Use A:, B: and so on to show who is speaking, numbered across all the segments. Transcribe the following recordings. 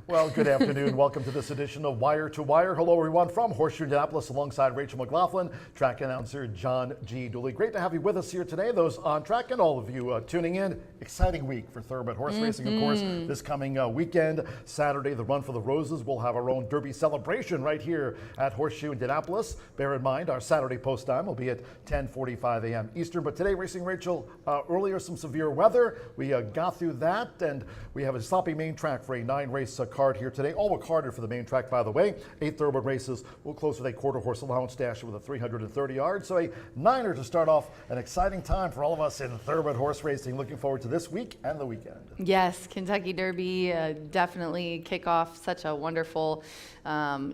A: Well, good afternoon. Welcome to this edition of Wire to Wire. Hello, everyone, from Horseshoe Indianapolis alongside Rachel McLaughlin, track announcer John G. Dooley. Great to have you with us here today, those on track and all of you tuning in. Exciting week for Thoroughbred horse racing, of course, this coming weekend. Saturday, the Run for the Roses. We'll have our own Derby celebration right here at Horseshoe Indianapolis. Bear in mind, our Saturday post time will be at 10:45 a.m. Eastern. But today, racing, Rachel, earlier some severe weather. We got through that, and we have a sloppy main track for a 9-race card here today. All but carded for the main track, by the way. 8 thoroughbred races. We'll close with a quarter horse allowance dash with a 330 yards. So a 9er to start off. An exciting time for all of us in thoroughbred horse racing. Looking forward to this week and the weekend.
B: Yes, Kentucky Derby definitely kick off such a wonderful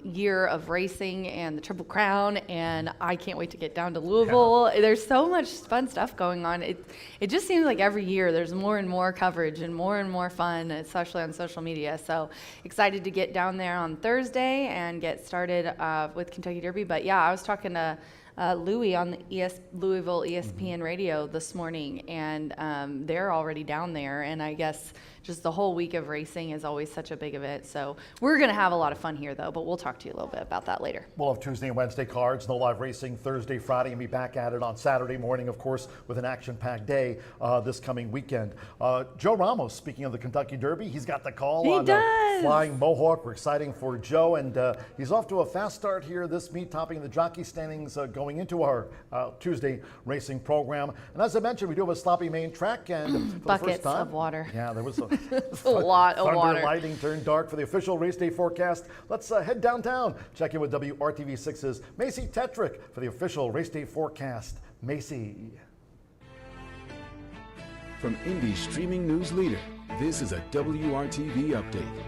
B: year of racing and the Triple Crown, and I can't wait to get down to Louisville. Yeah. There's so much fun stuff going on. It just seems like every year there's more and more coverage and more fun, especially on social media. So excited to get down there on Thursday and get started with Kentucky Derby. But yeah, I was talking to Louis on the Louisville ESPN radio this morning, and they're already down there, and I guess just the whole week of racing is always such a big event. So we're going to have a lot of fun here, though, but we'll talk to you a little bit about that later.
A: We'll have Tuesday and Wednesday cards, no live racing Thursday, Friday, and be back at it on Saturday morning, of course, with an action-packed day this coming weekend. Joe Ramos, speaking of the Kentucky Derby, he's got the call on Flying Mohawk. We're exciting for Joe, and he's off to a fast start here this meet, topping the jockey standings going into our Tuesday racing program. And as I mentioned, we do have a sloppy main track, and for
B: buckets
A: the first time,
B: of water.
A: Yeah, there was
B: a lot of water.
A: Thunder, lightning turned dark for the official race day forecast. Let's head downtown, check in with WRTV6's Macy Tetrick for the official race day forecast. Macy.
C: From Indy's streaming news leader, this is a WRTV update.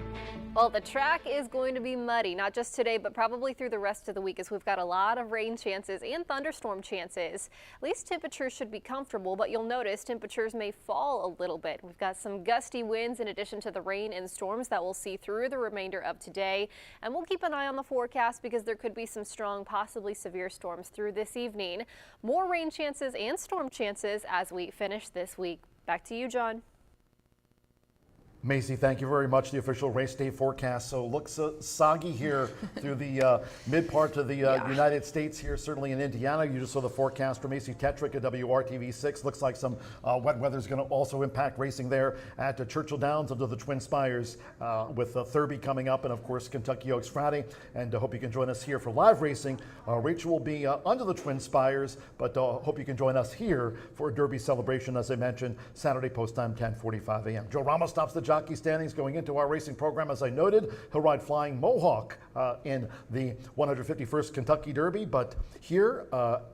D: Well, the track is going to be muddy, not just today, but probably through the rest of the week, as we've got a lot of rain chances and thunderstorm chances. At least temperatures should be comfortable, but you'll notice temperatures may fall a little bit. We've got some gusty winds in addition to the rain and storms that we'll see through the remainder of today. And we'll keep an eye on the forecast because there could be some strong, possibly severe storms through this evening. More rain chances and storm chances as we finish this week. Back to you, John.
A: Macy, thank you very much. The official race day forecast. So looks soggy here through the mid part of the United States here, certainly in Indiana. You just saw the forecast from Macy Tetrick at WRTV6. Looks like some wet weather is going to also impact racing there at Churchill Downs under the Twin Spires with Thurby coming up, and of course Kentucky Oaks Friday. And hope you can join us here for live racing. Rachel will be under the Twin Spires, but hope you can join us here for a Derby celebration, as I mentioned, Saturday post time 10:45 a.m. Joe Ramos stops the jockey standings going into our racing program. As I noted, he'll ride Flying Mohawk in the 151st Kentucky Derby. But here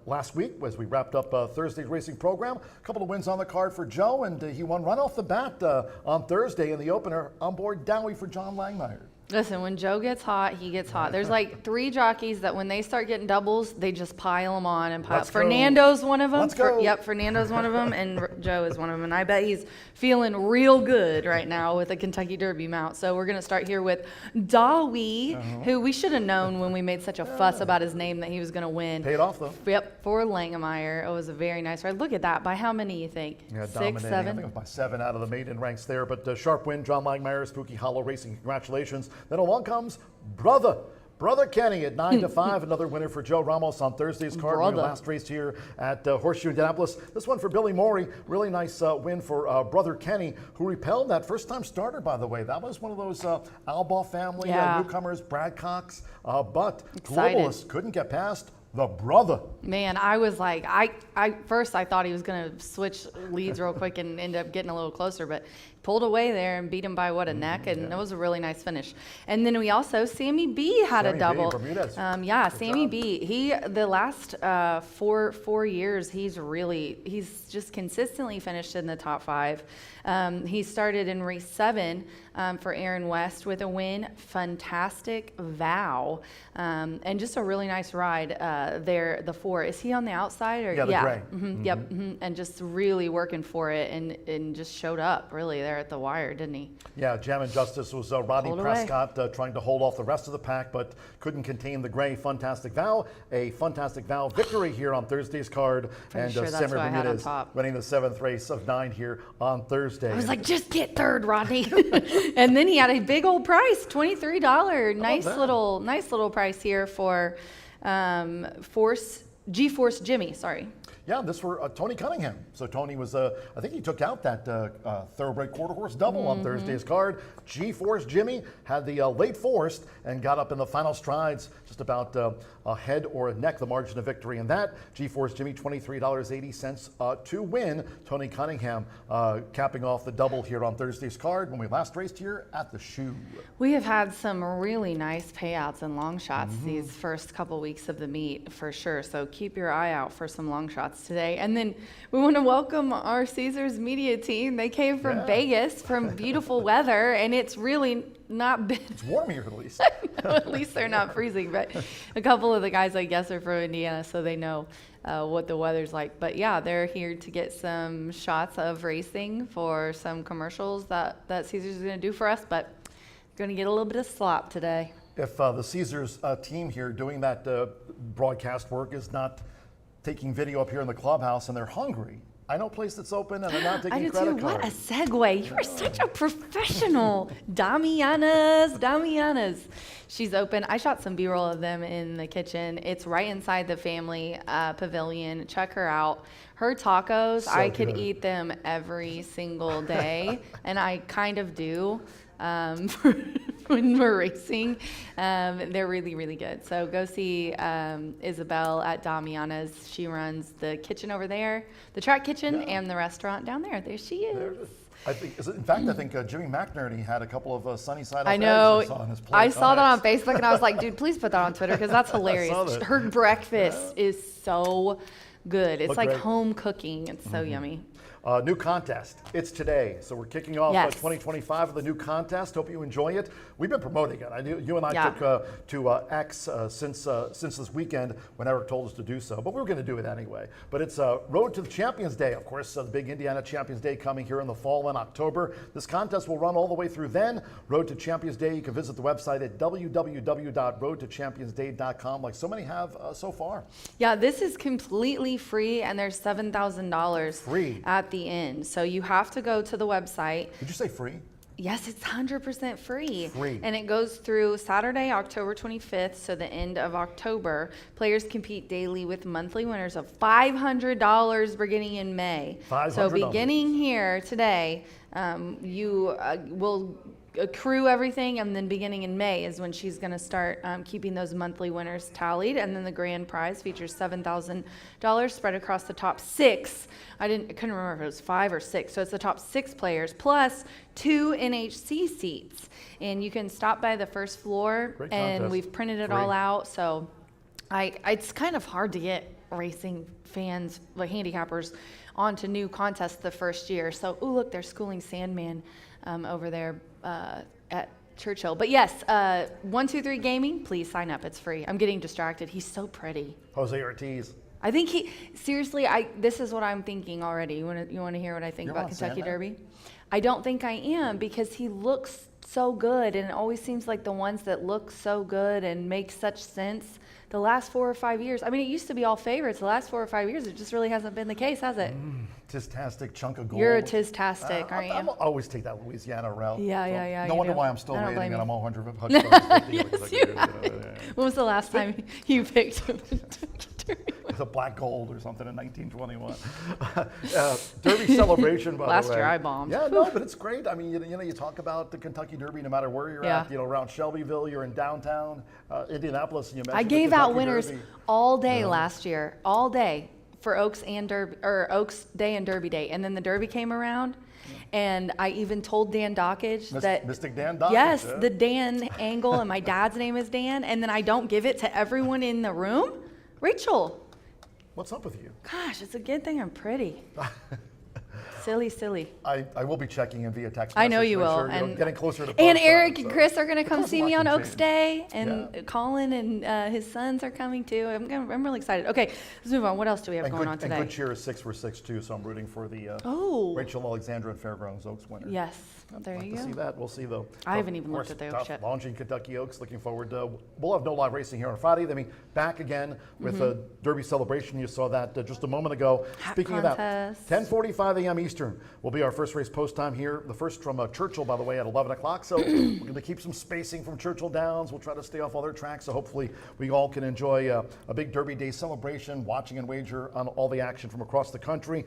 A: last week, as we wrapped up Thursday's racing program, a couple of wins on the card for Joe, and he won right off the bat on Thursday in the opener on board Dowie for John Langmeyer.
B: Listen, when Joe gets hot, he gets hot. There's like 3 jockeys that when they start getting doubles, they just pile them on and pile. Fernando's one of them.
A: Let's go.
B: Yep, Fernando's one of them, and Joe is one of them. And I bet he's feeling real good right now with a Kentucky Derby mount. So we're going to start here with Dowie, who we should have known when we made such a fuss about his name that he was going to win.
A: Paid off, though.
B: Yep, for Langmeyer. It was a very nice ride. Look at that. By how many, you think?
A: Yeah,
B: 6, 7?
A: I think it was by 7 out of the maiden ranks there. But sharp win, John Langmeyer, Spooky Hollow Racing. Congratulations. Then along comes Brother Kenny at 9-5, another winner for Joe Ramos on Thursday's card. Last race here at Horseshoe Indianapolis. This one for Billy Morey. Really nice win for Brother Kenny, who repelled that first-time starter, by the way. That was one of those Albaugh family newcomers, Brad Cox. But Globalist couldn't get past the brother.
B: Man, I was like, first I thought he was going to switch leads real quick and end up getting a little closer, but pulled away there and beat him by a neck, and it was a really nice finish. And then we also, Sammy B had a double. Sammy B. He, the last four years, he's just consistently finished in the top 5. He started in race 7 for Aaron West with a win. Fantastic Vow, and just a really nice ride there. The 4. Is he on the outside or
A: the gray?
B: Yep. And just really working for it, and just showed up really there there at the wire, didn't he?
A: Yeah, Jam and Justice was Rodney
B: Hold away.
A: Prescott trying to hold off the rest of the pack, but couldn't contain the gray Fantastic Val. A Fantastic Val victory here on Thursday's card.
B: Pretty
A: and
B: sure that's
A: Samuel
B: what I had on
A: Bermudez
B: top.
A: winning the 7th race of 9 here on Thursday.
B: I was like, just get third, Rodney. And then he had a big old price, $23. Nice little price here for G-Force Jimmy, sorry.
A: Yeah, this for Tony Cunningham. So Tony was, I think he took out that thoroughbred quarter horse double on Thursday's card. G-Force Jimmy had the late forced and got up in the final strides, just about a head or a neck, the margin of victory in that. G-Force Jimmy, $23.80 to win. Tony Cunningham capping off the double here on Thursday's card when we last raced here at the Shoe.
B: We have had some really nice payouts and long shots these first couple weeks of the meet for sure. So keep your eye out for some long shots today. And then we want to welcome our Caesars media team. They came from Vegas from beautiful weather, and it's really not been.
A: It's warm here at least.
B: At least they're not freezing. But a couple of the guys, I guess, are from Indiana, so they know what the weather's like. But yeah, they're here to get some shots of racing for some commercials that Caesars is going to do for us. But going to get a little bit of slop today.
A: If the Caesars team here doing that broadcast work is not taking video up here in the clubhouse and they're hungry, I know a place that's open and they're not taking
B: I do
A: credit
B: too.
A: cards.
B: What a segue. You are such a professional. Damiana's. She's open. I shot some B-roll of them in the kitchen. It's right inside the family pavilion. Check her out. Her tacos,
A: So
B: I could
A: good.
B: eat them every single day, and I kind of do. When we're racing, they're really, really good. So go see Isabel at Damiana's. She runs the kitchen over there, the track kitchen, and the restaurant down there. There she is.
A: I think, in fact, I think Jimmy McNerney had a couple of sunny side up
B: I know.
A: eggs on his plate.
B: I saw that on Facebook, and I was like, dude, please put that on Twitter because that's hilarious.
A: that.
B: Her breakfast is so good. It's
A: Looked
B: like
A: great.
B: home cooking. It's so yummy.
A: New contest. It's today. So we're kicking off
B: Yes.
A: 2025 with a new contest. Hope you enjoy it. We've been promoting it. I knew you and I
B: Yeah.
A: took to X since this weekend when Eric told us to do so. But we were going to do it anyway. But it's Road to the Champions Day. Of course, the big Indiana Champions Day coming here in the fall in October. This contest will run all the way through then. Road to Champions Day. You can visit the website at www.roadtochampionsday.com like so many have so far.
B: Yeah, this is completely free, and there's $7,000
A: Free.
B: at the end. So you have to go to the website.
A: Did you say free?
B: Yes, it's 100% free.
A: Free.
B: And it goes through Saturday, October 25th, so the end of October. Players compete daily with monthly winners of $500 beginning in May. So
A: $500.
B: beginning here today, you will accrue everything, and then beginning in May is when she's going to start keeping those monthly winners tallied, and then the grand prize features $7,000 spread across the top 6. I couldn't remember if it was 5 or 6, so it's the top 6 players plus 2 NHC seats, and you can stop by the first floor,
A: Great
B: and
A: contest.
B: we've printed it
A: Free.
B: all out. So it's kind of hard to get racing fans, like handicappers, onto new contests the first year. So, ooh, look, there's Schooling Sandman over there at Churchill. But yes, 123 Gaming, please sign up. It's free. I'm getting distracted. He's so pretty.
A: Jose Ortiz.
B: I think seriously, this is what I'm thinking already. You want to hear what I think
A: You're
B: about
A: on
B: Kentucky
A: Sandman?
B: Derby? I don't think I am, because he looks so good, and it always seems like the ones that look so good and make such sense the last 4 or 5 years. I mean, it used to be all favorites. The last 4 or 5 years, it just really hasn't been the case, has it?
A: Tistastic chunk of gold.
B: You're a Tistastic, aren't
A: I
B: you?
A: always take that Louisiana route.
B: Yeah,
A: No
B: you
A: wonder
B: do.
A: why I'm still
B: I don't
A: waiting
B: blame
A: and
B: you.
A: I'm all $100.
B: Yes, you are. When was the last time you picked him?
A: It's a black gold or something in 1921. Derby celebration, by
B: Last
A: the way.
B: year I bombed.
A: Yeah, no, but it's great. I mean, you talk about the Kentucky Derby, no matter where you're
B: Yeah.
A: at, around Shelbyville, you're in downtown, Indianapolis, and you mentioned
B: I
A: the
B: gave out
A: Kentucky
B: winners
A: Derby.
B: all day last year, all day for Oaks and Derby, or Oaks Day and Derby Day, and then the Derby came around, and I even told Dan Dockage that
A: Mystic Dan Dockage.
B: yes,
A: yeah.
B: the Dan angle, and my dad's name is Dan, and then I don't give it to everyone in the room. Rachel,
A: What's up with you?
B: gosh, it's a good thing I'm pretty. Silly.
A: I will be checking in via text.
B: I know
A: message
B: you
A: to make
B: will.
A: sure,
B: And
A: getting closer to
B: and
A: post
B: Eric
A: time,
B: and
A: so.
B: Chris are going to come
A: Because
B: see me
A: lots
B: on
A: can
B: Oaks
A: change.
B: Day, and
A: Yeah.
B: Colin and his sons are coming too. I'm really excited. Okay, let's move on. What else do we have going on today?
A: And good cheer is 6 for 6 too, so I'm rooting for the Rachel Alexandra and Fairgrounds Oaks winner.
B: Yes, there
A: Like
B: you
A: to
B: go.
A: see that. We'll see though.
B: I haven't even
A: Of
B: looked
A: course,
B: at the Oaks
A: tough
B: yet.
A: launching Kentucky Oaks. Looking forward to. We'll have no live racing here on Friday. Then we back again with a Derby celebration. You saw that just a moment ago.
B: Hat
A: Speaking
B: contest.
A: of that, 10:45 a.m. Eastern will be our first race post time here. The first from Churchill, by the way, at 11 o'clock. So we're going to keep some spacing from Churchill Downs. We'll try to stay off other tracks. So hopefully we all can enjoy a big Derby Day celebration, watching and wager on all the action from across the country.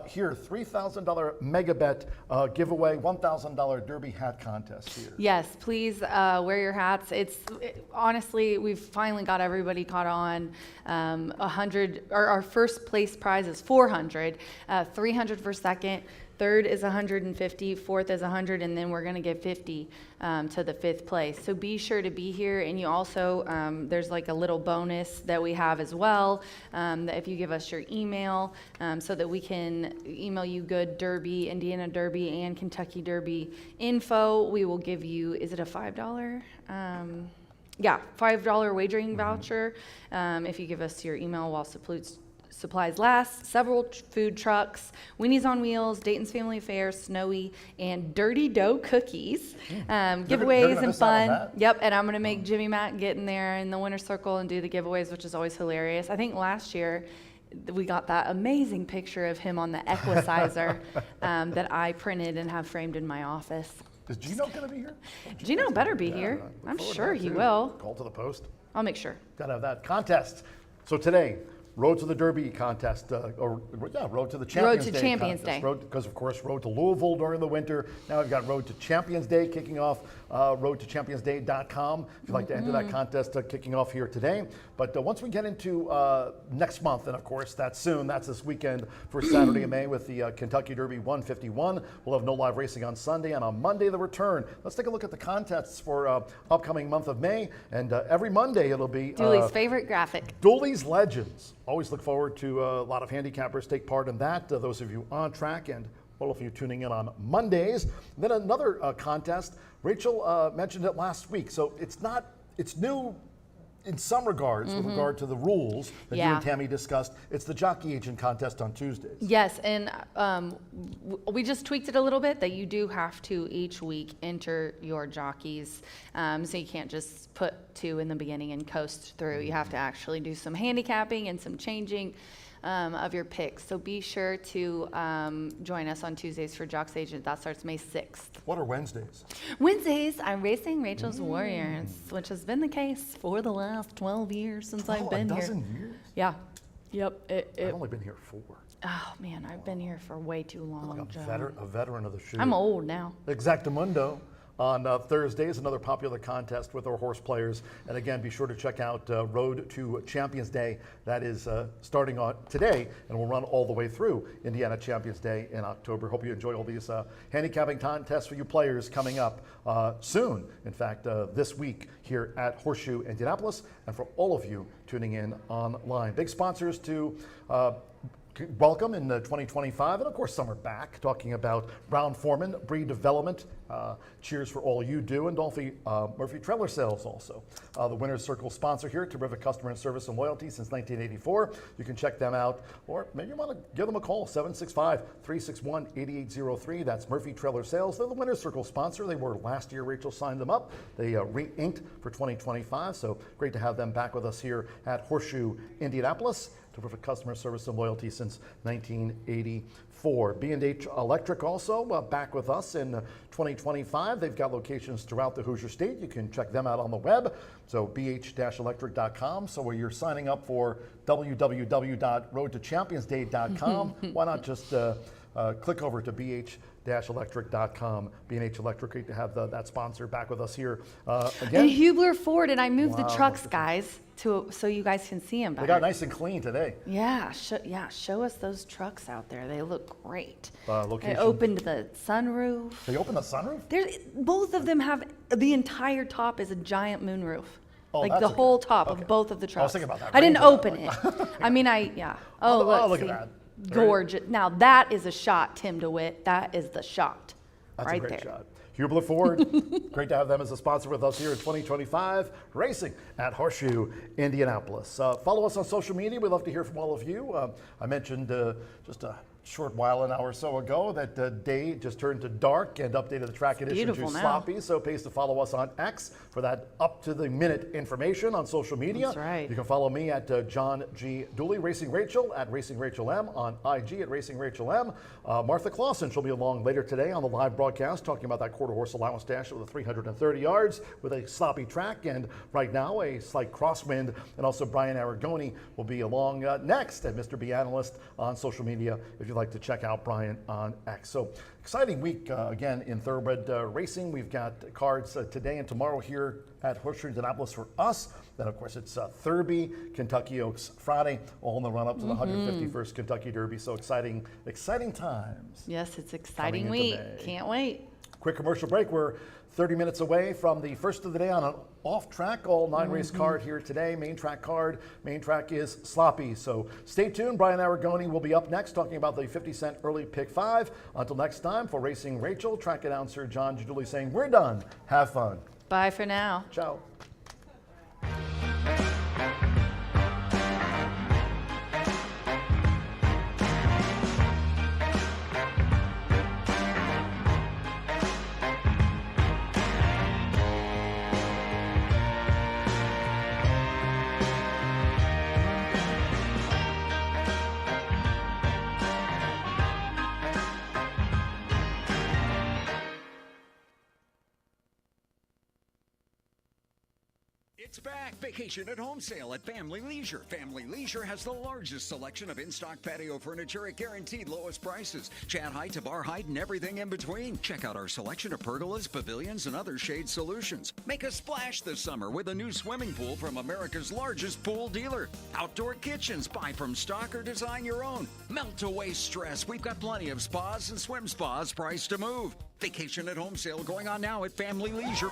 A: Here, $3,000 mega bet giveaway, $1,000 Derby hat contest here.
B: Yes, please wear your hats. Honestly, we've finally got everybody caught on. 100. Our first place prize is 400, 300 for second. Third is 150, fourth is 100, and then we're going to give 50 to the fifth place. So be sure to be here. And you also, there's like a little bonus that we have as well, that if you give us your email, so that we can email you good Derby, Indiana Derby, and Kentucky Derby info, we will give you, is it a $5? Yeah, $5 wagering voucher if you give us your email while supplies last. Several food trucks, Winnie's on Wheels, Dayton's Family Affair, Snowy, and Dirty Dough Cookies. Giveaways
A: gonna
B: and
A: miss out on
B: fun.
A: that.
B: Yep, and I'm going to make Jimmy Matt get in there in the winner's circle and do the giveaways, which is always hilarious. I think last year we got that amazing picture of him on the Equicizer that I printed and have framed in my office.
A: Is Gino going to be here?
B: Gino better be here.
A: look
B: I'm
A: forward to
B: sure
A: that,
B: he
A: too.
B: will.
A: Call to the post.
B: I'll make sure.
A: Got to have that contest. So today, Road to the Derby contest, Road to the Champions Day
B: Champions
A: contest.
B: Day.
A: Because of course, Road to Louisville during the winter. Now we've got Road to Champions Day kicking off. RoadToChampionsDay.com. If you'd like to enter that contest, kicking off here today. But once we get into next month, and of course that's soon. That's this weekend for Saturday in May with the Kentucky Derby 151. We'll have no live racing on Sunday, and on Monday the return. Let's take a look at the contests for upcoming month of May. And every Monday it'll be
B: Dooley's favorite graphic.
A: Dooley's Legends. Always look forward to a lot of handicappers take part in that. Those of you on track and all of you tuning in on Mondays. Then another contest. Rachel mentioned it last week. So it's new in some regards with regard to the rules that you
B: Yeah.
A: and Tammy discussed. It's the Jockey Agent contest on Tuesdays.
B: Yes, and we just tweaked it a little bit that you do have to each week enter your jockeys. So you can't just put 2 in the beginning and coast through. You have to actually do some handicapping and some changing of your picks. So be sure to join us on Tuesdays for Jocks Agent. That starts May 6th.
A: What are Wednesdays?
B: Wednesdays, I'm racing Rachel's Warriors, which has been the case for the last 12 years since I've been
A: a
B: here.
A: dozen years?
B: Yeah. Yep.
A: I've only been here 4.
B: Oh man, I've been here for way too long.
A: A
B: Joe.
A: veteran of the shoe.
B: I'm old now.
A: Exactamundo on Thursdays, another popular contest with our horse players. And again, be sure to check out Road to Champions Day. That is starting on today and will run all the way through Indiana Champions Day in October. Hope you enjoy all these handicapping contests for you players coming up soon. In fact, this week here at Horseshoe Indianapolis, and for all of you tuning in online. Big sponsors to welcome in 2025, and of course some are back, talking about Brown-Forman, breed development. Cheers for all you do, and Murphy Trailer Sales also. The Winner's Circle sponsor here, terrific customer and service and loyalty since 1984. You can check them out, or maybe you want to give them a call, 765-361-8803. That's Murphy Trailer Sales. They're the Winner's Circle sponsor. They were last year. Rachel signed them up. They re-inked for 2025, so great to have them back with us here at Horseshoe Indianapolis. Terrific customer service and loyalty since 1984. B&H Electric also back with us in 2025. They've got locations throughout the Hoosier State. You can check them out on the web. So bh-electric.com. So where you're signing up for www.roadtochampionsday.com, why not just click over to bh-electric.com. B&H Electric, great to have that sponsor back with us here again.
B: And Hubler Ford, and I moved the
A: Wow,
B: trucks,
A: look
B: guys, so you guys can see them better.
A: They got nice and clean today.
B: Yeah, show us those trucks out there. They look great.
A: Location.
B: I opened the sunroof.
A: They opened the sunroof?
B: Both of them have, the entire top is a giant moonroof.
A: Oh,
B: Like
A: that's
B: the whole
A: okay.
B: top
A: Okay.
B: of both of the trucks.
A: I was thinking about that.
B: I didn't
A: Ranger.
B: open it. I mean, yeah.
A: Oh, look
B: see.
A: at that.
B: Gorgeous. Now that is a shot, Tim DeWitt. That is the shot.
A: That's
B: right
A: a great
B: there.
A: shot. Hubler Ford, great to have them as a sponsor with us here in 2025, racing at Horseshoe Indianapolis. Follow us on social media. We'd love to hear from all of you. I mentioned just a short while, an hour or so ago, that day just turned to dark and updated the track edition to
B: beautiful now.
A: sloppy. So it pays to follow us on X for that up-to-the-minute information on social media.
B: That's right.
A: You can follow me at John G. Dooley, Racing Rachel at Racing Rachel M, on IG at Racing Rachel M. Martha Clausen, she'll be along later today on the live broadcast talking about that quarter horse allowance dash with 330 yards with a sloppy track, and right now a slight crosswind. And also Brian Aragoni will be along next at Mr. B Analyst on social media if you'd like to check out Brian on X. So exciting week again in thoroughbred racing. We've got cards today and tomorrow here at Horseshoe Indianapolis for us. Then of course it's Thurby, Kentucky Oaks Friday, all in the run up to the 151st Kentucky Derby. So exciting times.
B: Yes, it's exciting
A: Coming
B: week.
A: into May.
B: Can't wait.
A: Quick commercial break. We're 30 minutes away from the first of the day on an off-track, all 9-race card here today. Main track card. Main track is sloppy. So stay tuned. Brian Aragoni will be up next talking about the 50-cent early pick 5. Until next time, for Racing Rachel, track announcer John G. Dooley saying we're done. Have fun.
B: Bye for now.
A: Ciao.
E: It's back. Vacation at home sale at Family Leisure. Family Leisure has the largest selection of in-stock patio furniture at guaranteed lowest prices. Chat height to bar height and everything in between. Check out our selection of pergolas, pavilions, and other shade solutions. Make a splash this summer with a new swimming pool from America's largest pool dealer. Outdoor kitchens. Buy from stock or design your own. Melt away stress. We've got plenty of spas and swim spas priced to move. Vacation at home sale going on now at Family Leisure.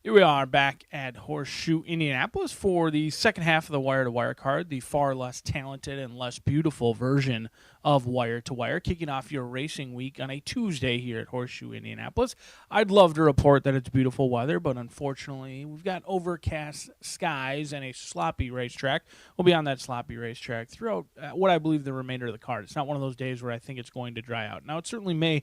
F: Here we are back at Horseshoe Indianapolis for the second half of the Wire to Wire card, the far less talented and less beautiful version of Wire to Wire, kicking off your racing week on a Tuesday here at Horseshoe Indianapolis. I'd love to report that it's beautiful weather, but unfortunately we've got overcast skies and a sloppy racetrack. We'll be on that sloppy racetrack throughout what I believe the remainder of the card. It's not one of those days where I think it's going to dry out. Now, it certainly may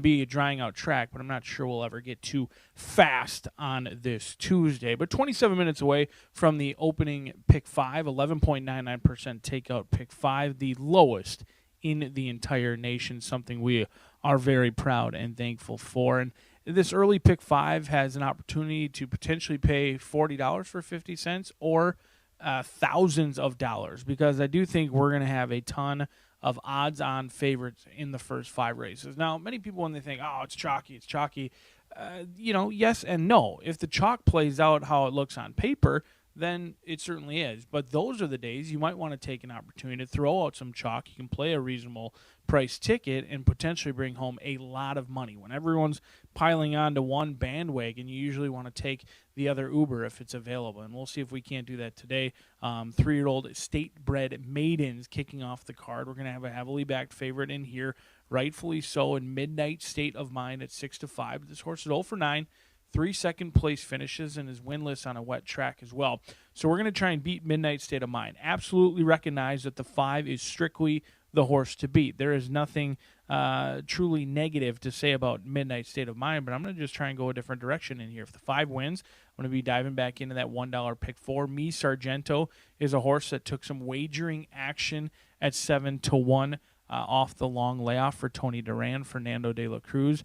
F: be a drying out track, but I'm not sure we'll ever get too fast on this Tuesday. But 27 minutes away from the opening pick 5, 11.99% takeout pick 5, the lowest in the entire nation, something we are very proud and thankful for. And this early pick 5 has an opportunity to potentially pay $40 for 50 cents or thousands of dollars, because I do think we're going to have a ton of odds-on favorites in the first 5 races. Now, many people, when they think, oh, it's chalky, yes and no. If the chalk plays out how it looks on paper, then it certainly is. But those are the days you might want to take an opportunity to throw out some chalk. You can play a reasonable price ticket and potentially bring home a lot of money. When everyone's piling onto one bandwagon, you usually want to take the other Uber if it's available. And we'll see if we can't do that today. 3-year-old state-bred maidens kicking off the card. We're going to have a heavily backed favorite in here, rightfully so, in Midnight State of Mind at 6-5. This horse is 0 for 9. 3 second-place finishes and is winless on a wet track as well. So we're going to try and beat Midnight State of Mind. Absolutely recognize that the 5 is strictly the horse to beat. There is nothing truly negative to say about Midnight State of Mind, but I'm going to just try and go a different direction in here. If the 5 wins, I'm going to be diving back into that $1 pick 4. Mi Sargento is a horse that took some wagering action at 7-1 off the long layoff for Tony Duran, Fernando de la Cruz.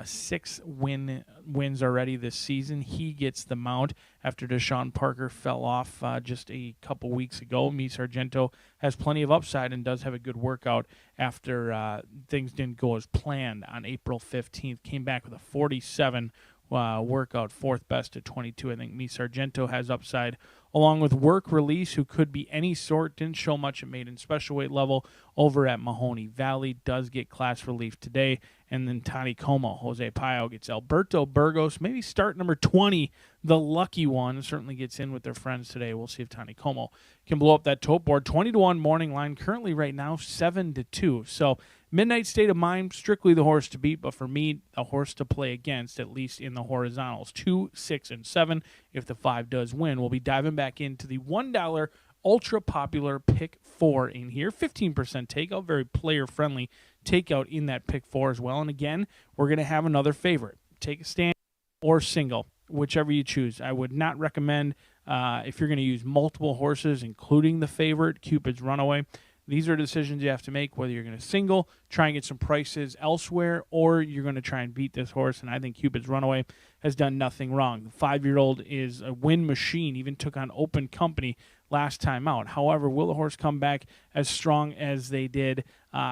F: 6 wins already this season. He gets the mount after Deshaun Parker fell off just a couple weeks ago. Mi Sargento has plenty of upside and does have a good workout after things didn't go as planned on April 15th. Came back with a 47 workout, 4th best at 22. I think Mi Sargento has upside, along with Work Release, who could be any sort. Didn't show much at maiden special weight level over at Mahoney Valley. Does get class relief today. And then Tani Como, Jose Payo gets Alberto Burgos. Maybe start number 20, the lucky one. Certainly gets in with their friends today. We'll see if Tani Como can blow up that tote board. 20-1 morning line. Currently right now 7-2. So midnight state of mind, strictly the horse to beat, but for me, a horse to play against, at least in the horizontals. 2, 6, and 7. If the 5 does win, we'll be diving back into the $1 ultra popular pick 4 in here. 15% takeout, very player friendly takeout in that pick 4 as well. And again, we're going to have another favorite. Take a stand or single, whichever you choose. I would not recommend if you're going to use multiple horses, including the favorite, Cupid's Runaway. These are decisions you have to make, whether you're going to single, try and get some prices elsewhere, or you're going to try and beat this horse. And I think Cupid's Runaway has done nothing wrong. The 5-year-old is a win machine, even took on Open Company last time out. However, will the horse come back as strong as they did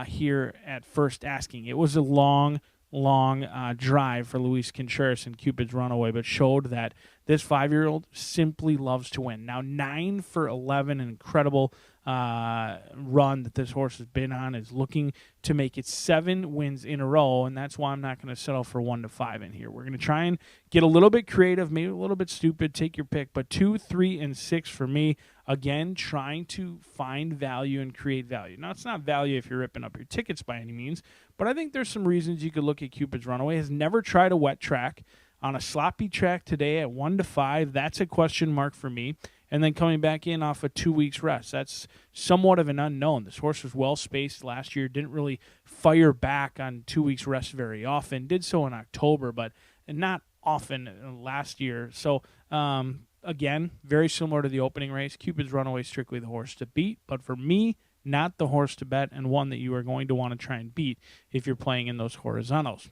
F: here at first asking? It was a long drive for Luis Contreras and Cupid's Runaway, but showed that this 5-year-old simply loves to win. Now 9 for 11, an incredible run that this horse has been on, is looking to make it 7 wins in a row, and that's why I'm not going to settle for 1 to 5 in here. We're going to try and get a little bit creative, maybe a little bit stupid, take your pick, but 2, 3, and 6 for me. Again, trying to find value and create value. Now, it's not value if you're ripping up your tickets by any means, but I think there's some reasons you could look at Cupid's Runaway. Has never tried a wet track. On a sloppy track today at 1 to 5, that's a question mark for me. And then coming back in off a 2 weeks rest, that's somewhat of an unknown. This horse was well spaced last year, didn't really fire back on 2 weeks rest very often. Did so in October, but not often last year. So again, very similar to the opening race. Cupid's Runaway, strictly the horse to beat, but for me, not the horse to bet, and one that you are going to want to try and beat if you're playing in those horizontals.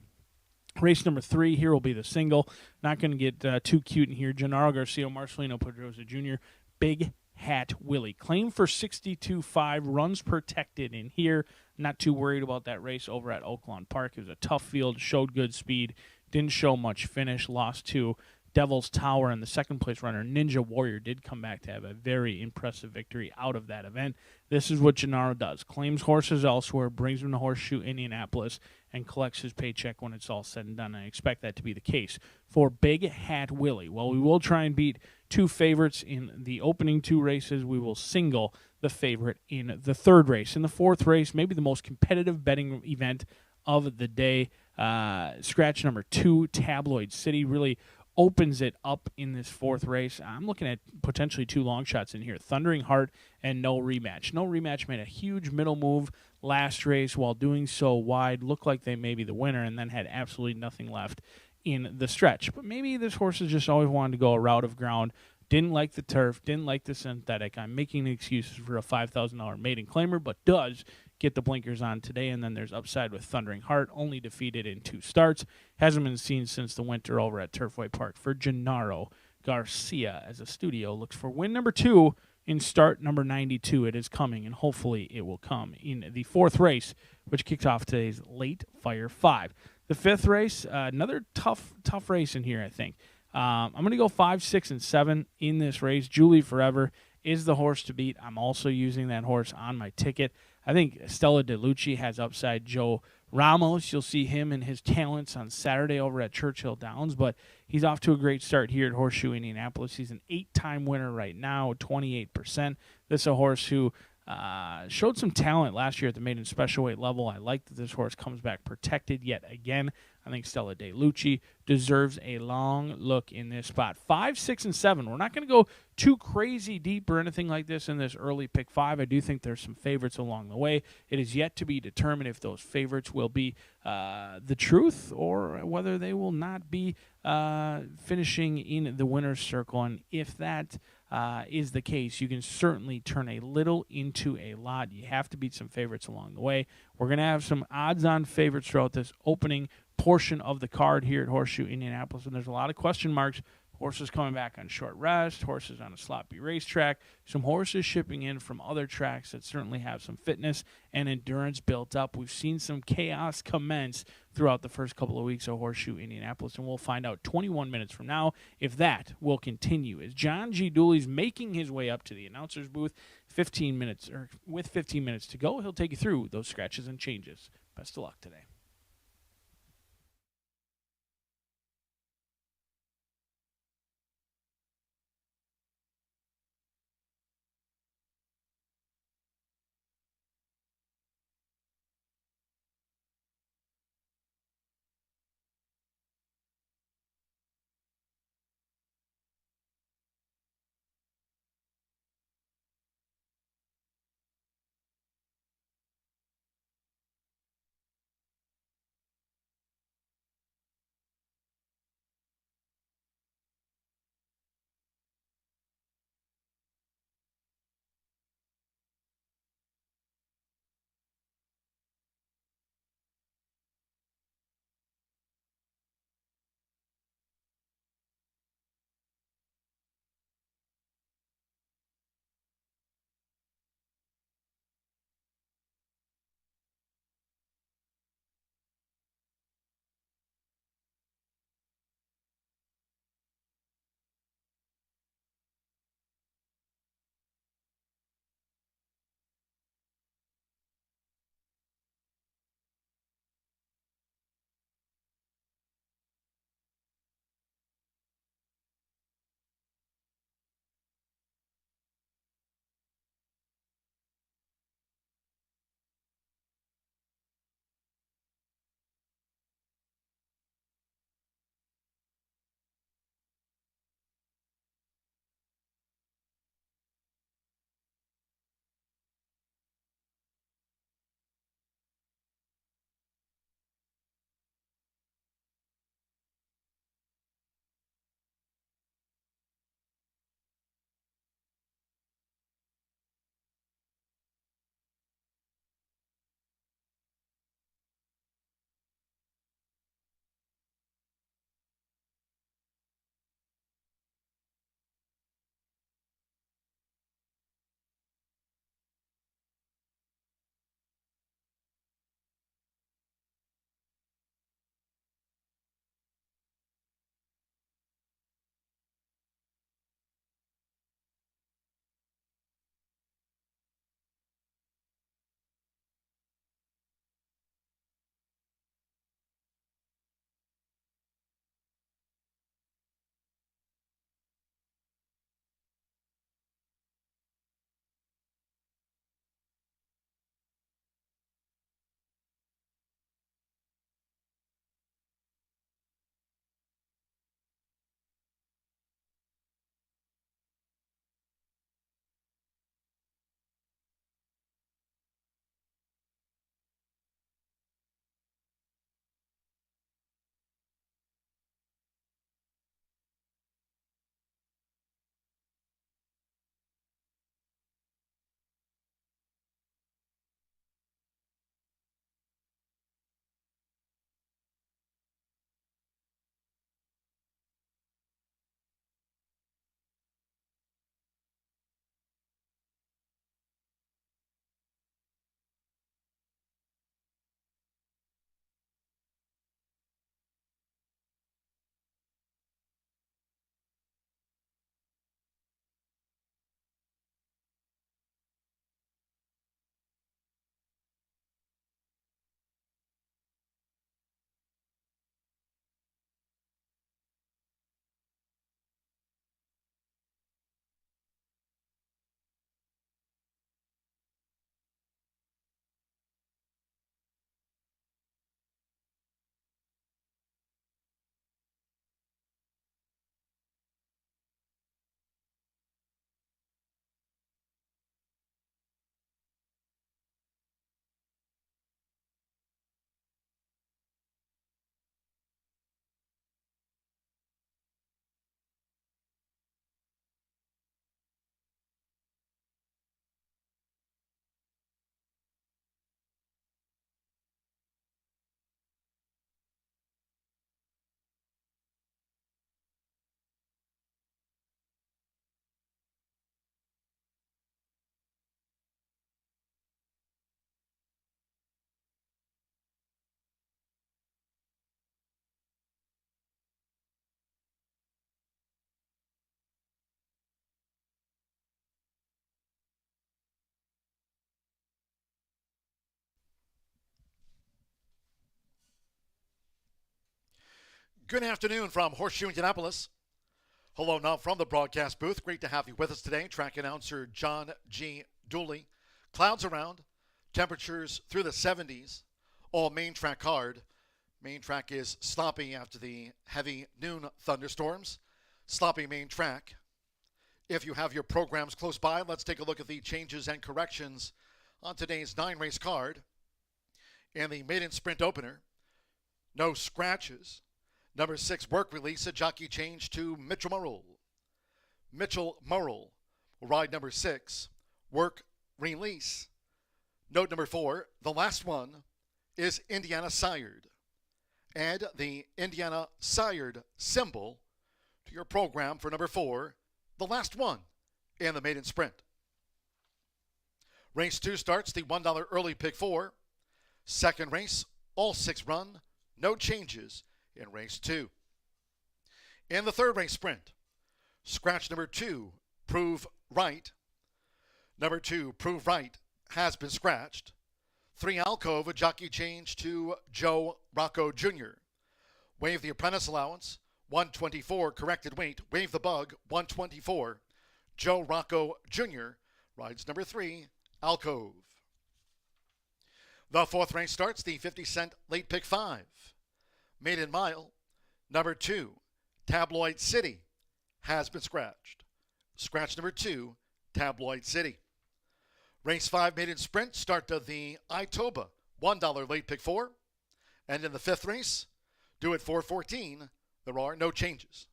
F: Race number 3 here will be the single. Not going to get too cute in here. Gennaro Garcia, Marcelino Pedrosa Jr., Big Hat Willie. Claim for 62.5, runs protected in here. Not too worried about that race over at Oaklawn Park. It was a tough field, showed good speed, didn't show much finish, lost to Devil's Tower, and the second place runner, Ninja Warrior, did come back to have a very impressive victory out of that event. This is what Gennaro does. Claims horses elsewhere, brings them to Horseshoe Indianapolis, and collects his paycheck when it's all said and done. I expect that to be the case for Big Hat Willie. Well, we will try and beat 2 favorites in the opening 2 races. We will single the favorite in the 3rd race. In the 4th race, maybe the most competitive betting event of the day, scratch number 2, Tabloid City, really opens it up in this 4th race. I'm looking at potentially 2 long shots in here, Thundering Heart and No Rematch. No Rematch made a huge middle move last race while doing so wide, looked like they may be the winner, and then had absolutely nothing left in the stretch. But maybe this horse has just always wanted to go a route of ground, didn't like the turf, didn't like the synthetic. I'm making excuses for a $5,000 maiden claimer, but does get the blinkers on today. And then there's upside with Thundering Heart, only defeated in 2 starts. Hasn't been seen since the winter over at Turfway Park for Gennaro Garcia, as a studio looks for win number 2 in start number 92. It is coming, and hopefully it will come in the 4th race, which kicks off today's Late Fire 5. The 5th race, another tough race in here, I think. I'm going to go 5, 6, and 7 in this race. Julie Forever is the horse to beat. I'm also using that horse on my ticket. I think Stella DeLucci has upside. Joe Ramos, you'll see him and his talents on Saturday over at Churchill Downs, but he's off to a great start here at Horseshoe Indianapolis. He's an 8-time winner right now, 28%. This is a horse who showed some talent last year at the maiden special weight level. I like that this horse comes back protected yet again. I think Stella DeLucci deserves a long look in this spot. 5, 6, and 7. We're not going to go too crazy deep or anything like this in this early pick 5. I do think there's some favorites along the way. It is yet to be determined if those favorites will be the truth or whether they will not be finishing in the winner's circle. And if that is the case, you can certainly turn a little into a lot. You have to beat some favorites along the way. We're going to have some odds-on favorites throughout this opening portion of the card here at Horseshoe Indianapolis, and there's a lot of question marks. Horses coming back on short rest, horses on a sloppy racetrack, some horses shipping in from other tracks that certainly have some fitness and endurance built up. We've seen some chaos commence throughout the first couple of weeks of Horseshoe Indianapolis, and we'll find out 21 minutes from now if that will continue. As John G. Dooley's making his way up to the announcer's booth, with 15 minutes to go, he'll take you through those scratches and changes. Best of luck today.
A: Good afternoon from Horseshoe Indianapolis. Hello now from the broadcast booth. Great to have you with us today. Track announcer John G. Dooley. Clouds around, temperatures through the 70s. All main track hard. Main track is sloppy after the heavy noon thunderstorms. Sloppy main track. If you have your programs close by, let's take a look at the changes and corrections on today's 9-race card. In the maiden sprint opener, no scratches. Number 6, work release, a jockey change to Mitchell Murrell. Mitchell Murrell will ride number 6, work release. Note number 4, the last one is Indiana sired. Add the Indiana sired symbol to your program for number 4, the last one in the maiden sprint. Race 2 starts the $1 early pick 4. Second race, all 6 run, no changes in race 2. In the third race sprint, scratch number 2, Prove Right. Number 2, Prove Right, has been scratched. 3, Alcove, a jockey change to Joe Rocco Jr. Waive the apprentice allowance, 124 corrected weight. Waive the bug, 124. Joe Rocco Jr. rides number 3, Alcove. The fourth race starts the 50-cent late pick 5. Maiden Mile, number 2, Tabloid City, has been scratched. Scratch number 2, Tabloid City. Race 5 maiden sprint, start of the Itoba, $1 late pick 4. And in the fifth race, due at 4:14, there are no changes.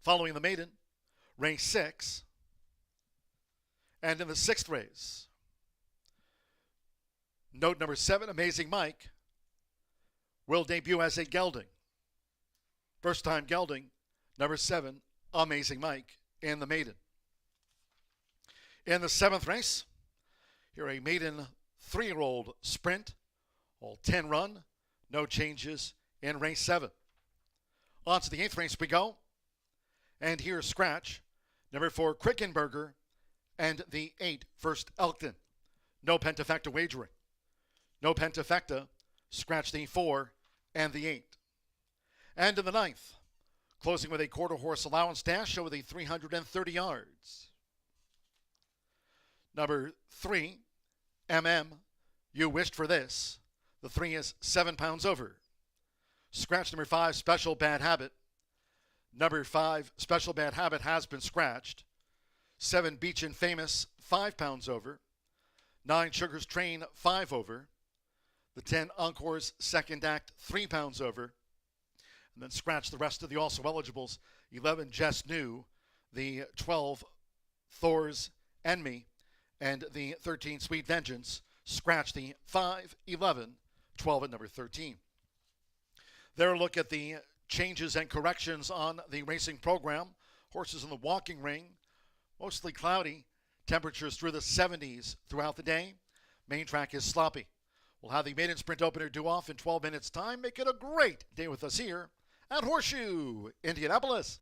A: Following the maiden, race 6. And in the sixth race, note number 7, Amazing Mike, will debut as a gelding. First time gelding, number 7, Amazing Mike, in the maiden. In the 7th race, here a maiden 3-year-old sprint, all 10 run, no changes in race 7. On to the 8th race we go. And here's scratch, number 4, Quickenberger, and the 8, First Elkton. No pentafecta wagering. No pentafecta, scratch the 4 and the 8. And in the 9th, closing with a quarter horse allowance dash over the 330 yards. Number 3, you wished for this. The 3 is 7 pounds over. Scratch number 5, Special Bad Habit. Number 5, Special Bad Habit, has been scratched. 7, Beach and Famous, 5 pounds over. 9, Sugar's Train, 5 over. The 10, Encore's Second Act, 3 pounds over. And then scratch the rest of the also eligibles. 11, Just New. The 12, Thor's Enemy. And the 13, Sweet Vengeance. Scratch the 5, 11, 12, and number 13. There a look at the changes and corrections on the racing program. Horses in the walking ring, mostly cloudy. Temperatures through the 70s throughout the day. Main track is sloppy. We'll have the maiden sprint opener due off in 12 minutes' time. Make it a great day with us here at Horseshoe, Indianapolis.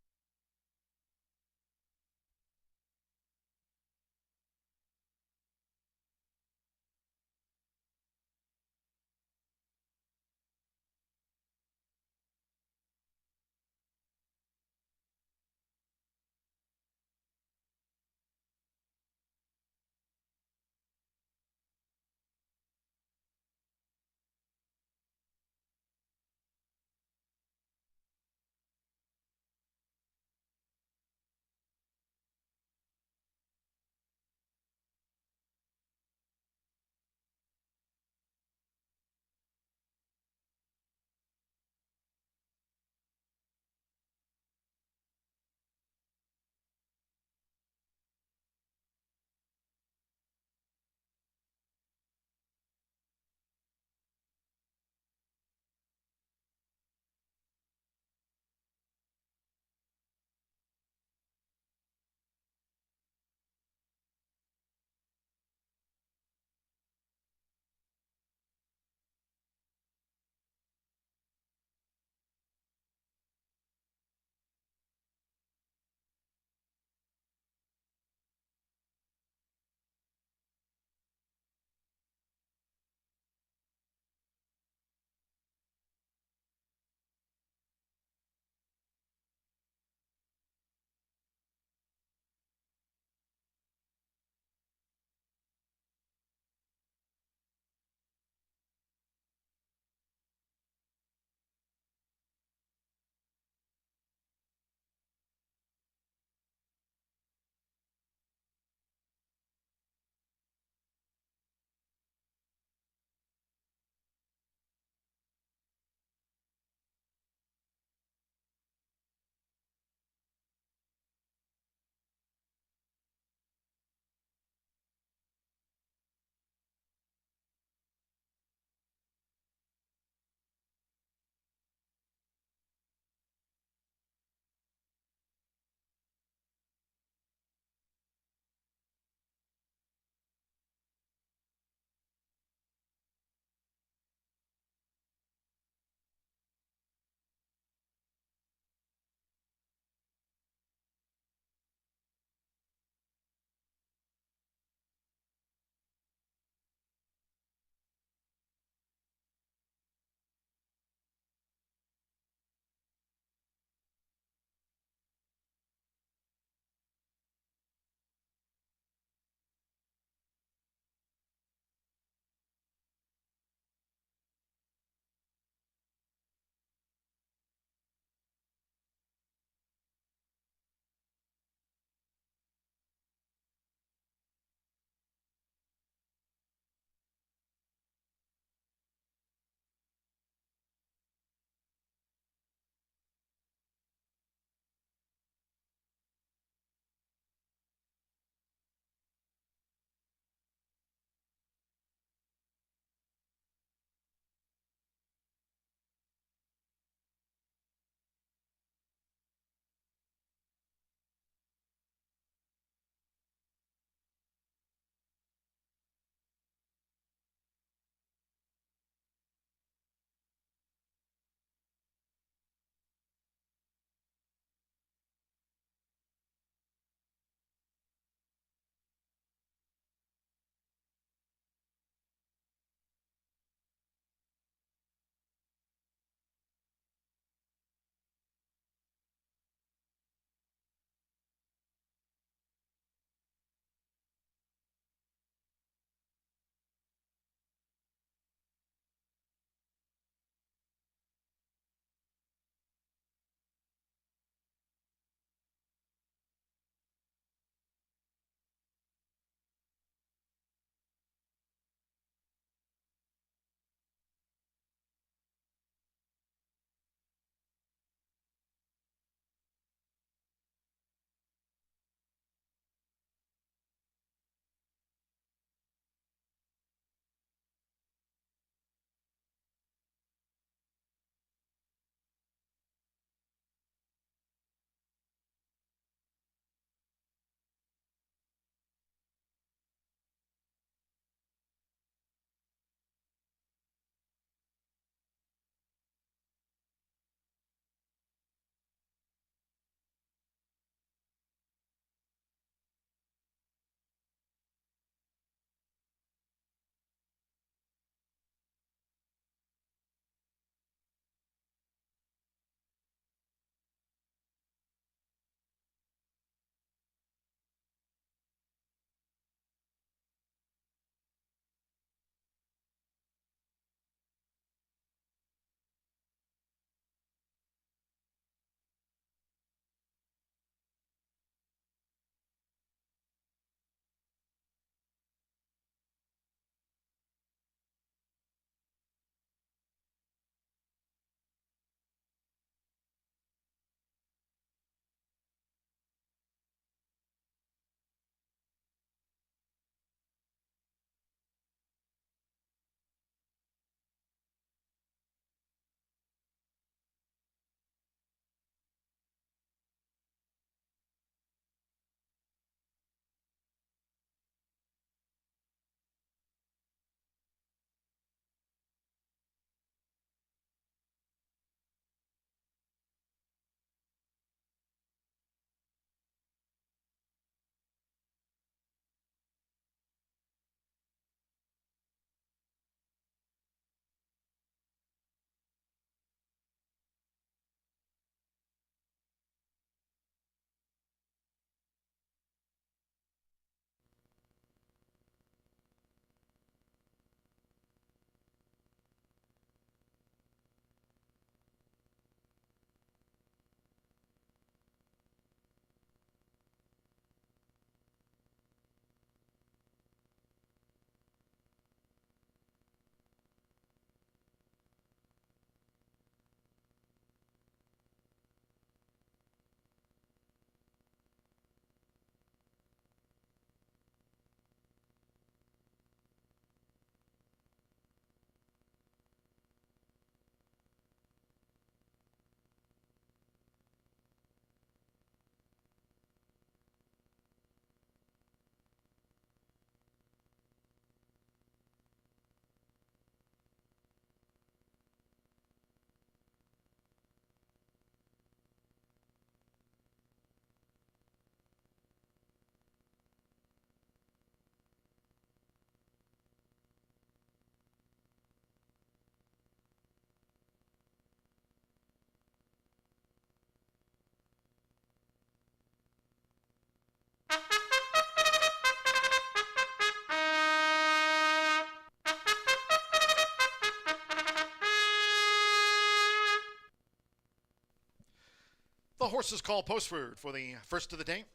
A: The horses call postward for the first of the day.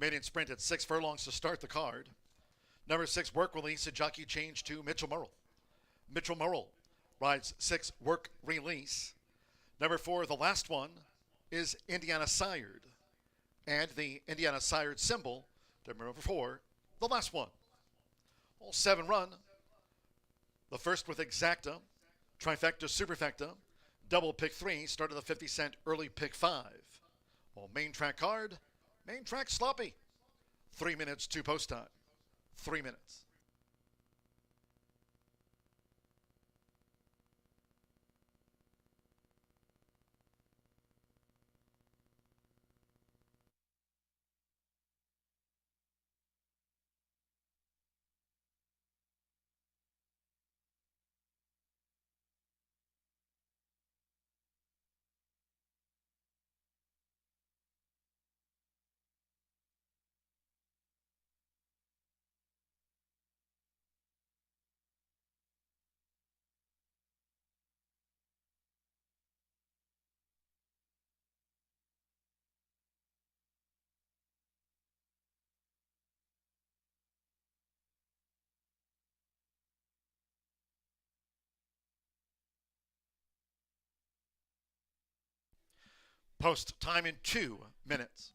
A: Maiden sprint at 6 furlongs to start the card. Number 6, Work Release, a jockey change to Mitchell Murrell. Mitchell Murrell rides 6, Work Release. Number 4, the last one, is Indiana Sired. And the Indiana Sired symbol, number 4, the last one. All 7 run. The first with Exacta, Trifecta, Superfecta, Double Pick 3, start of the 50 cent early pick 5. All main track card, main track sloppy. 3 minutes to post time. 3 minutes. Post time in 2 minutes.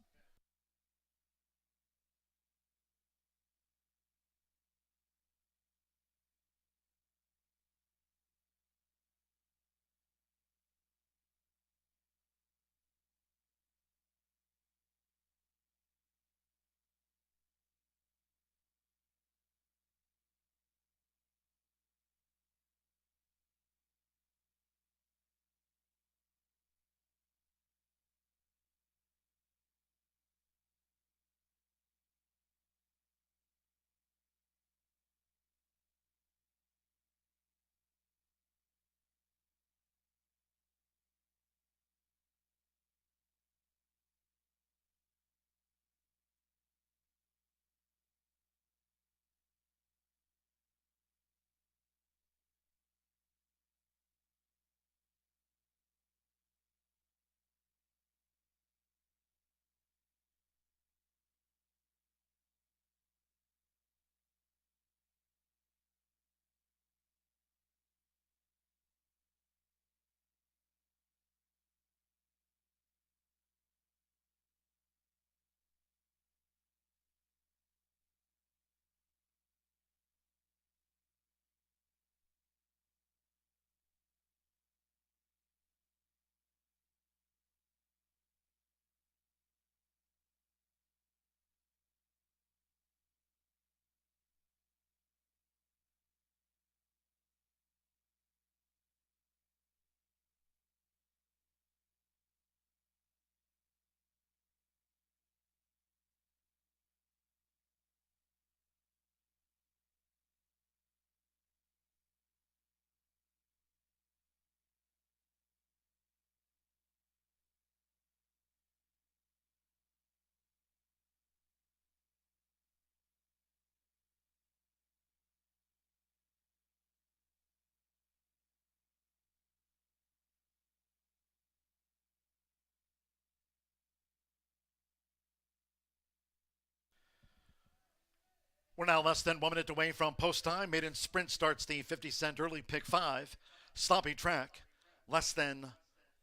A: We're now less than 1 minute away from post time. Maiden sprint starts the 50 cent early pick 5. Sloppy track. Less than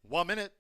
A: 1 minute.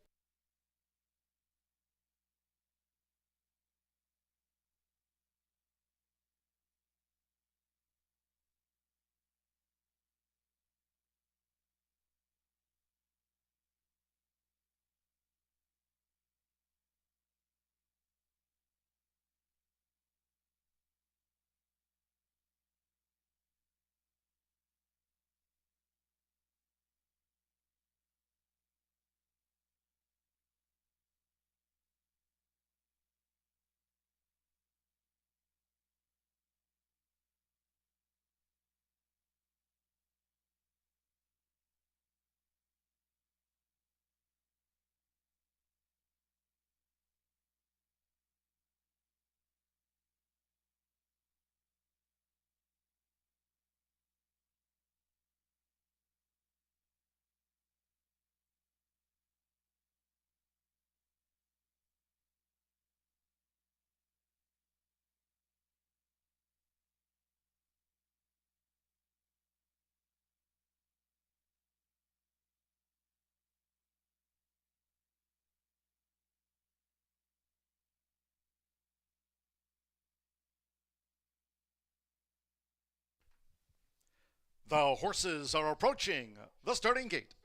A: The horses are approaching the starting gate.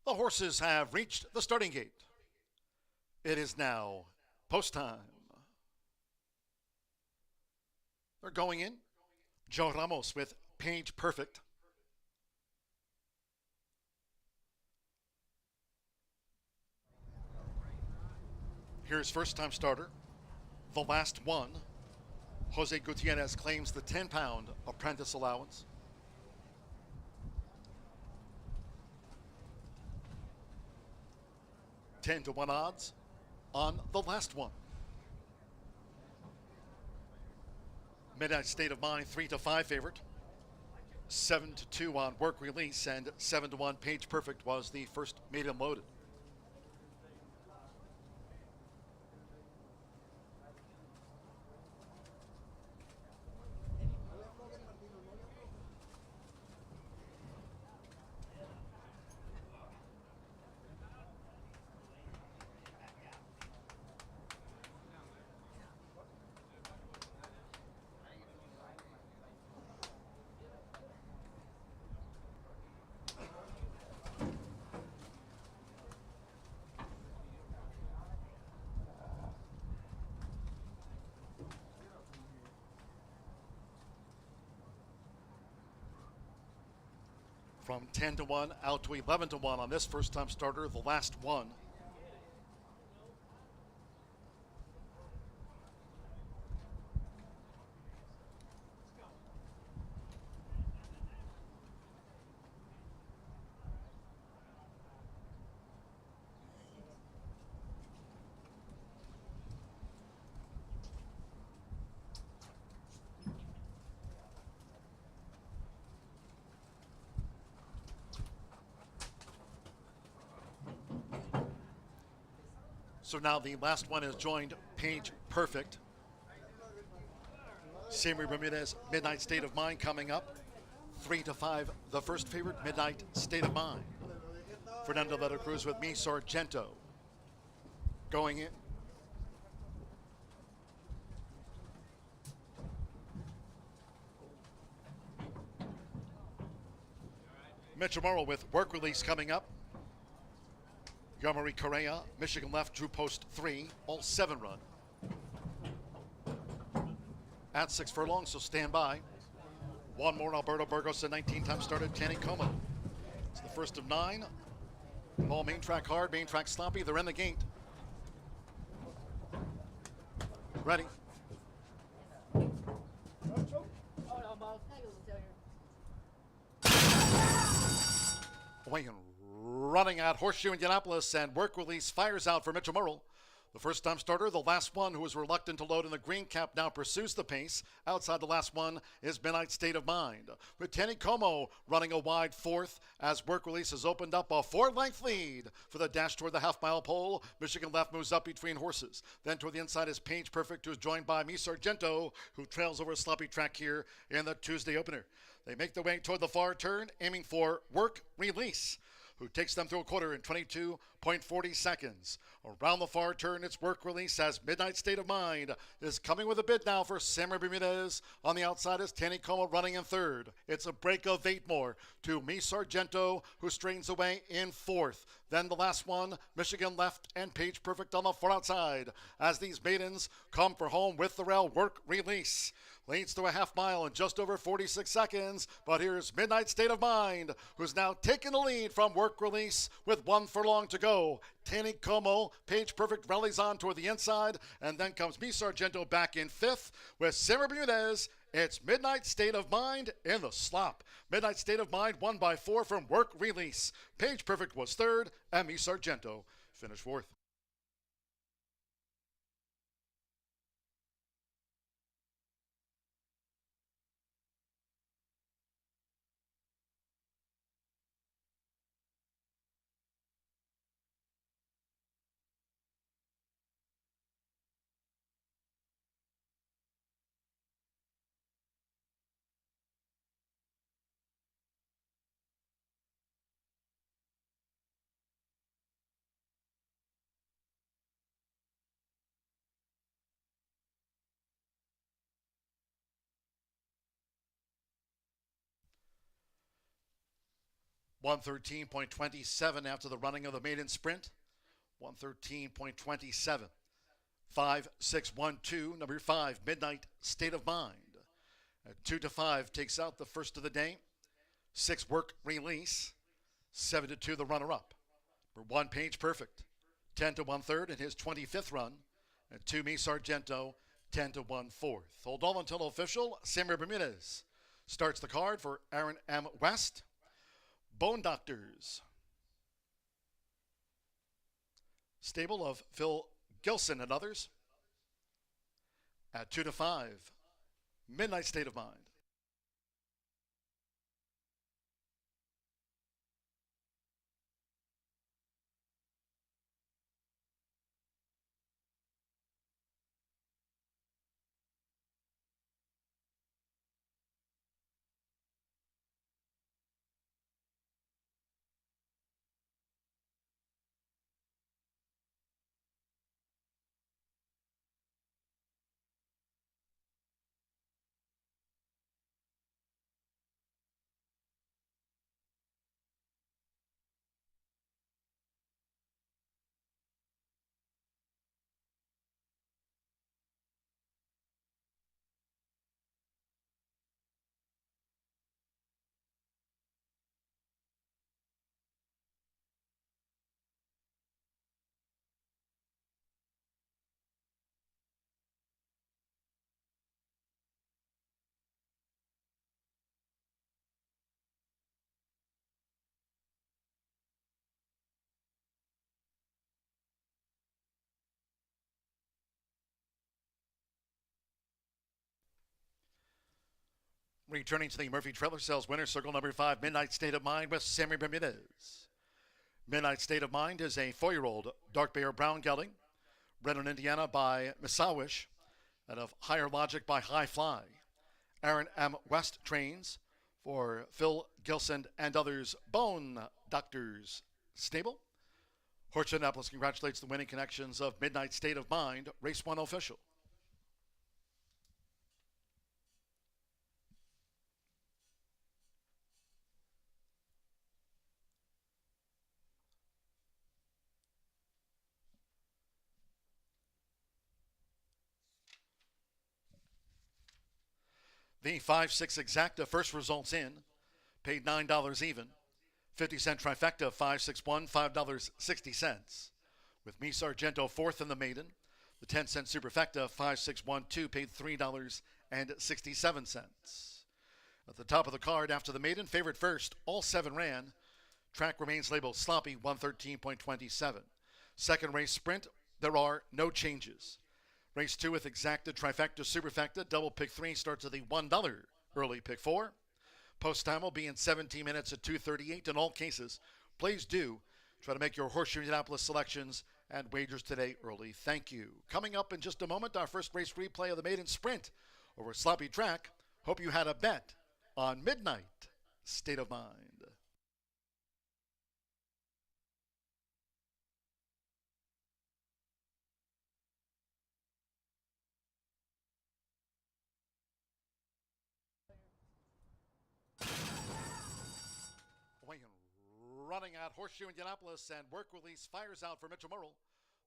A: The horses have reached the starting gate. It is now post time. They're going in. Joe Ramos with Page Perfect. Here's first time starter, the last one. Jose Gutierrez claims the 10-pound apprentice allowance. $10-1 odds on the last one. Midnight State of Mind, 3-5 favorite. 7-2 on Work Release, and 7-1 Page Perfect was the first maiden loaded. From 10-1 out to 11-1 on this first time starter, the last one. So now the last one has joined Page Perfect. Sammy Ramirez, Midnight State of Mind coming up. 3-5, the first favorite, Midnight State of Mind. Fernando Letter Cruz with me, Sargento. Going in. Mitchell Morrow with Work Release coming up. Yamari Correa, Michigan left, drew post 3, all 7 run. At 6 furlongs, so stand by. One more, Alberto Burgos, a 19-time started, Kenny Como. It's the first of 9. Ball main track hard, main track sloppy, they're in the gate. Ready. Away and running at Horseshoe Indianapolis, and Work Release fires out for Mitchell Murrell. The first time starter, the last one who was reluctant to load in the green cap, now pursues the pace. Outside the last one is Midnight State of Mind, with Kenny Como running a wide fourth as Work Release has opened up a 4-length lead for the dash toward the half-mile pole. Michigan left moves up between horses. Then toward the inside is Page Perfect, who is joined by Me Sargento, who trails over a sloppy track here in the Tuesday opener. They make their way toward the far turn, aiming for Work Release, who takes them through a quarter in 22.40 seconds. Around the far turn, it's Work Release as Midnight State of Mind is coming with a bid now for Samuel Bermudez. On the outside is Tanny Como running in third. It's a break of 8 more to Me Sargento, who strains away in fourth. Then the last one, Michigan Left and Page Perfect on the far outside. As these maidens come for home with the rail, Work Release leads to a half mile in just over 46 seconds. But here's Midnight State of Mind, who's now taking the lead from Work Release with 1 furlong to go. Tanny Como, Page Perfect rallies on toward the inside, and then comes Me Sargento back in fifth with Samuel Bermudez. It's Midnight State of Mind in the slop. Midnight State of Mind won by 4 from Work Release. Page Perfect was third, and Me Sargento finished fourth. (113.27) after the running of the maiden sprint. 113.27. 5-6-1-2, number 5, Midnight State of Mind. At 2-5 takes out the first of the day. 6, Work Release. 7-2, the runner-up. Number 1, Page Perfect. 10-1 third in his 25th run. And 2, Me Sargento. 10-1 fourth. Hold on until official. Samuel Bermudez starts the card for Aaron M. West. Bone Doctors. Stable of Phil Gilson and others. At 2-5, Midnight State of Mind. Returning to the Murphy Trailer Sales winner circle, number 5, Midnight State of Mind with Samuel Bermudez. Midnight State of Mind is a 4-year-old dark bay or brown gelding, bred in Indiana by Misawish, and of Higher Logic by High Fly. Aaron M. West trains for Phil Gilson and others. Bone Doctors Stable. Horseshoe Indianapolis congratulates the winning connections of Midnight State of Mind, Race 1 official. The 5-6 exacta first results in, paid $9 even. 50-cent trifecta, 5-6-1, $5.60. With Me Sargento fourth in the maiden. The 10-cent superfecta, 5-6-1-2, paid $3.67. At the top of the card after the maiden, favorite first, all 7 ran. Track remains labeled sloppy, 113.27. Second race sprint, there are no changes. Race 2 with exacta, trifecta, superfecta, double pick 3 starts at the $1 early pick 4. Post time will be in 17 minutes at 2:38 in all cases. Please do try to make your Horseshoe Indianapolis selections and wagers today early. Thank you. Coming up in just a moment, our first race replay of the maiden sprint over a sloppy track. Hope you had a bet on Midnight State of Mind. running at Horseshoe Indianapolis, and work release fires out for Mitchell Murrell.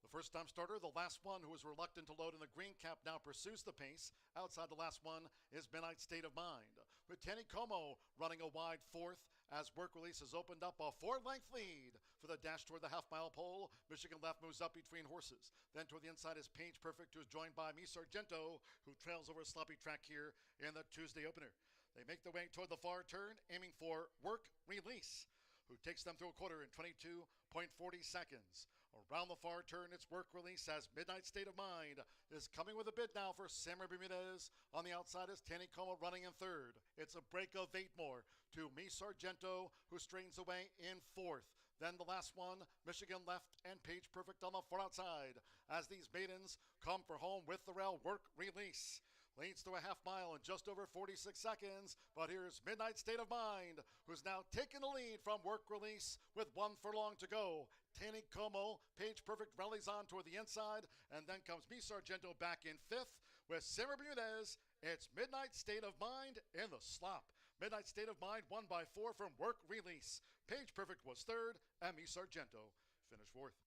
A: The first-time starter, the last one, who was reluctant to load in the green cap, now pursues the pace. Outside the last one is Midnight State of Mind, with Tanny Como running a wide fourth as work release has opened up a 4-length lead for the dash toward the half-mile pole. Michigan left moves up between horses. Then toward the inside is Paige Perfect, who is joined by Mi Sargento, who trails over a sloppy track here in the Tuesday opener. They make their way toward the far turn, aiming for work release, who takes them through a quarter in 22.40 seconds. Around the far turn, it's work release as Midnight State of Mind is coming with a bid now for Samuel Bermudez. On the outside is Tanny Como running in third. It's a break of 8 more to Mi Sargento, who straightens away in fourth. Then the last one, Michigan left and Paige Perfect on the far outside as these maidens come for home with the rail. Work release leads to a half mile in just over 46 seconds, but here's Midnight State of Mind, who's now taken the lead from work release with 1 furlong to go. Tanny Como, Paige Perfect rallies on toward the inside, and then comes Mi Sargento back in fifth with Samuel Bermudez. It's Midnight State of Mind in the slop. Midnight State of Mind won by 4 from work release. Paige Perfect was third, and Mi Sargento finished fourth.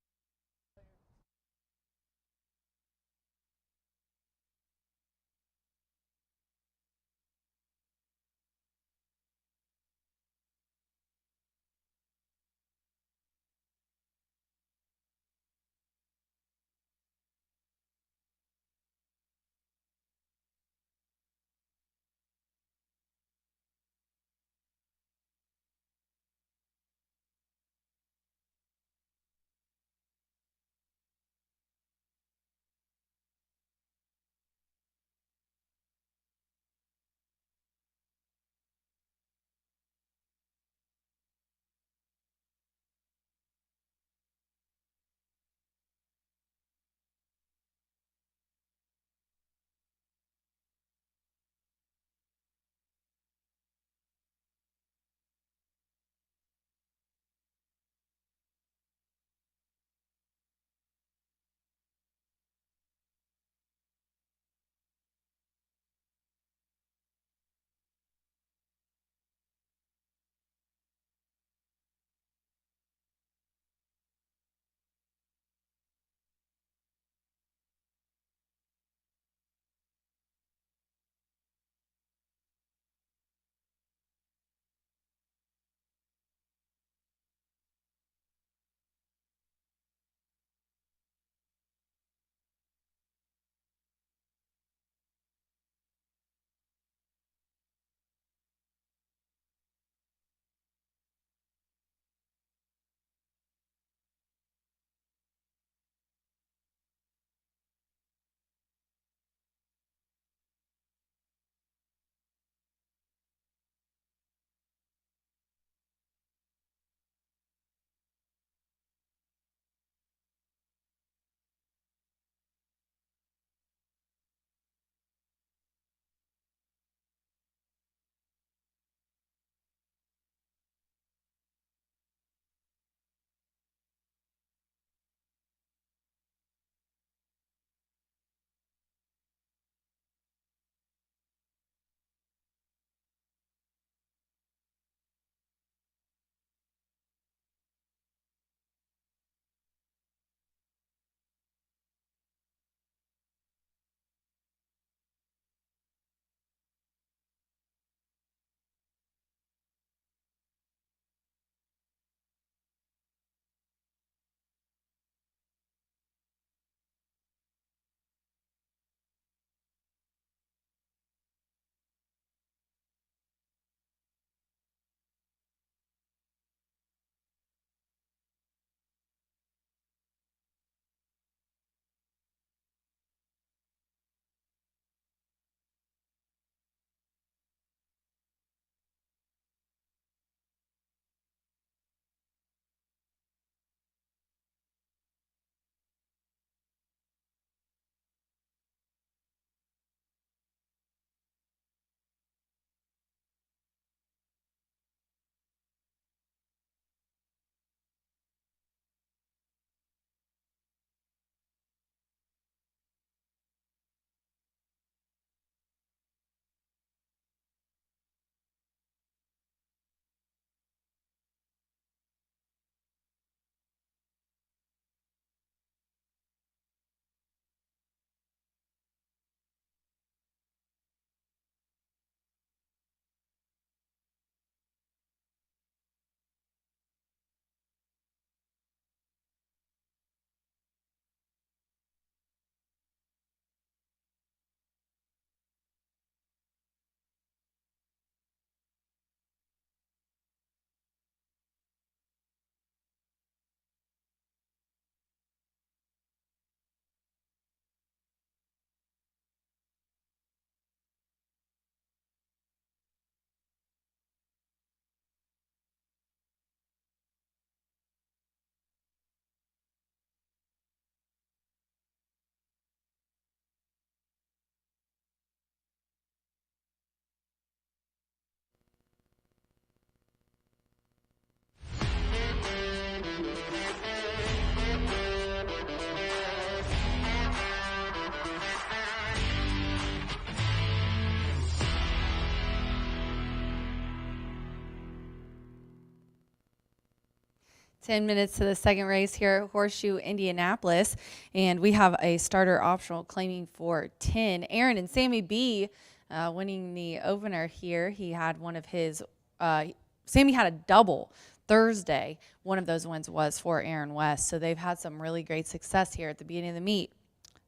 B: 10 minutes to the second race here at Horseshoe Indianapolis, and we have a starter optional claiming for 10. Aaron and Sammy B winning the opener here. He had one of his, Sammy had a double Thursday. One of those wins was for Aaron West, so they've had some really great success here at the beginning of the meet.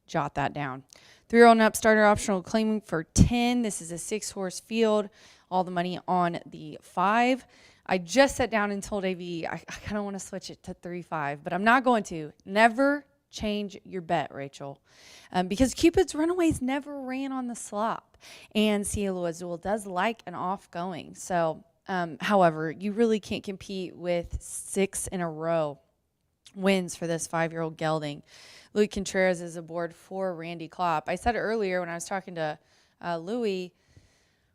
B: Jot that down. 3-year-old and up starter optional claiming for 10. This is a 6-horse field. All the money on the 5. I just sat down and told AV I kind of want to switch it to 3-5, but I'm not going to. Never change your bet, Rachel, because Cupid's Runaways never ran on the slop, and Cielo Azul does like an off-going. So, however, you really can't compete with 6 in a row wins for this 5-year-old gelding. Louis Contreras is aboard for Randy Klopp. I said earlier when I was talking to Louis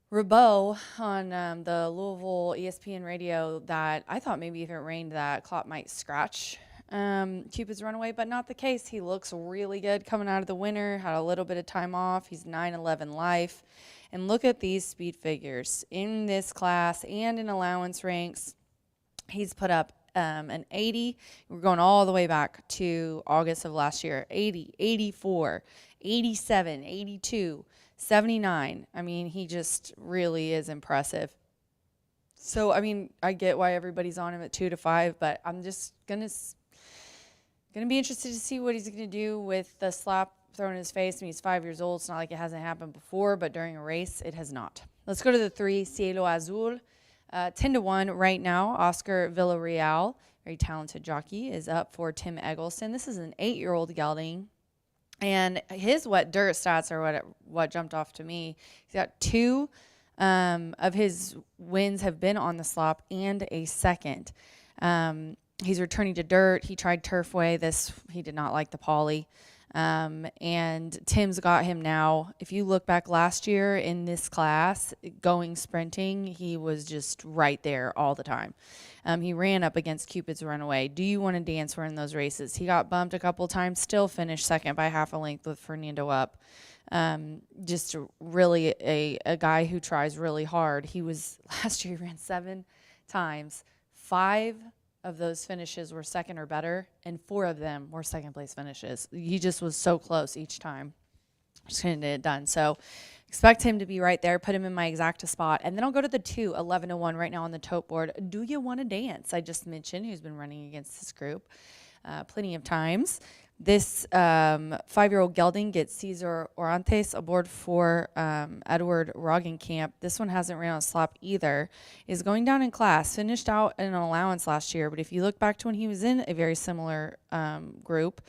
B: Rabot on the Louisville ESPN radio that I thought maybe if it rained that Klopp might scratch Cupid's Runaway, but not the case. He looks really good coming out of the winter, had a little bit of time off. He's 9-11 life. And look at these speed figures in this class and in allowance ranks. He's put up an 80. We're going all the way back to August of last year. 80, 84, 87, 82. 79. I mean, he just really is impressive. So, I mean, I get why everybody's on him at 2-5, but I'm just gonna be interested to see what he's gonna do with the slap thrown in his face. I mean, he's 5 years old. It's not like it hasn't happened before, but during a race, it has not. Let's go to the 3, Cielo Azul. 10-1 right now. Oscar Villarreal, very talented jockey, is up for Tim Eggleston. This is an 8-year-old gelding. And his wet dirt stats are what jumped off to me. He's got 2 of his wins have been on the slop and a second. He's returning to dirt. He tried Turfway. He did not like the poly. And Tim's got him now. If you look back last year in this class, going sprinting, he was just right there all the time. He ran up against Cupid's Runaway. Do you want to dance? We're in those races. He got bumped a couple times, still finished second by half a length with Fernando up. Just really a guy who tries really hard. Last year he ran 7 times. 5 of those finishes were second or better, and 4 of them were second place finishes. He just was so close each time. Just couldn't get it done. So expect him to be right there. Put him in my exacta spot. And then I'll go to the 2, 11-1 right now on the tote board. Do you want to dance? I just mentioned who's been running against this group plenty of times. This 5-year-old gelding gets Cesar Orantes aboard for Edward Roggenkamp. This one hasn't ran on slop either. Is going down in class. Finished out in an allowance last year, but if you look back to when he was in a very similar group,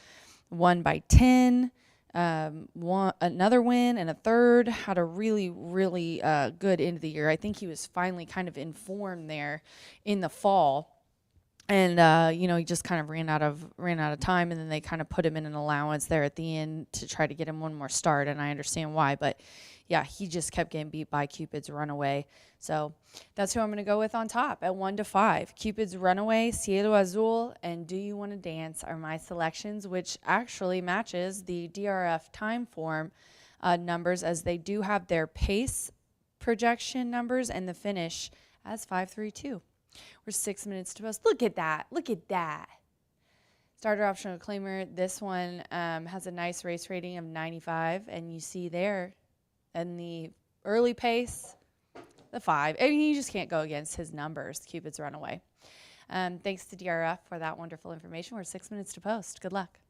B: won by 10, won another win and a third, had a really, really good end of the year. I think he was finally kind of in form there in the fall. And, he just kind of ran out of time, and then they kind of put him in an allowance there at the end to try to get him one more start, and I understand why. But, yeah, he just kept getting beat by Cupid's Runaway. So that's who I'm going to go with on top at 1-5. Cupid's Runaway, Cielo Azul, and Do You Want to Dance are my selections, which actually matches the DRF time form numbers, as they do have their pace projection numbers and the finish as 5-3-2. We're 6 minutes to post. Look at that. Look at that. Starter optional claimer. This one has a nice race rating of 95. And you see there in the early pace, the 5. I mean, you just can't go against his numbers. Cupid's Runaway. Thanks to DRF for that wonderful information. We're 6 minutes to post. Good luck.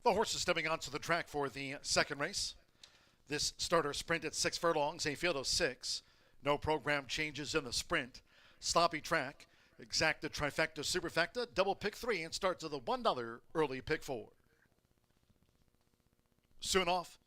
A: The horses stepping onto the track for the second race. This starter sprint at 6 furlongs, a field of 6. No program changes in the sprint. Sloppy track, exacta, trifecta, superfecta, double pick 3, and starts with a $1 early pick 4. Soon off.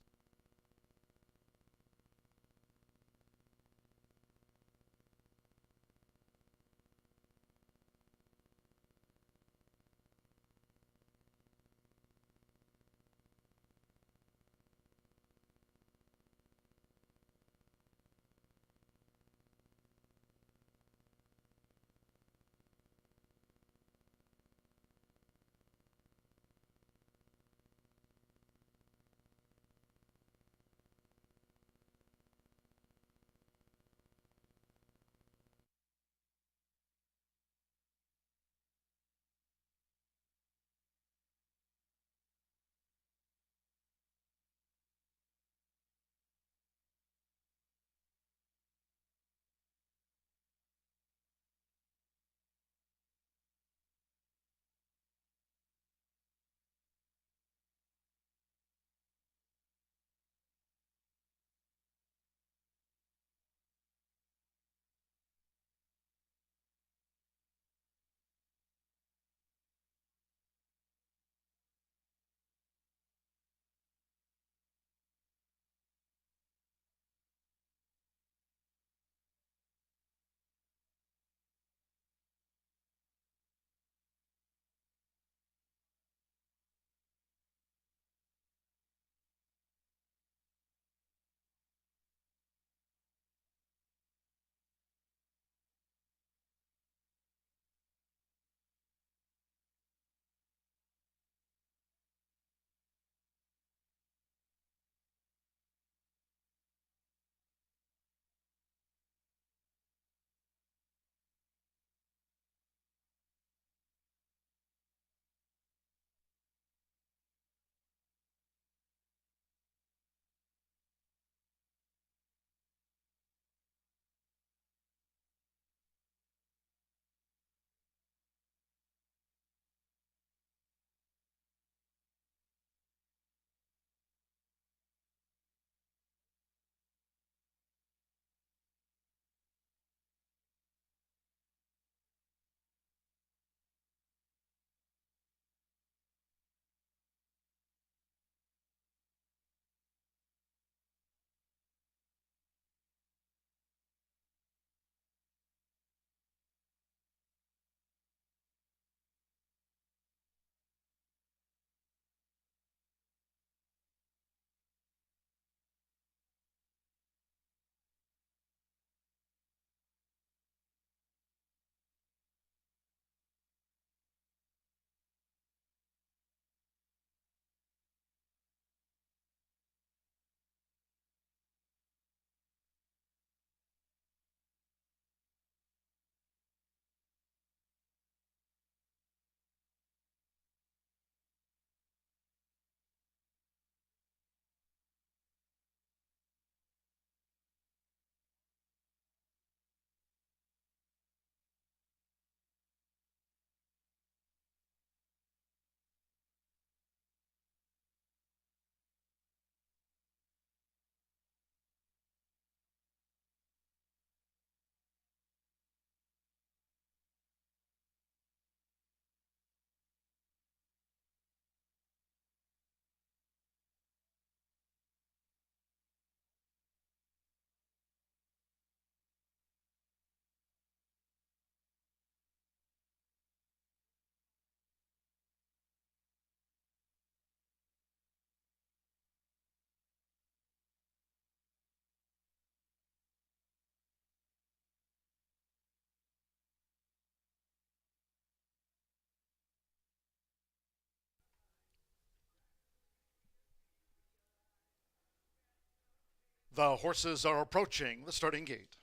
A: The horses are approaching the starting gate.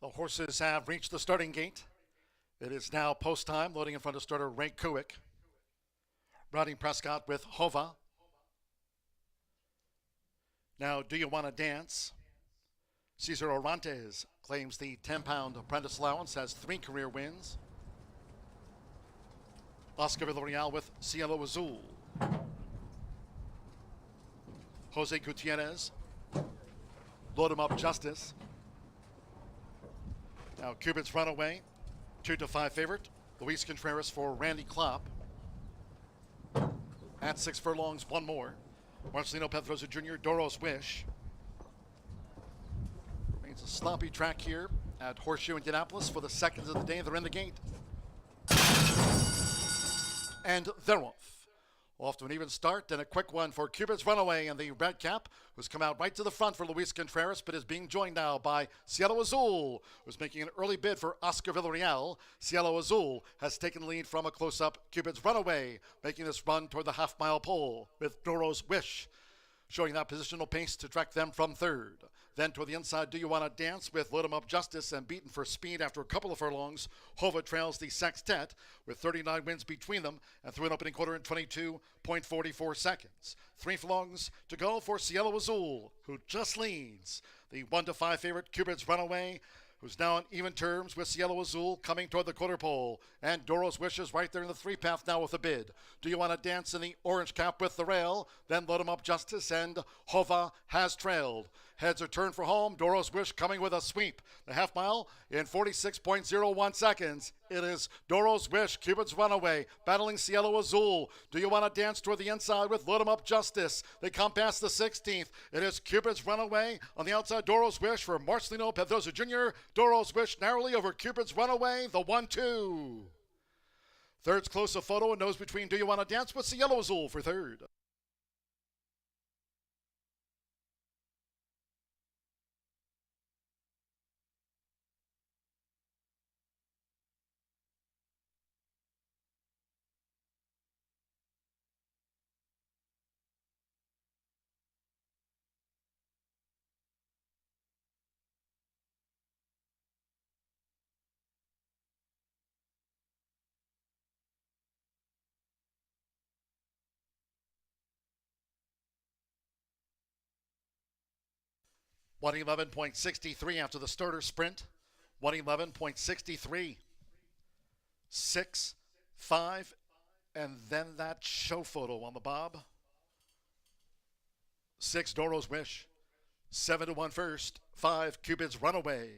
A: The horses have reached the starting gate. It is now post time, loading in front of starter Ray Kuick. Riding Prescott with Hova. Now, Do You Want to Dance? Cesar Orantes claims the 10-pound apprentice allowance, has 3 career wins. Oscar Villarreal with Cielo Azul. Jose Gutierrez. Load 'em up Justice. Now Cupid's Runaway, 2-5 favorite. Luis Contreras for Randy Klopp. At 6 furlongs, one more. Marcelino Pedrosa Jr., Doro's Wish. Remains a sloppy track here at Horseshoe Indianapolis for the seconds of the day. They're in the gate. And they're off. Off to an even start and a quick one for Cupid's Runaway and the red cap, who's come out right to the front for Luis Contreras, but is being joined now by Cielo Azul, who's making an early bid for Oscar Villarreal. Cielo Azul has taken the lead from a close-up Cupid's Runaway, making this run toward the half-mile pole with Doro's Wish showing that positional pace to track them from third. Then toward the inside, Do You Want to Dance with Load 'em Up Justice and beaten for speed after a couple of furlongs. Hova trails the Sextet with 39 wins between them and through an opening quarter in 22.44 seconds. 3 furlongs to go for Cielo Azul, who just leads the 1-5 favorite Cupid's Runaway, who's now on even terms with Cielo Azul coming toward the quarter pole. And Doro's Wish is right there in the 3-path now with a bid. Do You Want to Dance in the orange cap with the rail? Then Load 'em Up Justice and Hova has trailed. Heads are turned for home. Doro's Wish coming with a sweep. The half mile in 46.01 seconds. It is Doro's Wish, Cupid's Runaway, battling Cielo Azul. Do You Want to Dance toward the inside with Load 'em Up Justice? They come past the 16th. It is Cupid's Runaway on the outside. Doro's Wish for Marcelino Pedrosa Jr. Doro's Wish narrowly over Cupid's Runaway, the 1-2. Third's close a photo and nose between Do You Want to Dance with Cielo Azul for third. .111.63 after the starter sprint. 111.63. 6, 5, and then that show photo on the bob. 6, Doro's Wish. 7-1 first. 5, Cupid's Runaway.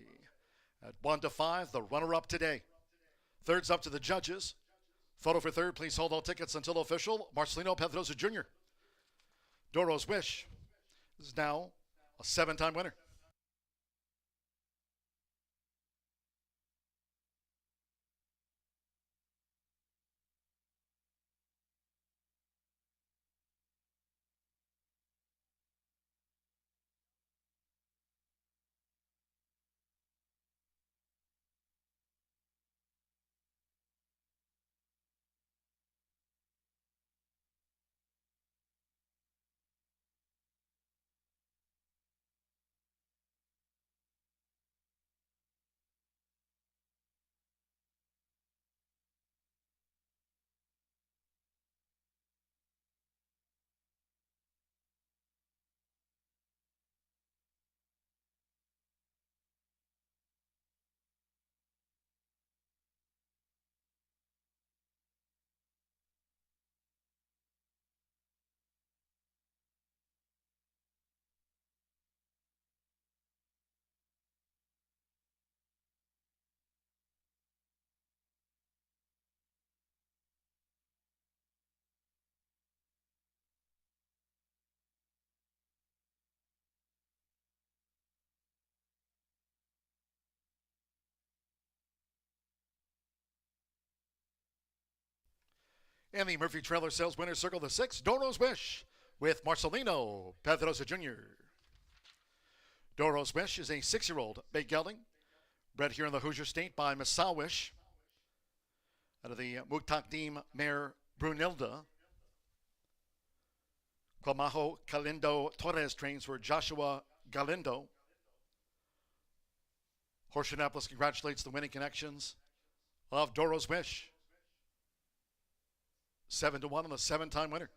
A: At 1-5, the runner-up today. Third's up to the judges. Photo for third. Please hold all tickets until official. Marcelino Pedrosa Jr. Doro's Wish is now a 7-time winner. And the Murphy Trailer Sales winner circle the 6, Doro's Wish, with Marcelino Pedrosa Jr. Doro's Wish is a 6-year-old bay gelding, bred here in the Hoosier State by Masawish, out of the Muktakdim mare Brunilda. Quamajo Galindo Torres trains for Joshua Galindo. Horseshoe Indianapolis congratulates the winning connections of Doro's Wish. 7-1 on the 7-time winner.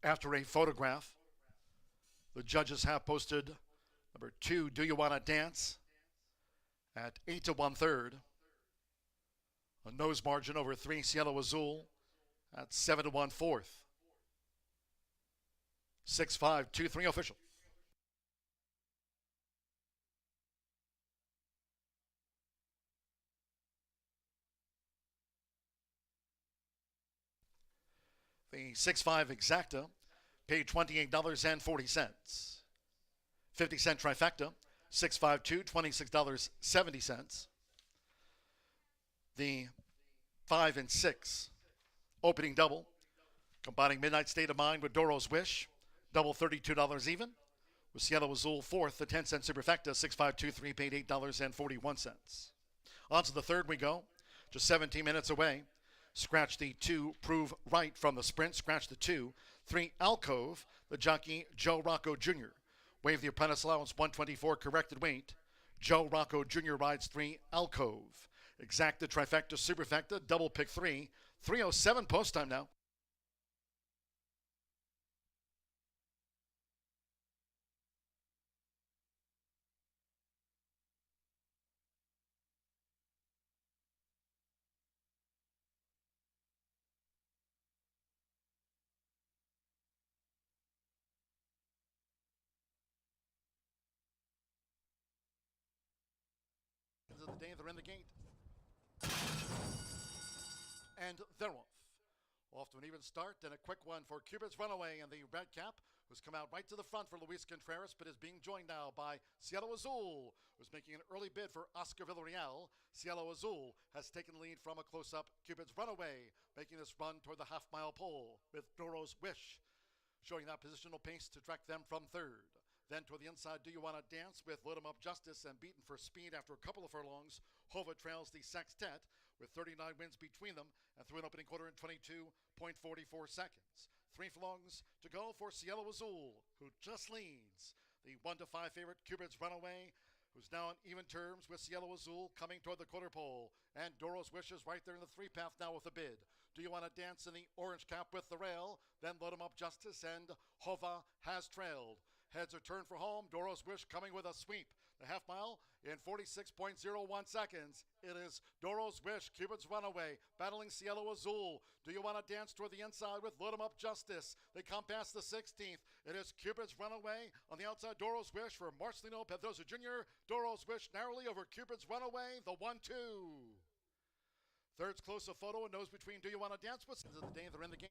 A: After a photograph, the judges have posted number 2, Do You Wanna Dance, at 8 to 1/3. A nose margin over 3, Cielo Azul, at 7 to 1/4. 6-5, 2-3 official. The 6-5 exacta paid $28.40. 50-cent trifecta, 6-5-2, $26.70. The 5 and 6 opening double, combining Midnight State of Mind with Doro's Wish, double $32 even. With Cielo Azul fourth, the 10-cent superfecta, 6-5-2-3 paid $8.41. On to the third we go, just 17 minutes away. Scratch the 2, Prove Right from the sprint. Scratch the 2. 3, Alcove, the jockey Joe Rocco Jr. Waive the apprentice allowance, 124 corrected weight. Joe Rocco Jr. rides 3, Alcove. Exacta, trifecta, superfecta, double pick 3. 3:07 post time now. Of the day, they're in the gate. And they're off. Off to an even start, and a quick one for Cupid's Runaway and the red cap, who's come out right to the front for Luis Contreras, but is being joined now by Cielo Azul, who's making an early bid for Oscar Villarreal. Cielo Azul has taken the lead from a close-up Cupid's Runaway, making this run toward the half-mile pole with Doro's Wish, showing that positional pace to track them from third. Then toward the inside, Do You Wanna Dance with Load 'Em Up Justice and beaten for speed after a couple of furlongs. Hova trails the Sextet with 39 wins between them and through an opening quarter in 22.44 seconds. 3 furlongs to go for Cielo Azul, who just leads the 1-5 favorite Cupid's Runaway, who's now on even terms with Cielo Azul coming toward the quarter pole. And Doro's Wish is right there in the 3 path now with a bid. Do You Wanna Dance in the orange cap with the rail? Then Load 'Em Up Justice and Hova has trailed. Heads are turned for home. Doro's Wish coming with a sweep. The half mile in 46.01 seconds. It is Doro's Wish, Cupid's Runaway, battling Cielo Azul. Do You Wanna Dance toward the inside with Load 'Em Up Justice? They come past the 16th. It is Cupid's Runaway on the outside. Doro's Wish for Marcelino Pedrosa Jr. Doro's Wish narrowly over Cupid's Runaway, the 1-2. Third's close a photo and nose between Do You Wanna Dance with the day they're in the game.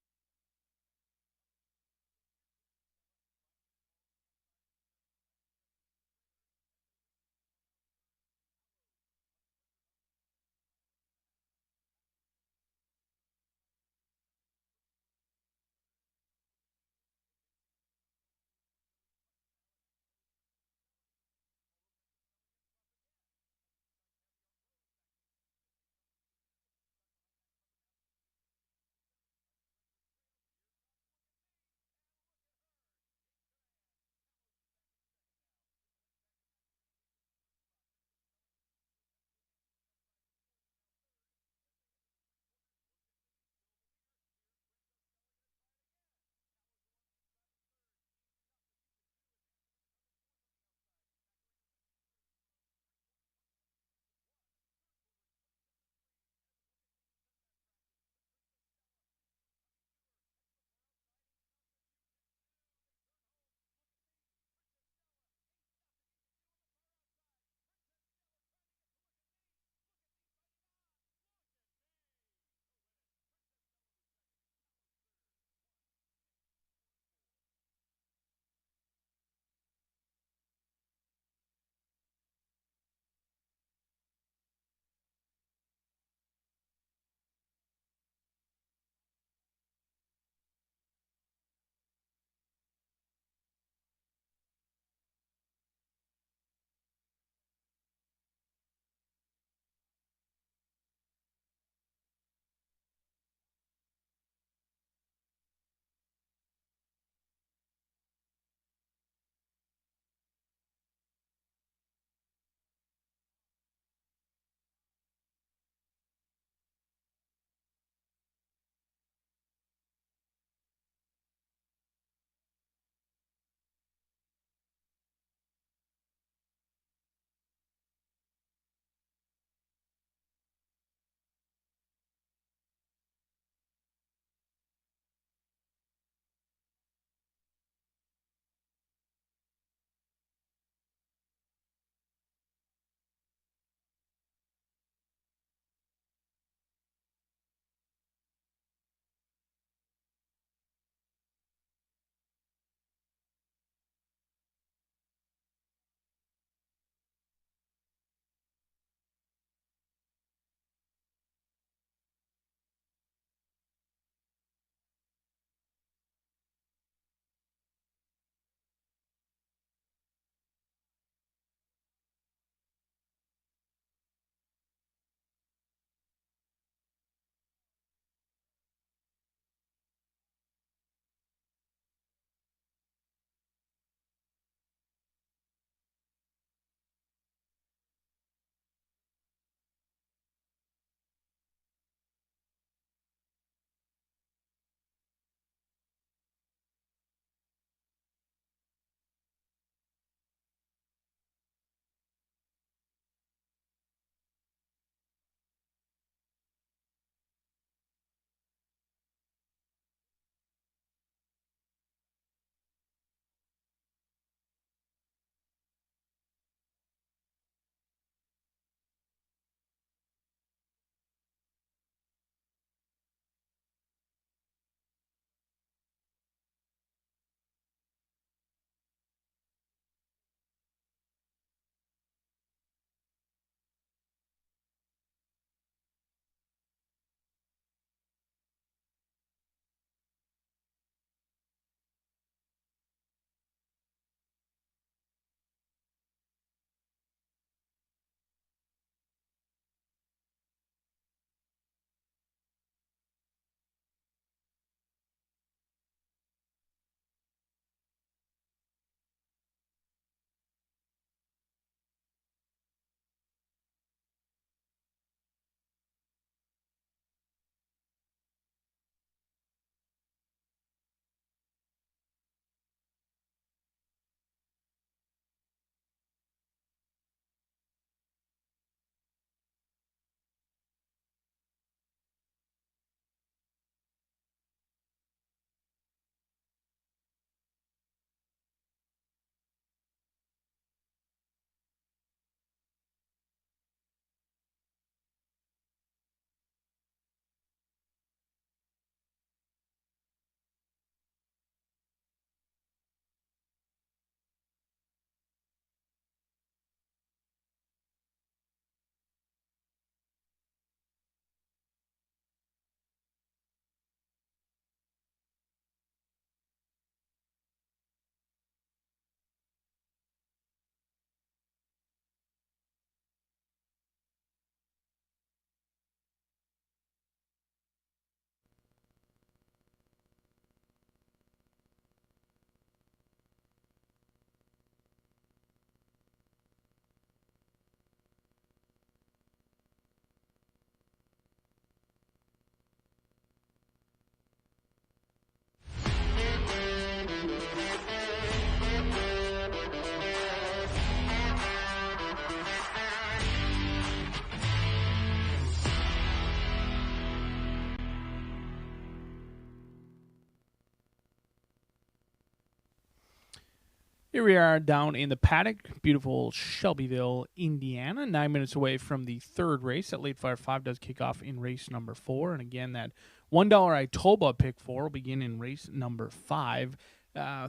F: Here we are down in the paddock, beautiful Shelbyville, Indiana, 9 minutes away from the third race. That late fire 5 does kick off in race number 4. And again, that $1 Itoba pick 4 will begin in race number 5.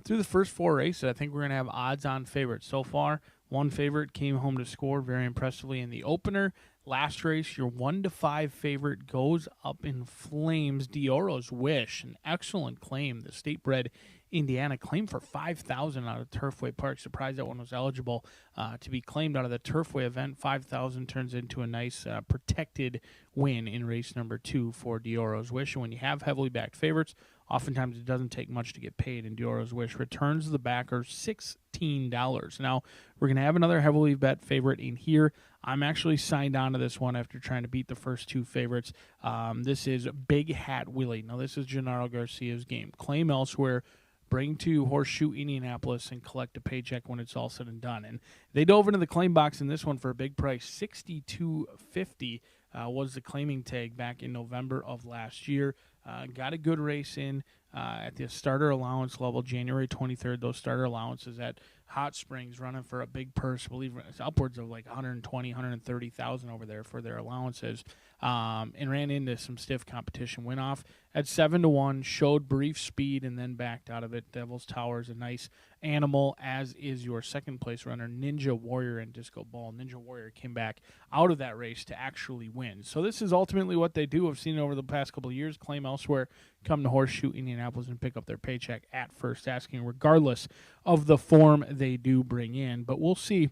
F: Through the first 4 races, I think we're going to have odds-on favorites. So far, one favorite came home to score very impressively in the opener. Last race, your 1-5 favorite goes up in flames. Dioro's Wish, an excellent claim. The state-bred Indiana claimed for $5,000 out of Turfway Park. Surprised that one was eligible to be claimed out of the Turfway event. $5,000 turns into a nice protected win in race number 2 for Dioro's Wish. And when you have heavily backed favorites, oftentimes it doesn't take much to get paid, and Dioro's Wish returns the backer $16. Now, we're going to have another heavily bet favorite in here. I'm actually signed on to this one after trying to beat the first 2 favorites. This is Big Hat Willie. Now, this is Gennaro Garcia's game. Claim elsewhere, bring to Horseshoe Indianapolis, and collect a paycheck when it's all said and done. And they dove into the claim box in this one for a big price. $62.50 was the claiming tag back in November of last year. Got a good race in at the starter allowance level, January 23rd. Those starter allowances at Hot Springs running for a big purse. I believe it's upwards of like 120, 130,000 over there for their allowances. And ran into some stiff competition. Went off at 7-1, showed brief speed, and then backed out of it. Devil's Tower is a nice animal, as is your second place runner, Ninja Warrior and Disco Ball. Ninja Warrior came back out of that race to actually win. So this is ultimately what they do. I've seen it over the past couple of years. Claim elsewhere, come to Horseshoe Indianapolis and pick up their paycheck at first asking, regardless of the form they do bring in. But we'll see.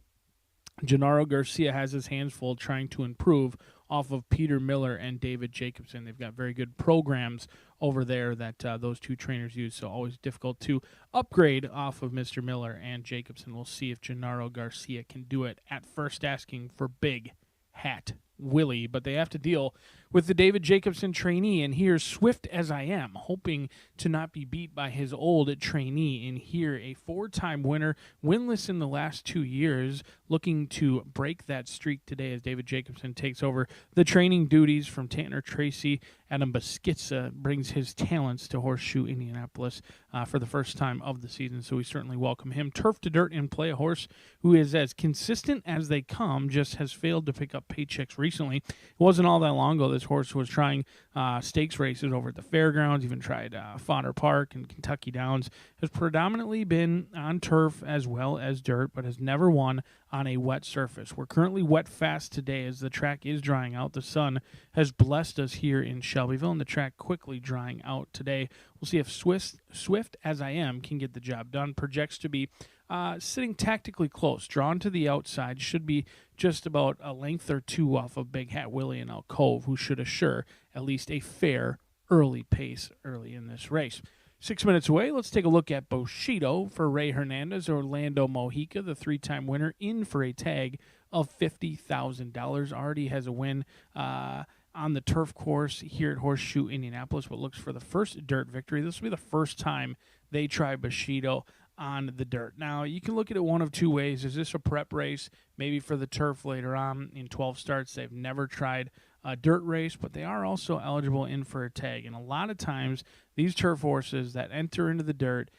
F: Gennaro Garcia has his hands full trying to improve off of Peter Miller and David Jacobson. They've got very good programs over there that those 2 trainers use, so always difficult to upgrade off of Mr. Miller and Jacobson. We'll see if Gennaro Garcia can do it at first asking for Big Hat Willie, but they have to deal with the David Jacobson trainee, and here's Swift As I Am, hoping to not be beat by his old trainee in here. A 4-time winner, winless in the last 2 years, looking to break that streak today as David Jacobson takes over the training duties from Tanner Tracy. Adam Baskitza brings his talents to Horseshoe Indianapolis for the first time of the season, so we certainly welcome him. Turf to dirt in play, a horse who is as consistent as they come, just has failed to pick up paychecks recently. It wasn't all that long ago this horse was trying stakes races over at the fairgrounds, even tried Fodder Park and Kentucky Downs. Has predominantly been on turf as well as dirt, but has never won on a wet surface. We're currently wet fast today as the track is drying out. The sun has blessed us here in Shelbyville, and the track quickly drying out today. We'll see if Swift As I Am can get the job done. Projects to be sitting tactically close, drawn to the outside, should be just about a length or 2 off of Big Hat Willie and Alcove, who should assure at least a fair early pace early in this race. 6 minutes away, let's take a look at Bushido for Ray Hernandez. Orlando Mojica, the 3-time winner, in for a tag of $50,000. Already has a win on the turf course here at Horseshoe Indianapolis, but looks for the first dirt victory. This will be the first time they try Bushido on the dirt. Now, you can look at it one of 2 ways. Is this a prep race, maybe for the turf later on in 12 starts? They've never tried a dirt race, but they are also eligible in for a tag. And a lot of times, these turf horses that enter into the dirt,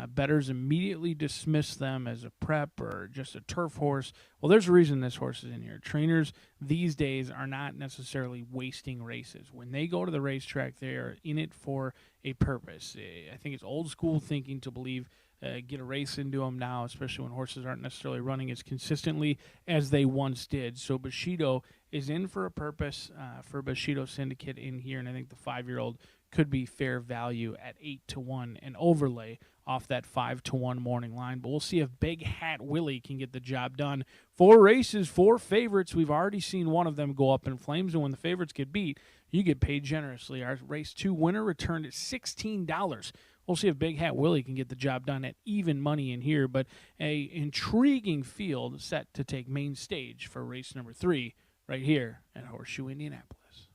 F: bettors immediately dismiss them as a prep or just a turf horse. Well, there's a reason this horse is in here. Trainers these days are not necessarily wasting races. When they go to the racetrack, they are in it for a purpose. I think it's old school thinking to believe get a race into them now, especially when horses aren't necessarily running as consistently as they once did. So Bushido is in for a purpose for Bushido Syndicate in here, and I think the 5-year-old could be fair value at 8-1 and overlay off that 5-1 morning line. But we'll see if Big Hat Willie can get the job done. 4 races, 4 favorites. We've already seen one of them go up in flames, and when the favorites get beat, you get paid generously. Our race 2 winner returned at $16. We'll see if Big Hat Willie can get the job done at even money in here, but a intriguing field set to take main stage for race number 3 right here at Horseshoe Indianapolis.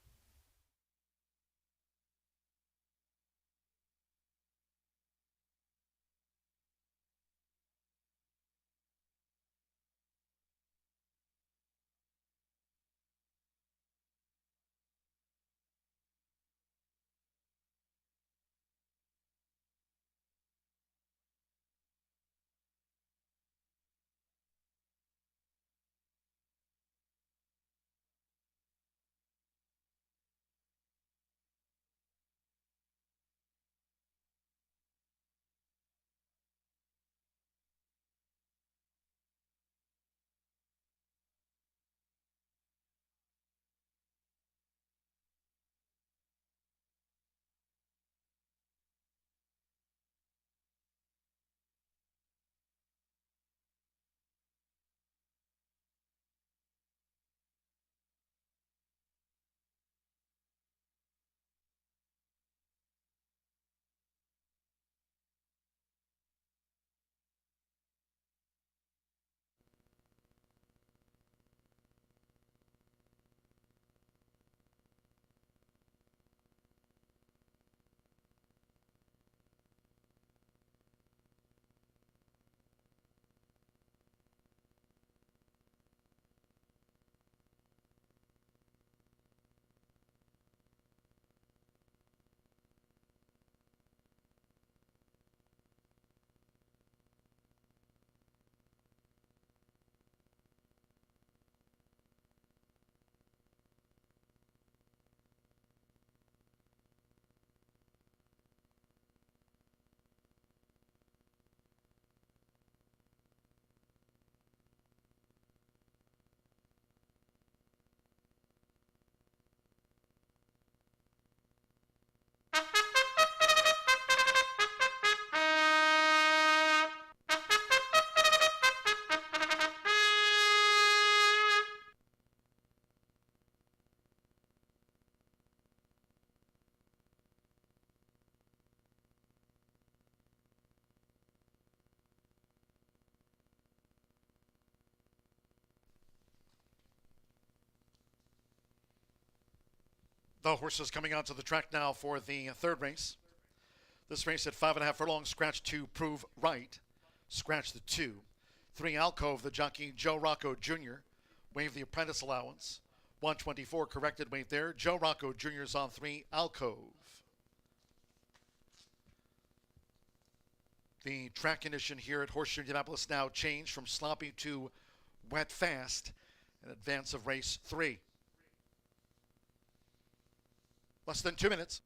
A: The horses coming onto the track now for the third race. This race at 5.5 furlongs, scratch 2, Prove Right. Scratch the 2. 3, Alcove, the jockey Joe Rocco Jr. Waive the apprentice allowance. 124 corrected weight there. Joe Rocco Jr. is on 3, Alcove. The track condition here at Horseshoe Indianapolis now changed from sloppy to wet fast in advance of race 3. Less than 2 minutes.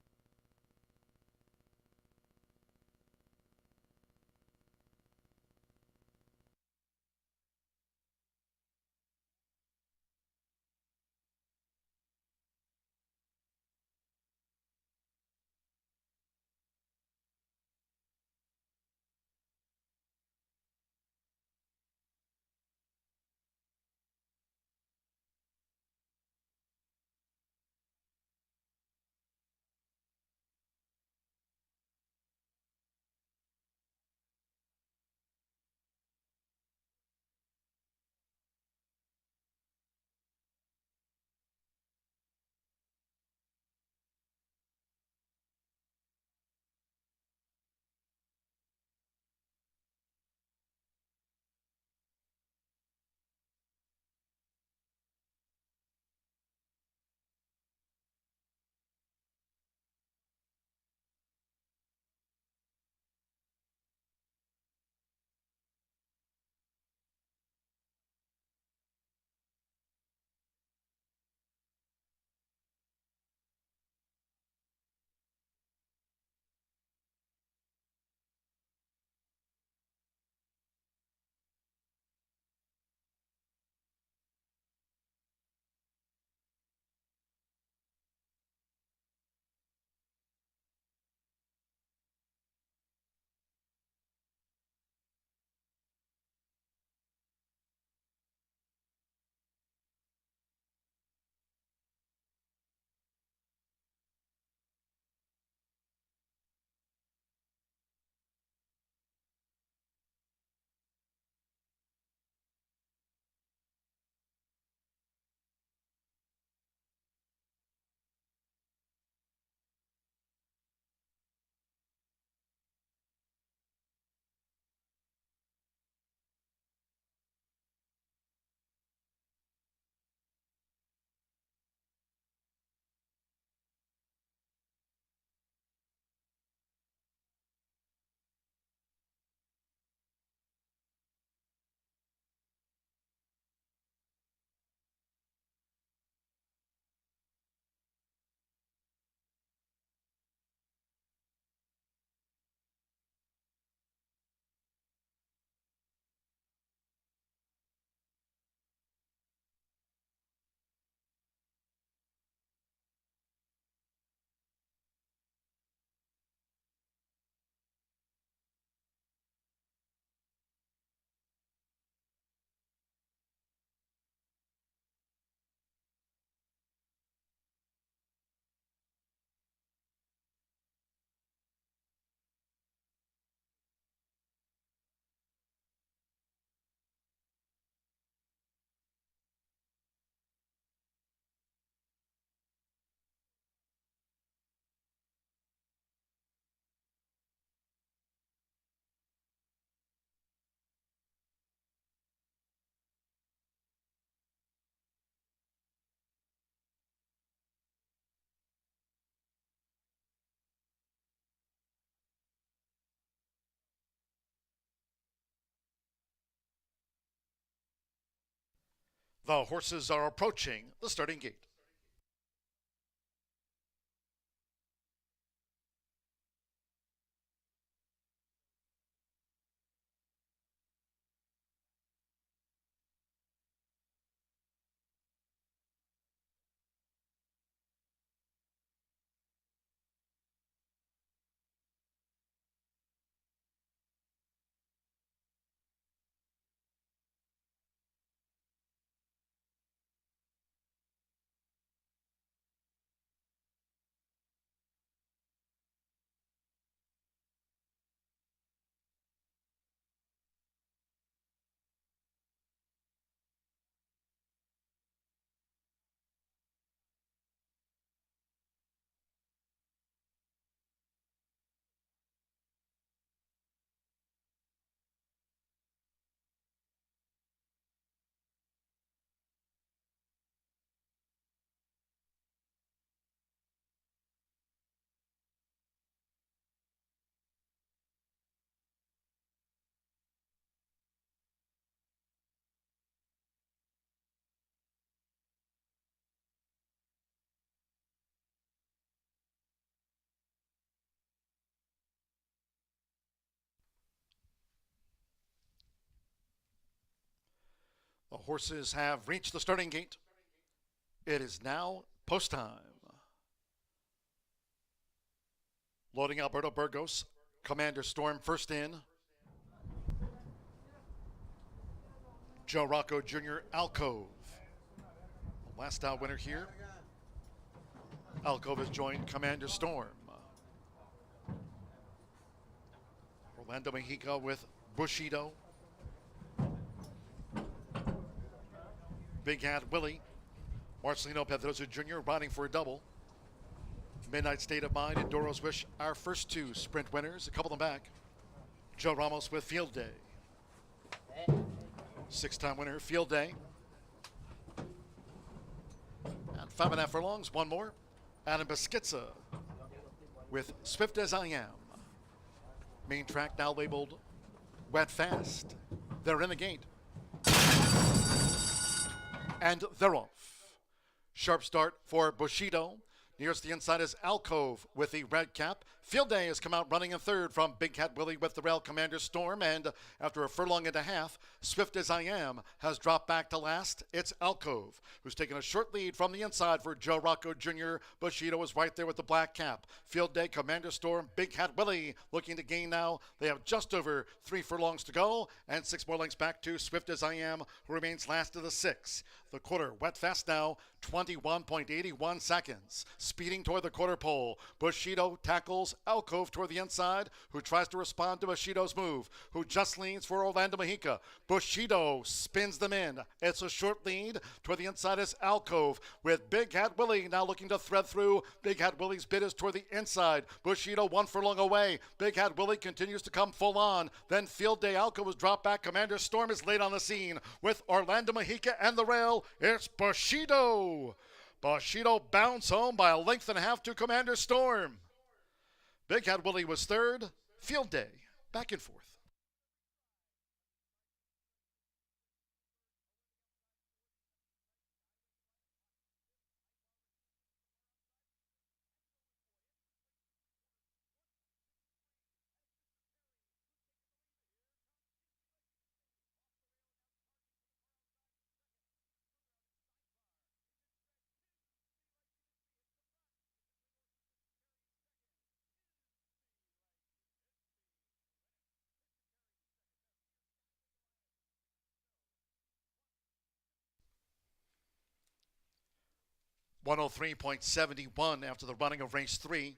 A: The horses are approaching the starting gate. The horses have reached the starting gate. It is now post time. Loading Alberto Burgos, Commander Storm first in. Joe Rocco Jr. Alcove. The last out winner here. Alcove has joined Commander Storm. Orlando Mexico with Bushido. Big Hat Willie. Marcelino Pedrosa Jr. riding for a double. Midnight State of Mind and Doro's Wish, our first two sprint winners. A couple of them back. Joe Ramos with Field Day. Six-time winner, Field Day. And 5.5 furlongs, one more. Adam Beschizza with Swift as I Am. Main track now labeled Wet Fast. They're in the gate. And they're off. Sharp start for Bushido. Nearest the inside is Alcove with the red cap. Field Day has come out running in third from Big Cat Willie with the rail Commander Storm. And after a furlong and a half, Swift as I Am has dropped back to last. It's Alcove, who's taken a short lead from the inside for Joe Rocco Jr. Bushido is right there with the black cap. Field Day, Commander Storm, Big Cat Willie looking to gain now. They have just over 3 furlongs to go. And 6 more lengths back to Swift as I Am, who remains last of the 6. The quarter wet fast now, 21.81 seconds. Speeding toward the quarter pole. Bushido tackles Alcove toward the inside, who tries to respond to Bushido's move, who just leans for Orlando Mexico. Bushido spins them in. It's a short lead. Toward the inside is Alcove with Big Hat Willie now looking to thread through. Big Hat Willie's bid is toward the inside. Bushido 1 furlong away. Big Hat Willie continues to come full on. Then Field Day Alcove was dropped back. Commander Storm is late on the scene with Orlando Mexico and the rail. It's Bushido. Bushido bounds home by a length and a half to Commander Storm. Big Hat Willie was third. Field Day back and forth. .103.71 after the running of race 3.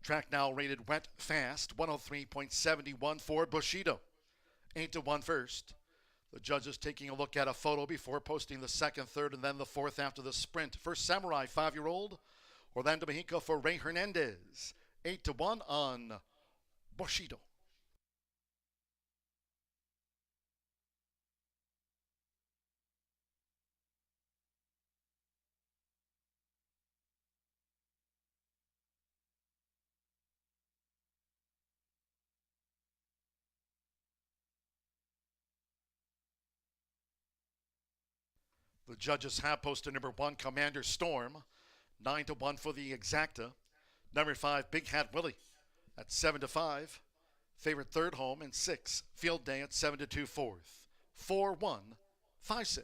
A: Track now rated wet fast. 103.71 for Bushido. 8-1 first. The judges taking a look at a photo before posting the second, third, and then the fourth after the sprint. First Samurai, 5-year-old. Orlando Mexico for Ray Hernandez. 8-1 on Bushido. The judges have posted number 1, Commander Storm, 9-1 for the exacta. Number 5, Big Hat Willie at 7-5. Favorite third home and 6, Field Day at 7-2 fourth. 4-1, 5-6.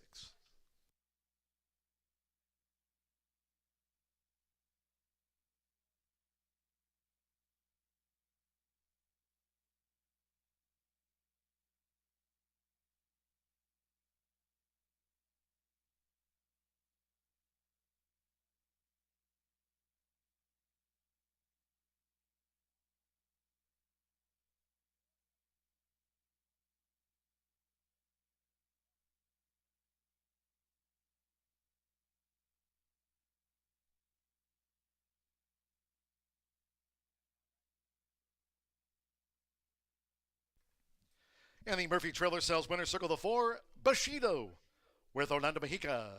A: And the Murphy Trailer Sales winner, circle the 4, Bushido with Orlando Mexico.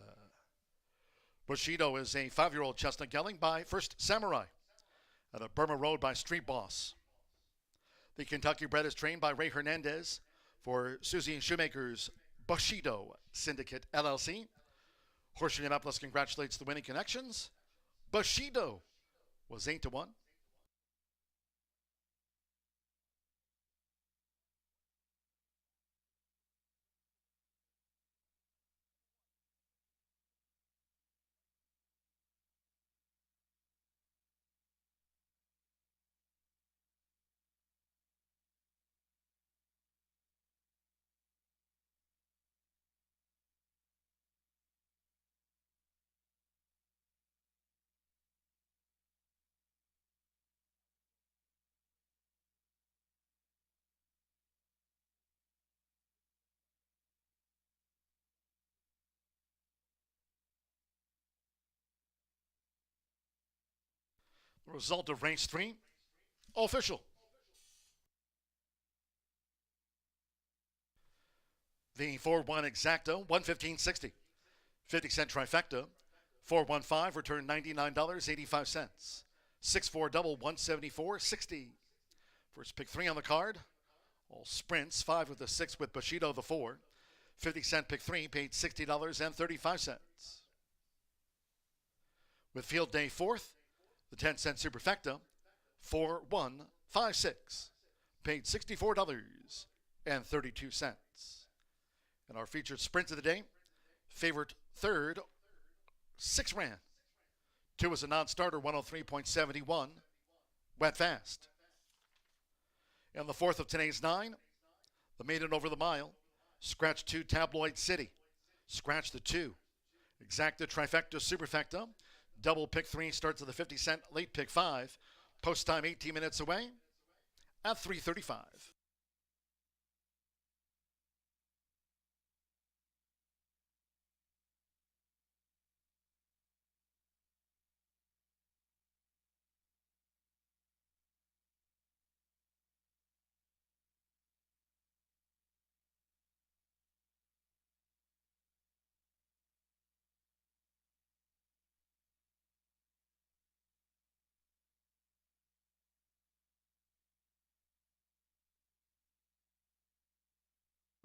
A: Bushido is a 5-year-old chestnut gelding by First Samurai at a Burma Road by Street Boss. The Kentucky bred is trained by Ray Hernandez for Susie Shoemaker's Bushido Syndicate LLC. Horseshoe Indianapolis congratulates the winning connections. Bushido was 8-1. Result of race 3, official. The 4-1 exacta, $115.60. 50-cent trifecta, 4-1-5, return $99.85. 6-4 double, $174.60. First pick 3 on the card. All sprints, 5 with the 6 with Bushido the 4. 50-cent pick 3, paid $60.35. With field day 4th, the 10-cent superfecta, 4-1-5-6, paid $64.32. And our featured sprint of the day, favorite third, 6 ran. 2 was a non-starter, 103.71, went fast. And the 4th of today's 9, the maiden over the mile, scratch 2 Tabloid City, scratch the 2. Exacta trifecta superfecta, double pick 3 starts at the 50-cent, late pick 5, post time 18 minutes away at 3:35.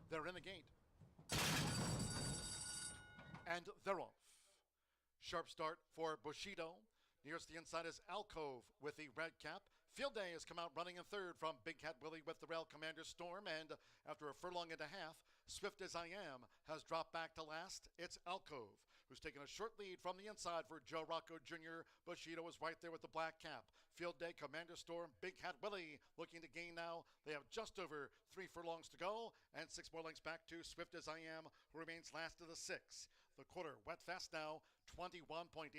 A: They're in the gate. And they're off. Sharp start for Bushido. Nearest the inside is Alcove with the red cap. Field Day has come out running in third from Big Cat Willie with the rail Commander Storm. And after a furlong and a half, Swift as I Am has dropped back to last. It's Alcove, who's taken a short lead from the inside for Joe Rocco Jr. Bushido is right there with the black cap. Field Day, Commander Storm, Big Cat Willie looking to gain now. They have just over 3 furlongs to go and 6 more lengths back to Swift as I Am, who remains last of the 6. The quarter wet fast now, 21.81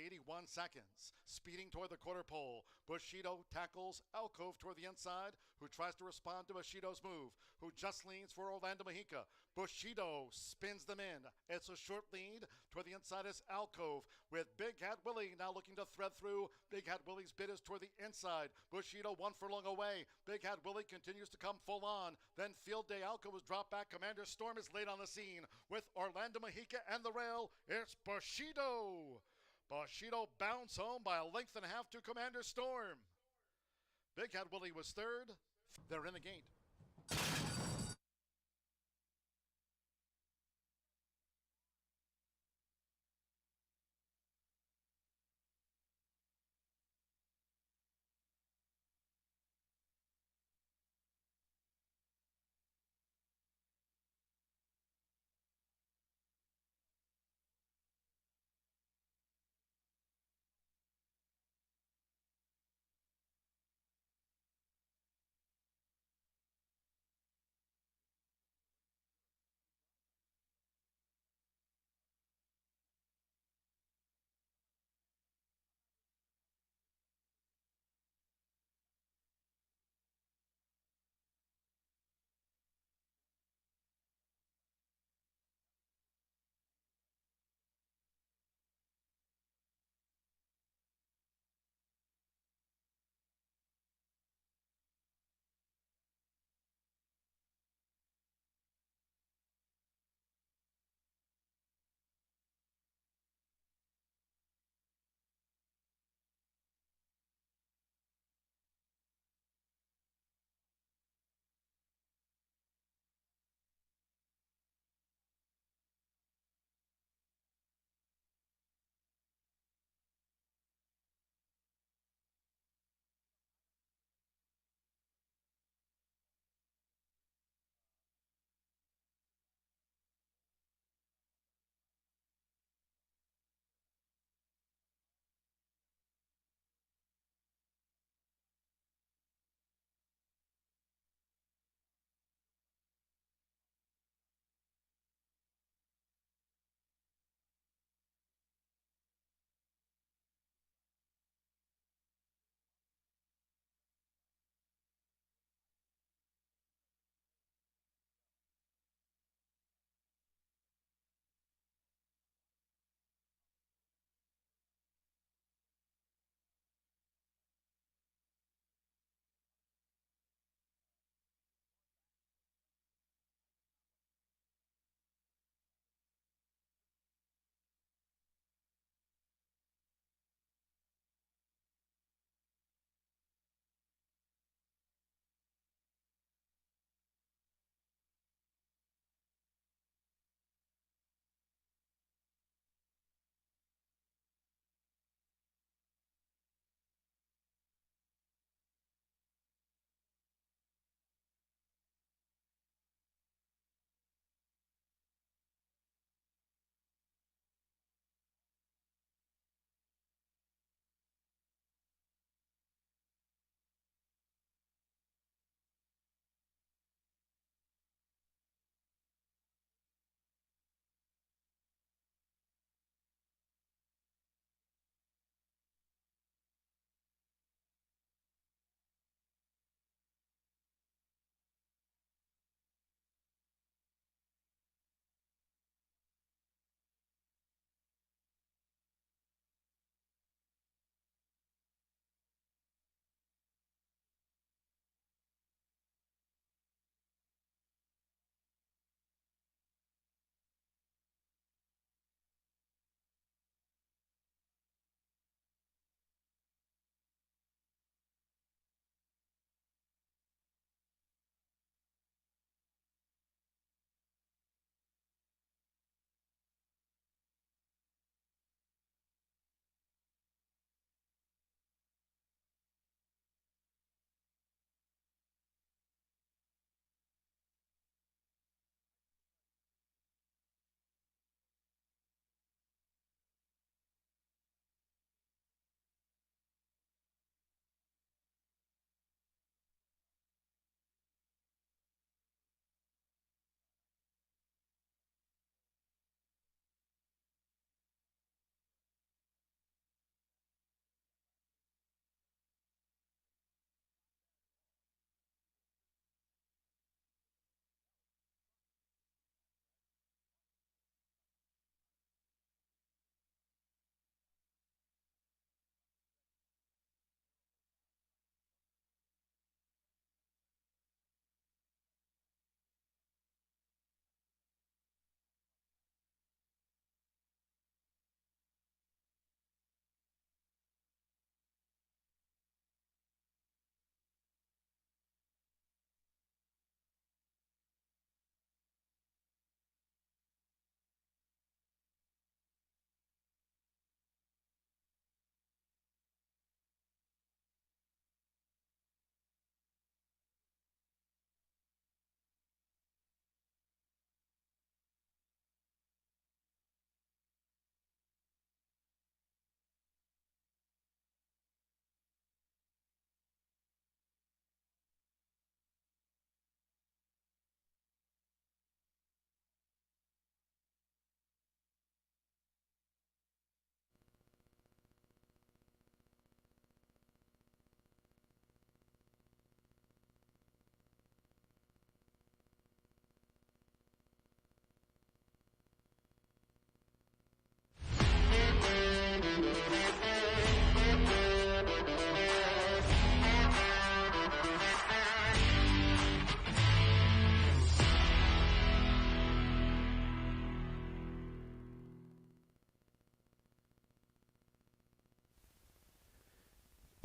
A: seconds. Speeding toward the quarter pole. Bushido tackles Alcove toward the inside, who tries to respond to Bushido's move, who just leans for Orlando Mejica. Bushido spins them in. It's a short lead. Toward the inside is Alcove with Big Hat Willie now looking to thread through. Big Hat Willie's bid is toward the inside. Bushido 1 furlong away. Big Hat Willie continues to come full on. Then Field Day Alcove was dropped back. Commander Storm is late on the scene with Orlando Mejica and the rail. It's Bushido. Bushido bounds home by a length and a half to Commander Storm. Big Hat Willie was third. They're in the gate.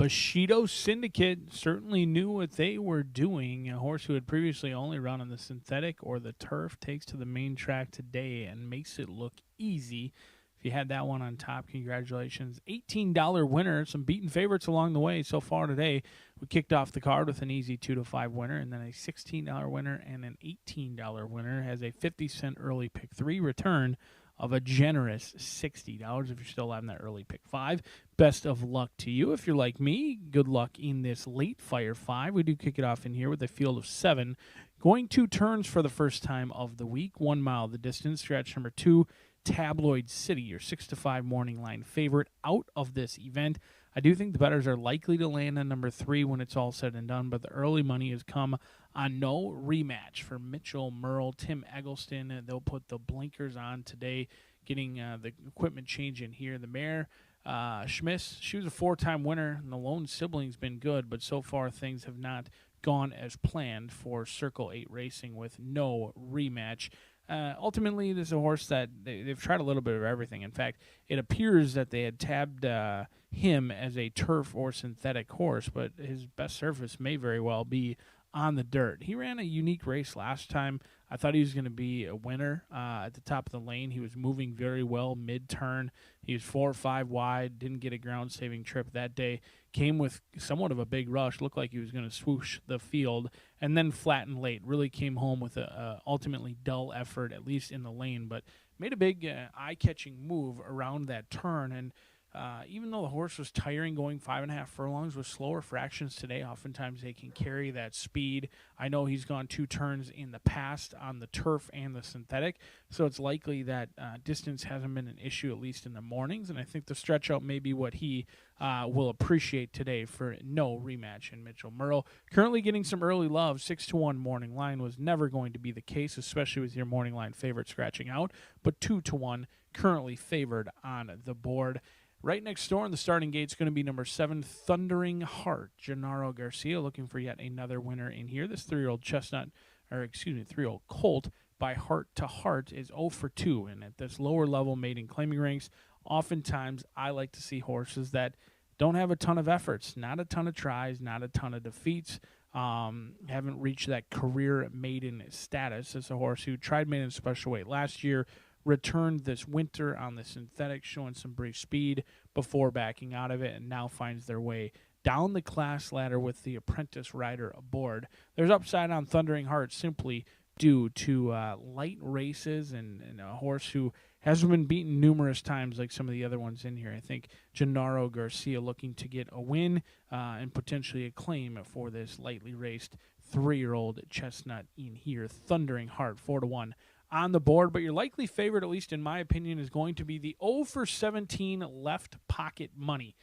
F: Bushido Syndicate certainly knew what they were doing. A horse who had previously only run on the synthetic or the turf takes to the main track today and makes it look easy. If you had that one on top, congratulations. $18 winner, some beaten favorites along the way so far today. We kicked off the card with an easy 2-5 winner, and then a $16 winner and an $18 winner. Has a 50-cent early pick 3 return of a generous $60 if you're still having that early pick 5. Best of luck to you. If you're like me, good luck in this late fire 5. We do kick it off in here with a field of 7. Going 2 turns for the first time of the week. 1 mile the distance. Stretch number 2, Tabloid City, your 6-5 morning line favorite out of this event. I do think the bettors are likely to land on number 3 when it's all said and done, but the early money has come on no rematch for Mitchell Merle, Tim Eggleston. They'll put the blinkers on today, getting the equipment change in here. The mare, Schmiss, she was a 4-time winner, and the lone sibling's been good, but so far things have not gone as planned for Circle 8 Racing with no rematch. Ultimately, this is a horse that they've tried a little bit of everything. In fact, it appears that they had tabbed him as a turf or synthetic horse, but his best surface may very well be on the dirt. He ran a unique race last time. I thought he was going to be a winner at the top of the lane. He was moving very well mid-turn. He was 4 or 5 wide, didn't get a ground-saving trip that day. Came with somewhat of a big rush, looked like he was going to swoosh the field, and then flattened late. Really came home with a ultimately dull effort, at least in the lane, but made a big eye-catching move around that turn. And even though the horse was tiring going 5.5 furlongs with slower fractions today, oftentimes they can carry that speed. I know he's gone 2 turns in the past on the turf and the synthetic, so it's likely that distance hasn't been an issue, at least in the mornings, and I think the stretch out may be what he will appreciate today for no rematch in Mitchell Merle. Currently getting some early love. 6-1 morning line was never going to be the case, especially with your morning line favorite scratching out, but 2-1 currently favored on the board. Right next door in the starting gate is going to be number 7, Thundering Heart. Gennaro Garcia looking for yet another winner in here. This 3-year-old colt by Heart to Heart is 0 for 2. And at this lower level maiden claiming ranks, oftentimes I like to see horses that don't have a ton of efforts, not a ton of tries, not a ton of defeats, haven't reached that career maiden status. It's a horse who tried maiden special weight last year, returned this winter on the synthetic, showing some brief speed before backing out of it, and now finds their way down the class ladder with the apprentice rider aboard. There's upside on Thundering Heart simply due to light races and a horse who hasn't been beaten numerous times like some of the other ones in here. I think Gennaro Garcia looking to get a win and potentially a claim for this lightly raced 3-year-old chestnut in here. Thundering Heart, 4-1 on the board, but your likely favorite, at least in my opinion, is going to be the 0 for 17 left pocket money.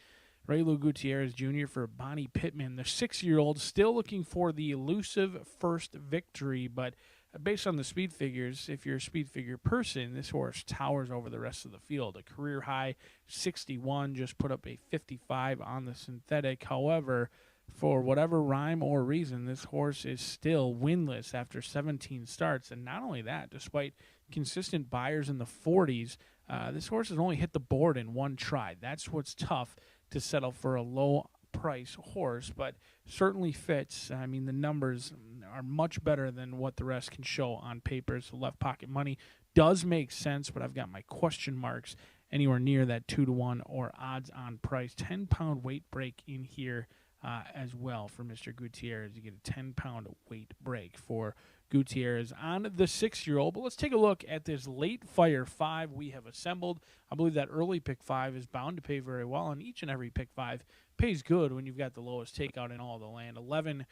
F: Raylo Gutierrez Jr. for Bonnie Pittman, the 6-year-old, still looking for the elusive first victory, but based on the speed figures, if you're a speed figure person, this horse towers over the rest of the field. A career high 61, just put up a 55 on the synthetic. However, for whatever rhyme or reason, this horse is still winless after 17 starts. And not only that, despite consistent buyers in the 40s, this horse has only hit the board in 1 try. That's what's tough to settle for a low-price horse, but certainly fits. I mean, the numbers are much better than what the rest can show on paper. So left pocket money does make sense, but I've got my question marks anywhere near that 2-1 or odds on price. 10-pound weight break in here as well for Mr. Gutierrez. You get a 10-pound weight break for Gutierrez on the 6-year-old. But let's take a look at this late fire 5 we have assembled. I believe that early pick 5 is bound to pay very well, and each and every pick 5 pays good when you've got the lowest takeout in all the land. 11.99%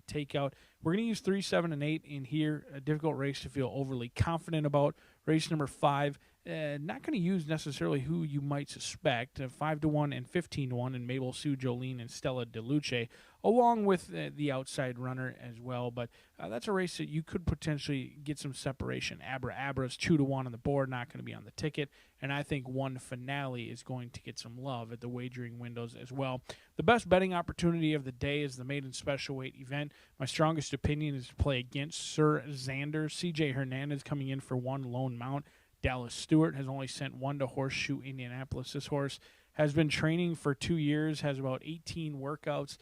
F: takeout. We're going to use 3, 7, and 8 in here. A difficult race to feel overly confident about. Race number 5. Not going to use necessarily who you might suspect. 5-1 and 15-1 in Mabel Sue Jolene and Stella DeLuce, along with the outside runner as well. But that's a race that you could potentially get some separation. Abra Abra's 2-1 on the board, not going to be on the ticket. And I think One Finale is going to get some love at the wagering windows as well. The best betting opportunity of the day is the maiden special weight event. My strongest opinion is to play against Sir Xander. CJ Hernandez coming in for 1 lone mount. Dallas Stewart has only sent 1 to Horseshoe Indianapolis. This horse has been training for 2 years, has about 18 workouts,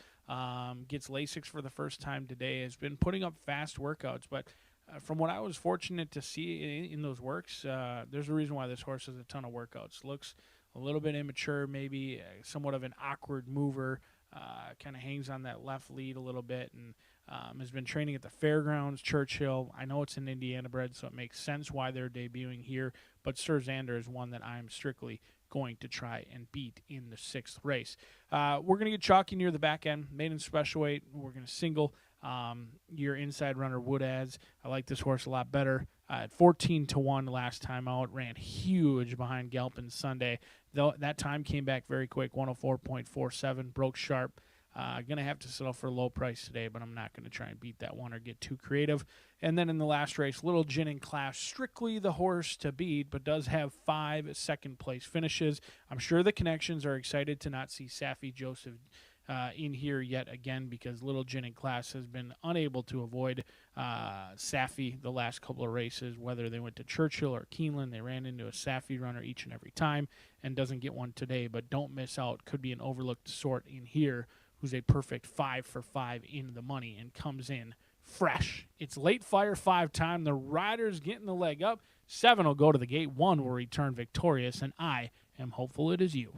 F: gets Lasix for the first time today, has been putting up fast workouts. But from what I was fortunate to see in those works, there's a reason why this horse has a ton of workouts. Looks a little bit immature, maybe somewhat of an awkward mover, kind of hangs on that left lead a little bit, and has been training at the fairgrounds, Churchill. I know it's an Indiana bred, so it makes sense why they're debuting here, but Sir Xander is one that I'm strictly going to try and beat in the 6th race. We're going to get chalky near the back end, maiden special weight. We're going to single your inside runner Woodaz. I like this horse a lot better. At 14-1 last time out, ran huge behind Galpin Sunday. Though that time came back very quick, 104.47, broke sharp. Going to have to settle for a low price today, but I'm not going to try and beat that one or get too creative. And then in the last race, Little Gin and Clash, strictly the horse to beat, but does have 5 second-place finishes. I'm sure the connections are excited to not see Safi Joseph in here yet again, because Little Gin and Class has been unable to avoid Safi the last couple of races, whether they went to Churchill or Keeneland. They ran into a Safi runner each and every time and doesn't get one today, but don't miss out. Could be an overlooked sort in here who's a perfect 5 for 5 in the money and comes in fresh. It's late fire 5 time. The rider's getting the leg up. 7 will go to the gate. 1 will return victorious, and I am hopeful it is you.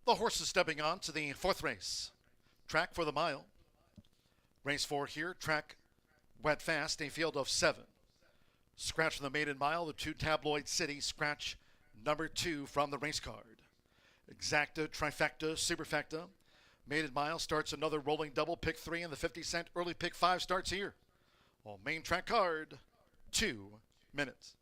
A: The horses stepping on to the 4th race. Track for the mile. Race 4 here, track wet fast, a field of 7. Scratch from the maiden mile, the 2 Tabloid City, scratch number 2 from the race card. Exacta, Trifecta, Superfecta. Maiden mile starts another rolling double, pick 3, and the 50-cent early pick 5 starts here. On main track card, 2 minutes.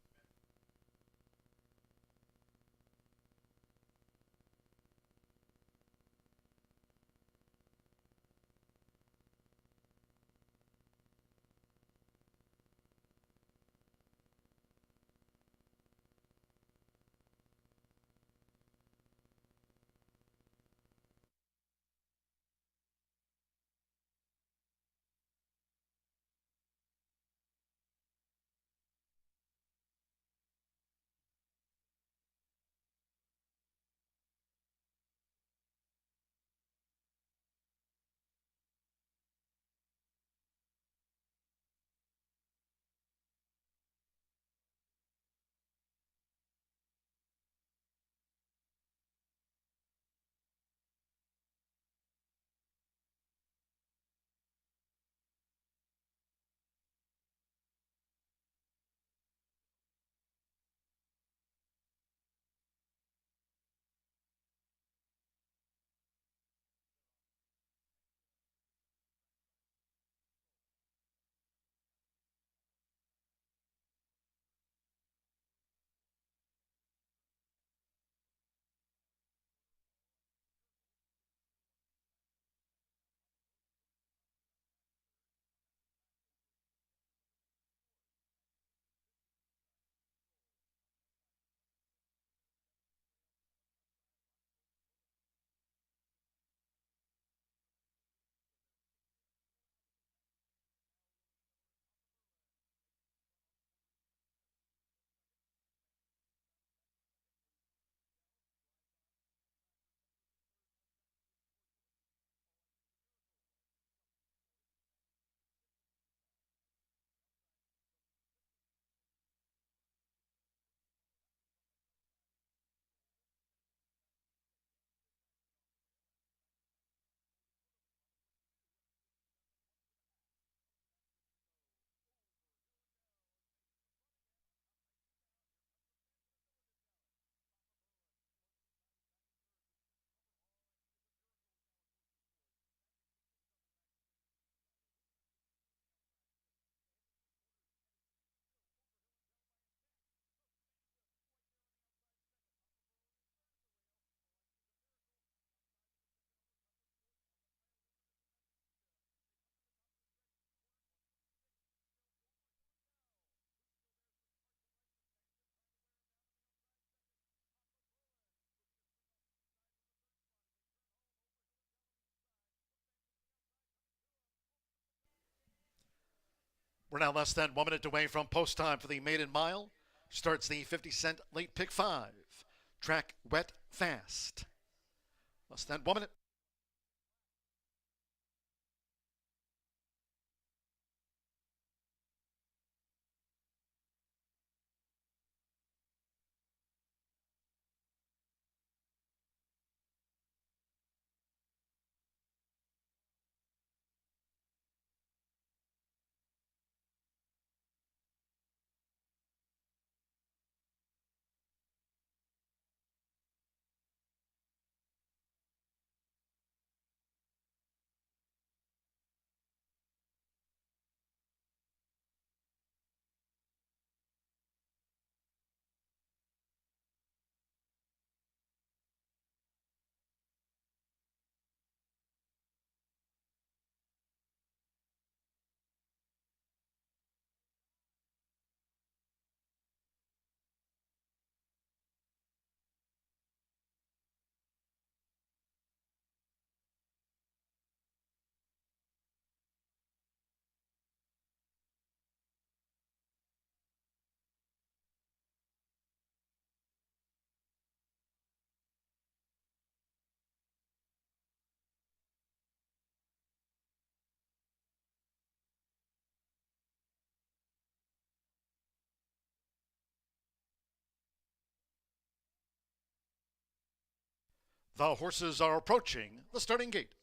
A: We're now less than 1 minute away from post time for the maiden mile. Starts the 50-cent late pick 5. Track wet fast. Less than 1 minute. The horses are approaching the starting gate.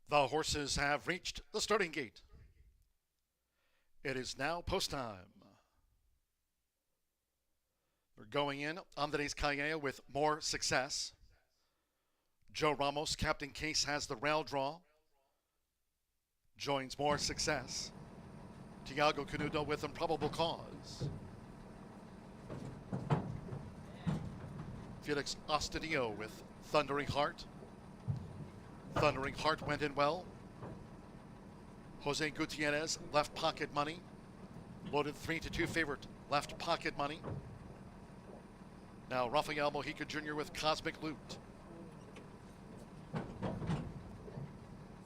A: The horses have reached the starting gate. It is now post time. They're going in. Andres Calleja with more success. Joe Ramos, Captain Case, has the rail draw. Joins more success. Tiago Canudo with improbable cause. Felix Astudillo with Thundering Heart. Thundering Heart went in well. Jose Gutierrez, left pocket money. Loaded 3-2 favorite, left pocket money. Now Rafael Mojica Jr. with Cosmic Loot.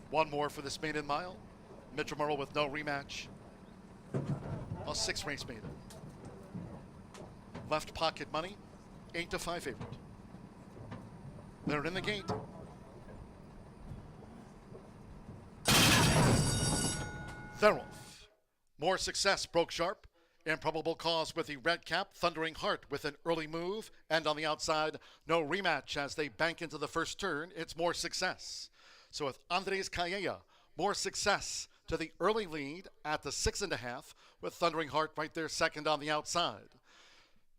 A: One more for this maiden mile. Mitchell Merle with no rematch. A 6-race maiden. Left pocket money, 8-5 favorite. They're in the gate. They're off. More success, broke sharp. Improbable cause with the red cap. Thundering Heart with an early move. And on the outside, no rematch as they bank into the first turn. It's more success. So with Andres Calleja, more success to the early lead at the 6.5 with Thundering Heart right there second on the outside.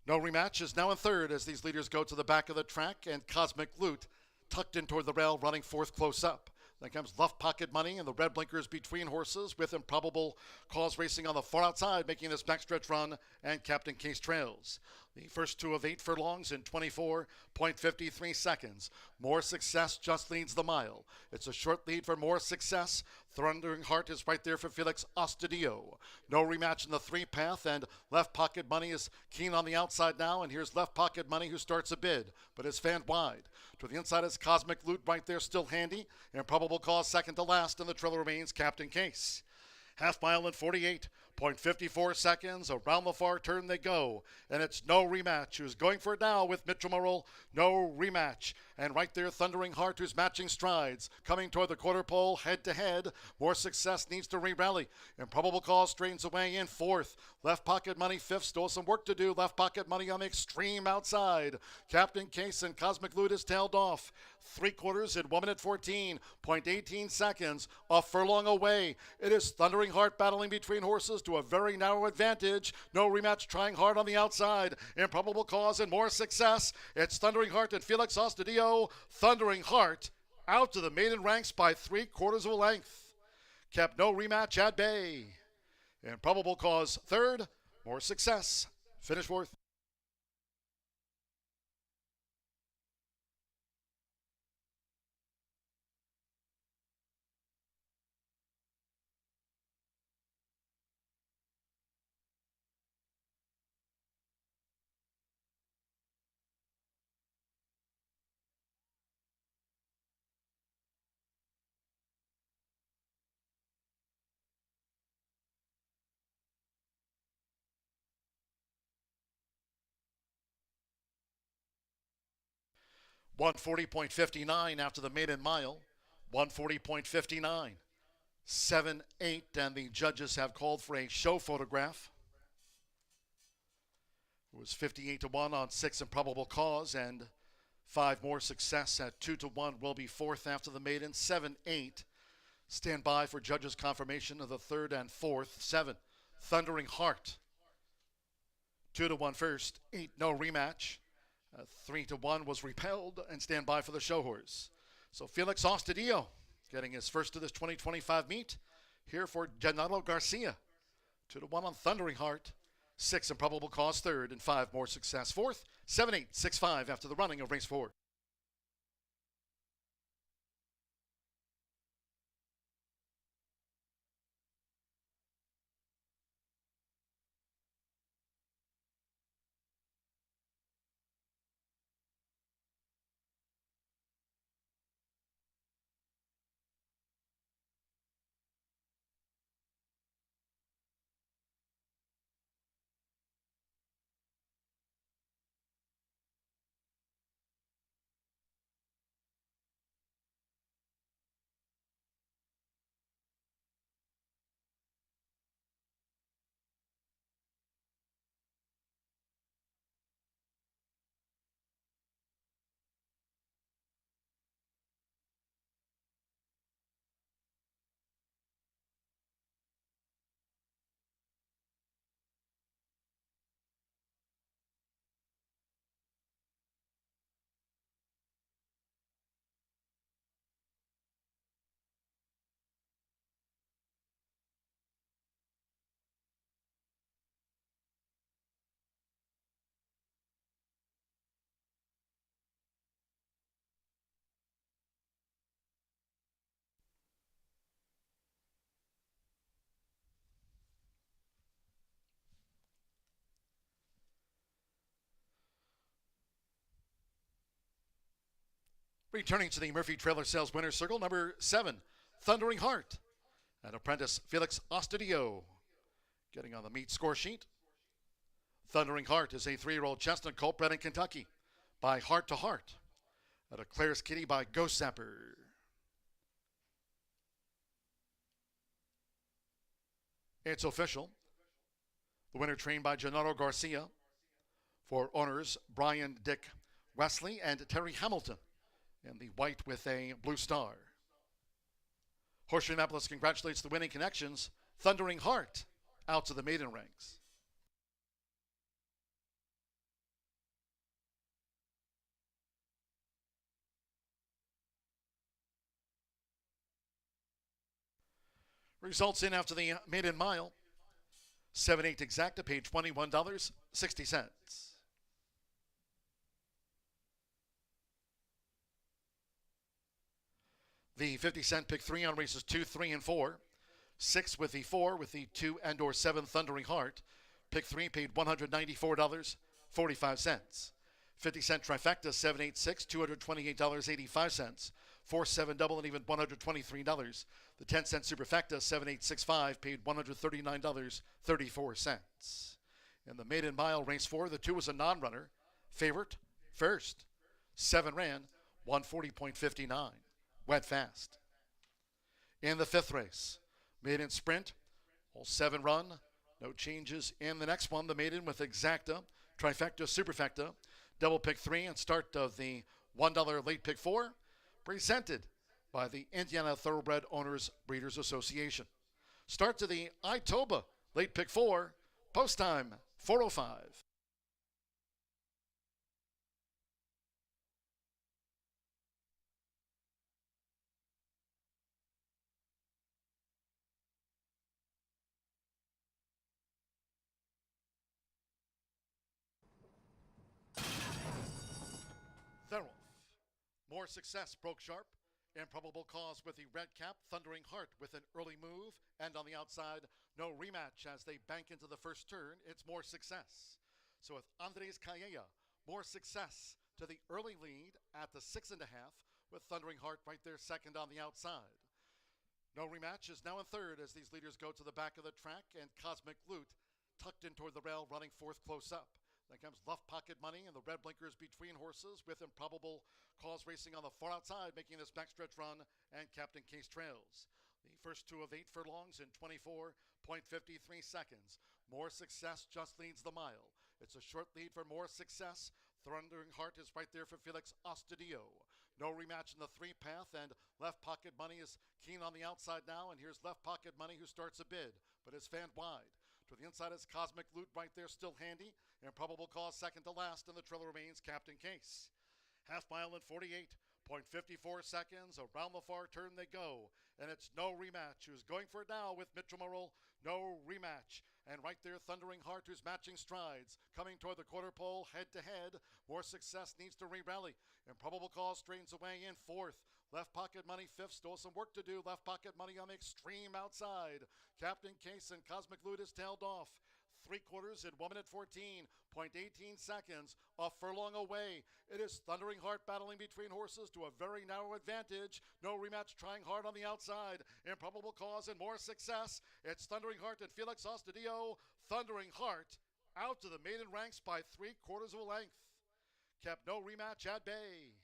A: No rematch is now in third as these leaders go to the back of the track, and Cosmic Loot tucked in toward the rail running fourth close up. Then comes Left Pocket Money and the red blinkers between horses, with Improbable Cause racing on the far outside, making this backstretch run, and Captain Case trails. The first 2 of 8 furlongs in 24.53 seconds. More Success just leads the mile. It's a short lead for More Success. Thundering Heart is right there for Felix Ostadio. No rematch in the 3 path, and Left Pocket Money is keen on the outside now, and here's Left Pocket Money who starts a bid, but is fanned wide. To the inside is Cosmic Loot right there, still handy. Improbable Cause second to last, and the trail remains Captain Case. Half mile in 48.54 seconds. Around the far turn they go. And it's No Rematch who's going for it now with Mitchell Merrill. No Rematch. And right there, Thundering Heart, who's matching strides. Coming toward the quarter pole, head to head. More Success needs to re-rally. Improbable Cause straightens away in 4th. Left Pocket Money 5th. Still some work to do. Left Pocket Money on the extreme outside. Captain Case and Cosmic Loot is tailed off. 3/4 in 1 minute 14.18 seconds. A furlong away. It is Thundering Heart battling between horses to a very narrow advantage. No Rematch trying hard on the outside. Improbable Cause and More Success. It's Thundering Heart and Felix Ostadio. Thundering Heart out to the maiden ranks by 3/4 of a length. Kept No Rematch at bay. Improbable Cause 3rd. More Success finished 4th. .140.59 after the maiden mile. 140.59. 7-8, and the judges have called for a show photograph. It was 58-1 on 6 Improbable Cause, and 5 More Success at 2-1 will be 4th after the maiden. 7-8. Stand by for judges' confirmation of the 3rd and 4th. 7 Thundering Heart. 2-1 first. 8 No Rematch. 3-1 was repelled, and stand by for the show horse. So Felix Ostadio getting his first of this 2025 meet here for Gennaro Garcia. 2-1 on Thundering Heart. 6 Improbable Cause 3rd, and 5 More Success 4th. 7-8, 6-5 after the running of race 4. Returning to the Murphy Trailer Sales Winner's Circle, number 7, Thundering Heart, and apprentice Felix Ostadio getting on the meet score sheet. Thundering Heart is a 3-year-old chestnut colt bred in Kentucky by Heart to Heart at a Claire's Kitty by Ghost Zapper. It's official. The winner trained by Gennaro Garcia for owners Brian Dick Wesley and Terry Hamilton in the white with a blue star. Horseshoe Indianapolis congratulates the winning connections. Thundering Heart out to the maiden ranks. Results in after the maiden mile. 7/8 exacta paid $21.60. The 50-cent pick 3 on races 2, 3, and 4. 6 with the 4 with the 2 and or 7 Thundering Heart. Pick 3 paid $194.45. 50-cent trifecta 786, $228.85. 4-7 double and even $123. The 10-cent superfecta 7865 paid $139.34. In the maiden mile race 4, the 2 was a non-runner. Favorite first. 7 ran 140.59. Went fast. In the 5th race, maiden sprint, all 7 run, no changes in the next one. The maiden with exacta, trifecta, superfecta, double pick 3, and start of the $1 late pick 4, presented by the Indiana Thoroughbred Owners Breeders Association. Start to the Itoba late pick 4, post time 4:05. Therwolf. More success broke sharp. Improbable cause with the red cap. Thundering Heart with an early move. And on the outside, no rematch as they bank into the first turn. It's more success. So with Andres Calleja, more success to the early lead at the 6.5 with Thundering Heart right there second on the outside. No rematch is now in third as these leaders go to the back of the track, and Cosmic Loot tucked in toward the rail running fourth close up. Then comes Left Pocket Money and the red blinkers between horses with Improbable Cause racing on the far outside, making this backstretch run, and Captain Case trails. The first 2 of 8 furlongs in 24.53 seconds. More Success just leads the mile. It's a short lead for More Success. Thundering Heart is right there for Felix Astudillo. No rematch in the 3 path, and Left Pocket Money is keen on the outside now, and here's Left Pocket Money who starts a bid, but is fanned wide. To the inside is Cosmic Loot right there, still handy. Improbable Cause second to last, and the trailer remains Captain Case. Half mile in 48.54 seconds. Around the far turn they go, and it's No Rematch who's going for it now with Mitchell Murrell. No Rematch. And right there, Thundering Heart, who's matching strides, coming toward the quarter pole, head to head. More Success needs to re-rally. Improbable Cause strains away in 4th. Left Pocket Money 5th, still some work to do. Left Pocket Money on the extreme outside. Captain Case and Cosmic Loot is tailed off. 3/4 in 1 minute 14.18 seconds. A furlong away. It is Thundering Heart battling between horses to a very narrow advantage. No Rematch trying hard on the outside. Improbable Cause and More Success. It's Thundering Heart and Felix Astudillo. Thundering Heart out to the maiden ranks by 3/4 of a length. Kept No Rematch at bay.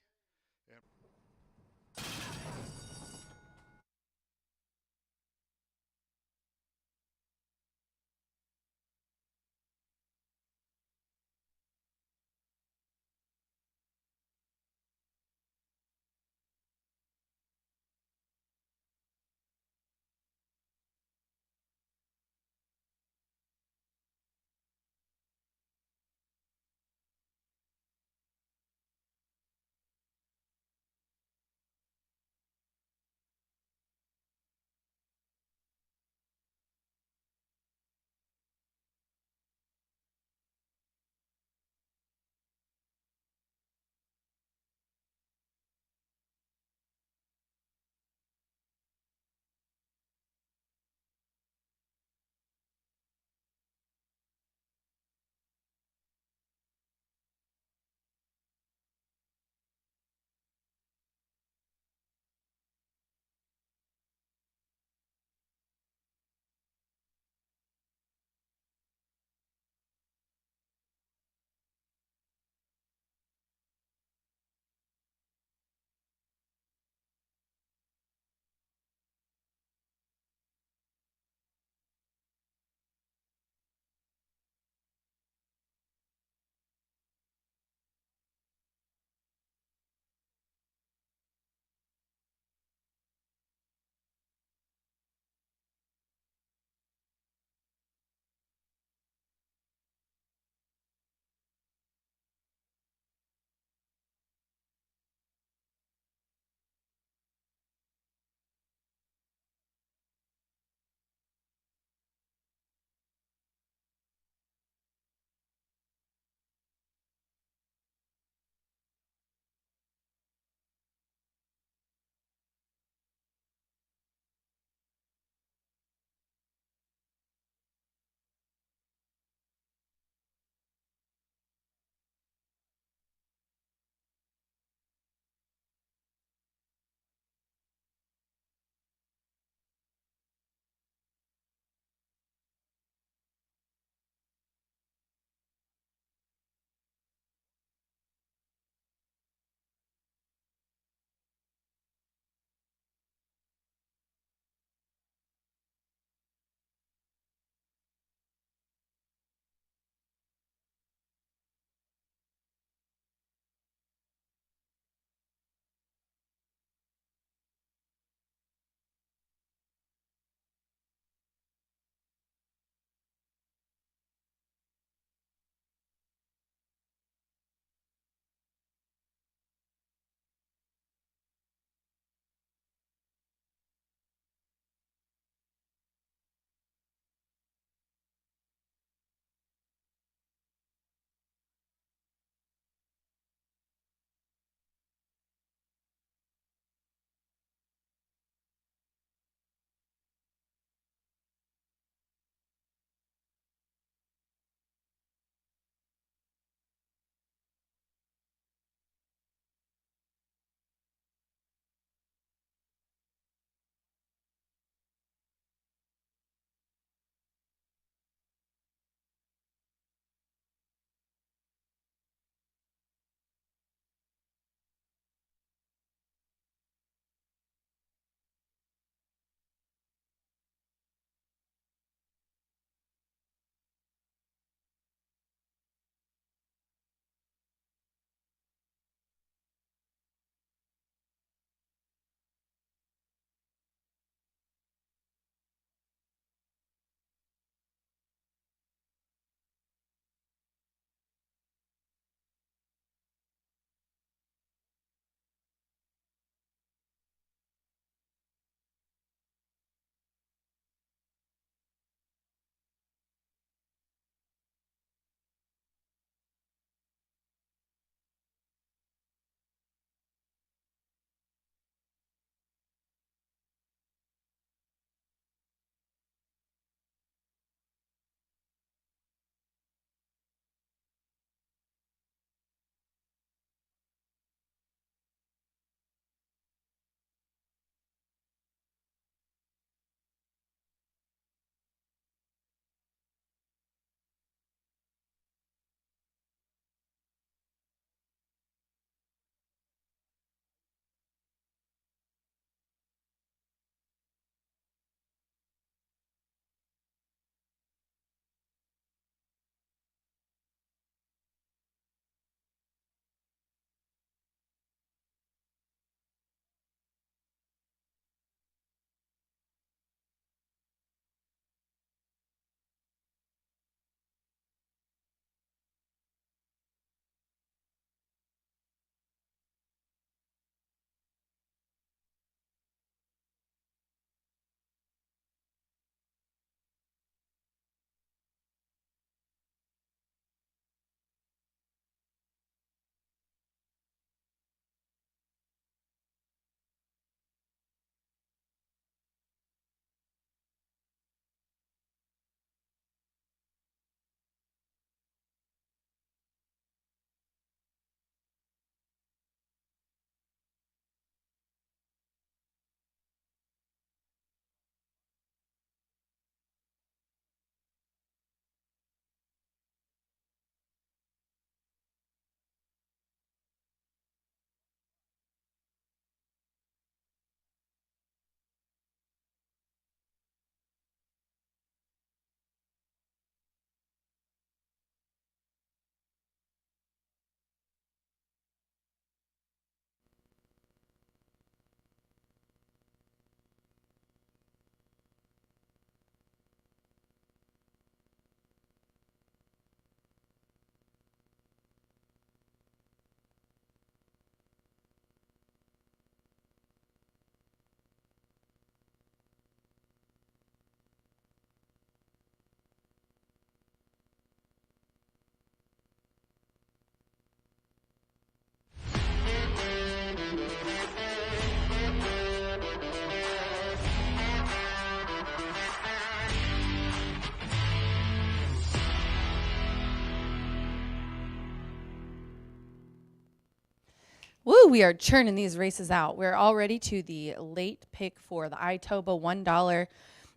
B: Woo, we are churning these races out. We're already to the late pick four, the Itoba $1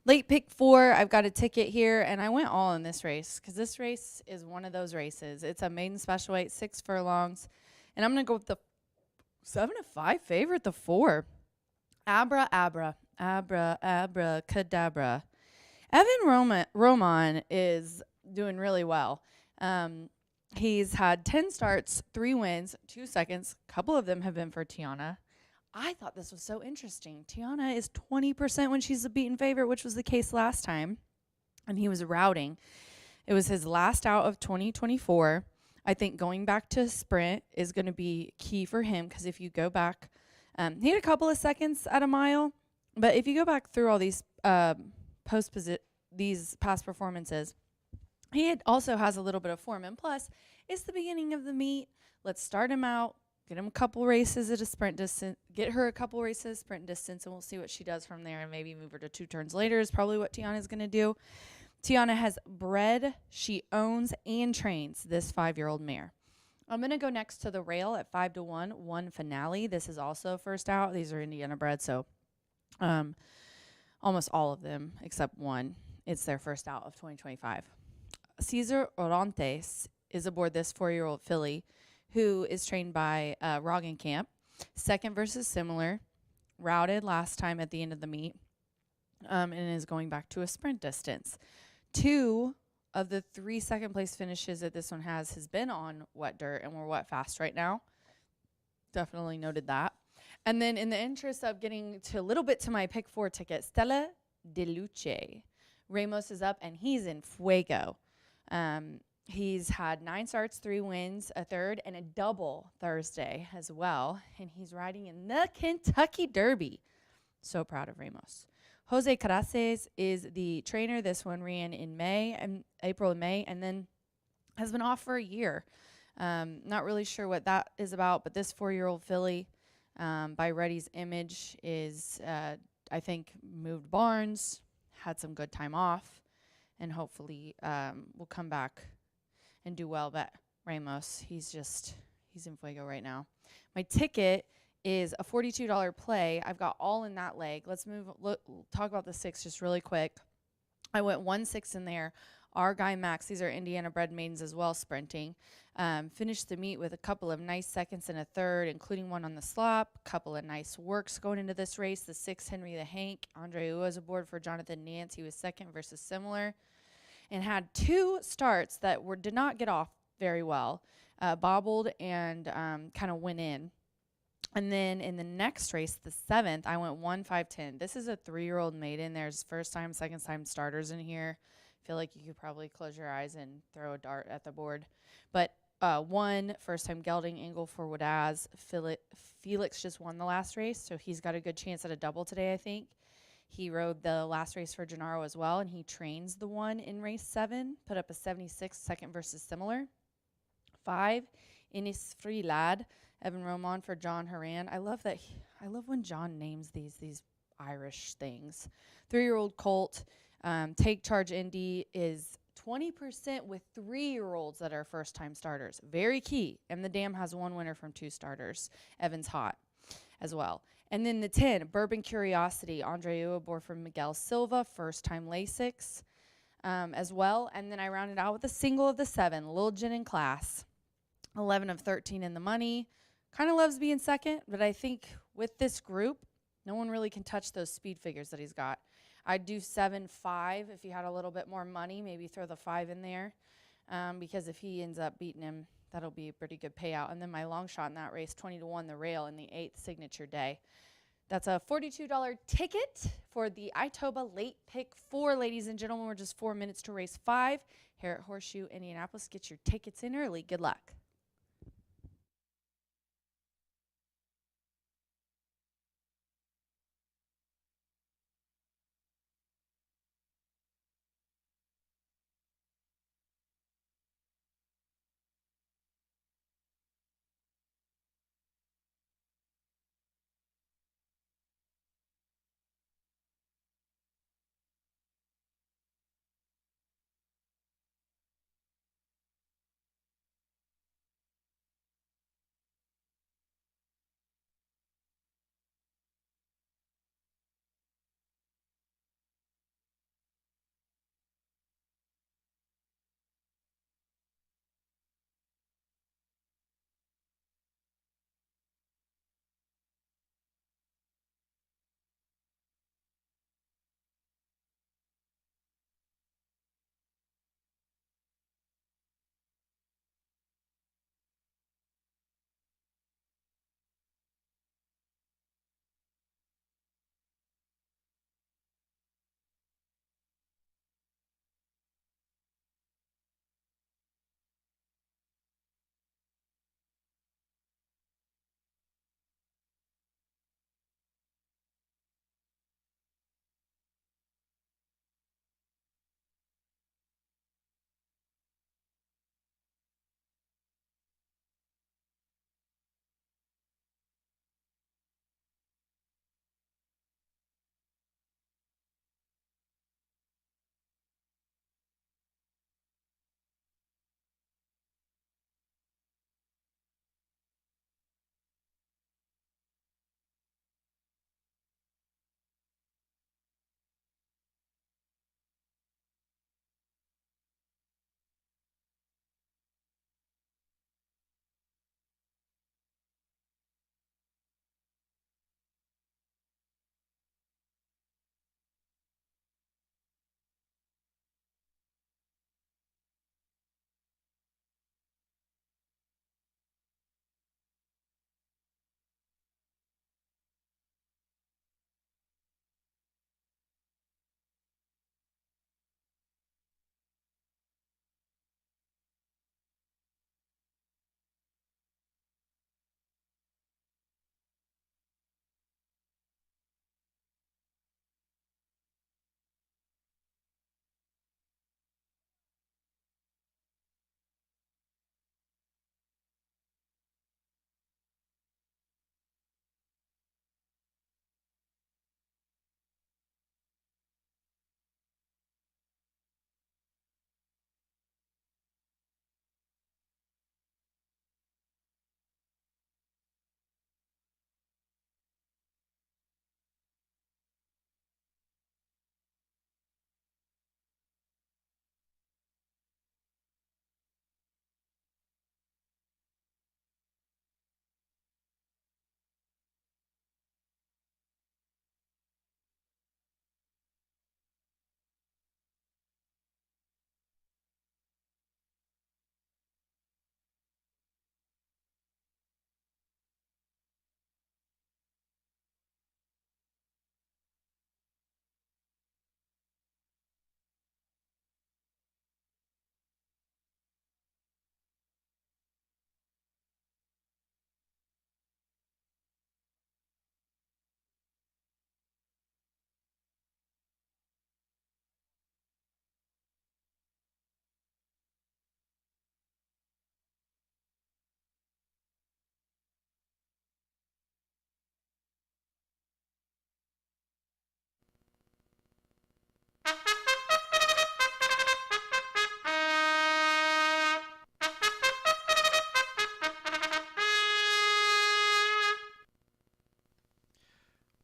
B: late pick four. I've got a ticket here, and I went all in this race because this race is one of those races. It's a maiden special weight, 6 furlongs, and I'm going to go with the 7-5 favorite, the 4. Abra, abra, abra, abra, cadabra. Evan Roman is doing really well. He's had 10 starts, 3 wins, 2 seconds. A couple of them have been for Tiana. I thought this was so interesting. Tiana is 20% when she's the beaten favorite, which was the case last time. And he was routing. It was his last out of 2024. I think going back to sprint is going to be key for him because if you go back, he had a couple of seconds at a mile. But if you go back through all these these past performances, he also has a little bit of form. And plus, it's the beginning of the meet. Let's start him out, get him a couple races at a sprint distance, get her a couple races sprint distance, and we'll see what she does from there and maybe move her to 2 turns later is probably what Tiana's going to do. Tiana has bred, she owns, and trains this 5-year-old mare. I'm going to go next to the rail at 5-1, One Finale. This is also first out. These are Indiana bred, so almost all of them except one. It's their first out of 2025. Cesar Orontes is aboard this 4-year-old filly who is trained by Roggenkamp. Second versus similar, routed last time at the end of the meet, and is going back to a sprint distance. 2 of the 3 second-place finishes that this one has been on wet dirt, and we're wet fast right now. Definitely noted that. And then in the interest of getting to a little bit to my pick 4 ticket, Stella de Luce. Ramos is up, and he's in fuego. He's had 9 starts, 3 wins, a third, and a double Thursday as well. And he's riding in the Kentucky Derby. So proud of Ramos. Jose Caraces is the trainer. This one ran in April and May, and then has been off for a year. Not really sure what that is about, but this 4-year-old filly by Reddy's Image is, I think, moved barns, had some good time off, and hopefully will come back and do well. But Ramos, he's in fuego right now. My ticket is a $42 play. I've got all in that leg. Let's talk about the 6 just really quick. I went 1-6 in there. Our guy Max, these are Indiana bred maidens as well, sprinting. Finished the meet with a couple of nice seconds and a third, including one on the slop. Couple of nice works going into this race. The 6, Henry the Hank. Andre was aboard for Jonathan Nance. He was second versus similar. And had 2 starts that did not get off very well. Bobbled and kind of went in. And then in the next race, the 7th, I went 1-5-10. This is a 3-year-old maiden. There's first time, second time starters in here. I feel like you could probably close your eyes and throw a dart at the board. But 1 first time gelding angle for Wadaz. Felix just won the last race, so he's got a good chance at a double today, I think. He rode the last race for Gennaro as well, and he trains the 1 in race 7. Put up a 76 second versus similar. 5, Inis Free Lad. Evan Roman for John Horan. I love when John names these Irish things. 3-year-old colt. Take Charge Indy is 20% with 3-year-olds that are first-time starters. Very key. And the dam has 1 winner from 2 starters. Evan's hot as well. And then the 10, Bourbon Curiosity. Andre aboard from Miguel Silva, first-time Lasix as well. And then I rounded out with a single of the 7, Lil Jen in class. 11 of 13 in the money. Kind of loves being second, but I think with this group, no one really can touch those speed figures that he's got. I'd do 7-5 if you had a little bit more money, maybe throw the 5 in there, because if he ends up beating him, that'll be a pretty good payout. And then my long shot in that race, 20-1, the rail in the 8th signature day. That's a $42 ticket for the Itoba late pick 4, ladies and gentlemen. We're just 4 minutes to race 5 here at Horseshoe Indianapolis. Get your tickets in early. Good luck.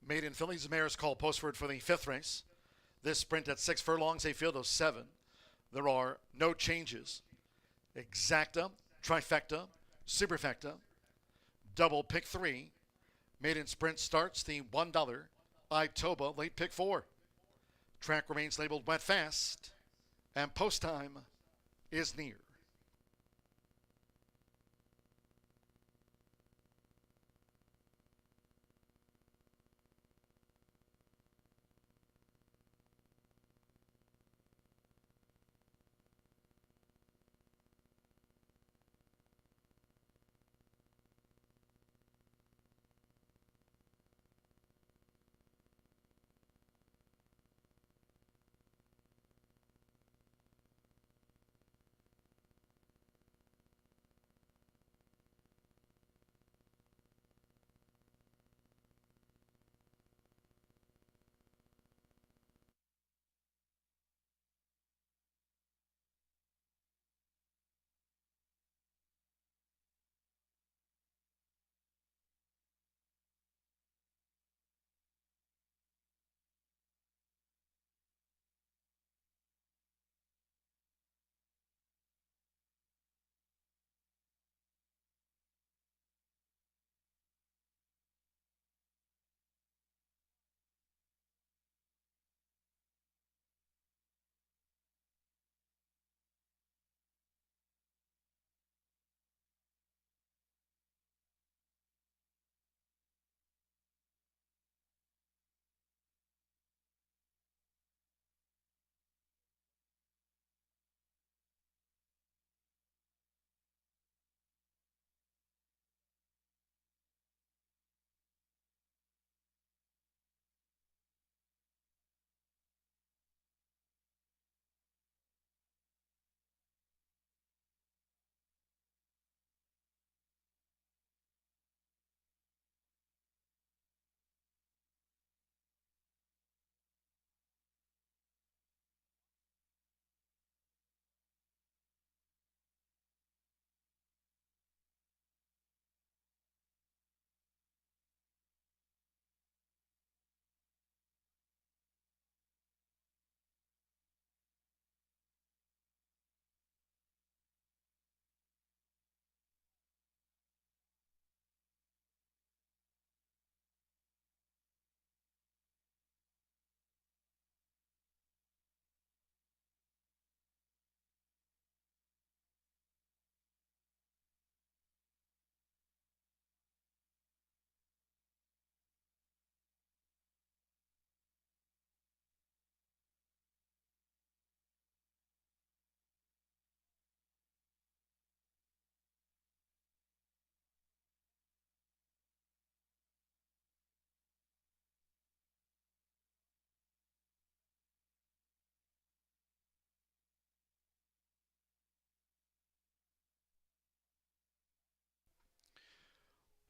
A: Maiden fillies, mares called postword for the 5th race. This sprint at 6 furlongs, a field of 7. There are no changes. Exacta, trifecta, superfecta, double pick 3. Maiden sprint starts the $1. Itoba, late pick 4. Track remains labeled wet fast, and post time is near.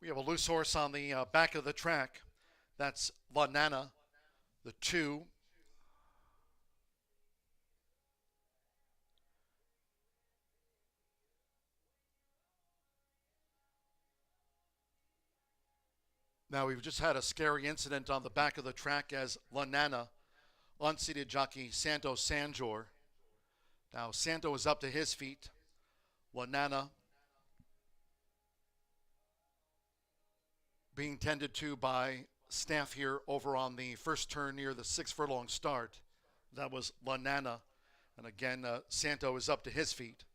A: We have a loose horse on the back of the track. That's La Nana, the 2. Now, we've just had a scary incident on the back of the track as La Nana unseated jockey Santo Sanjor. Now, Santo is up to his feet. La Nana being tended to by staff here over on the first turn near the 6 furlong start. That was La Nana. And again, Santo is up to his feet.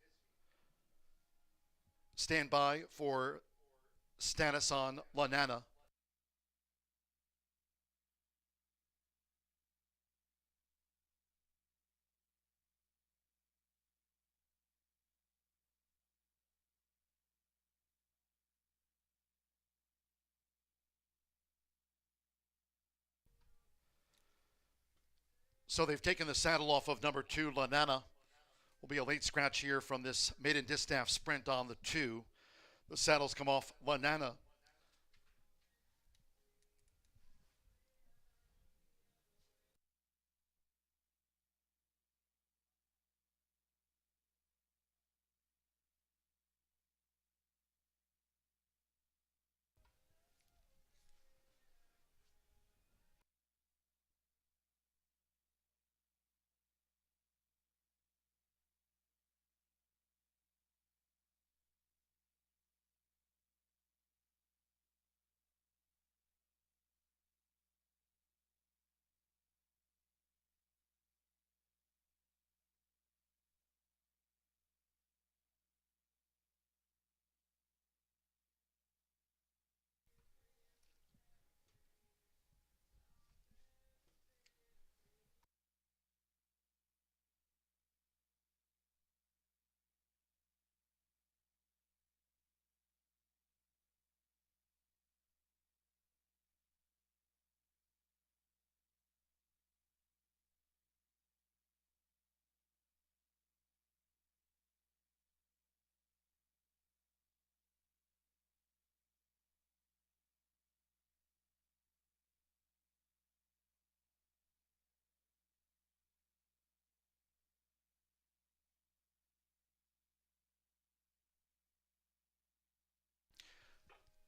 A: Stand by for status on La Nana. So they've taken the saddle off of number 2, La Nana. Will be a late scratch here from this maiden distaff sprint on the 2. The saddles come off La Nana.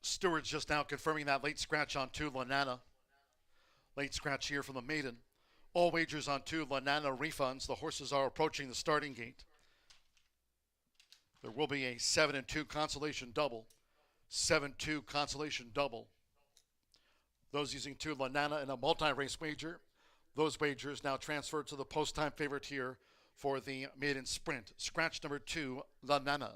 A: Stewards just now confirming that late scratch on 2, Lanana. Late scratch here from the maiden. All wagers on 2, Lanana refunds. The horses are approaching the starting gate. There will be a 7-2 consolation double. 7-2 consolation double. Those using 2, Lanana in a multi-race wager. Those wagers now transferred to the post-time favorite here for the maiden sprint. Scratch number 2, Lanana.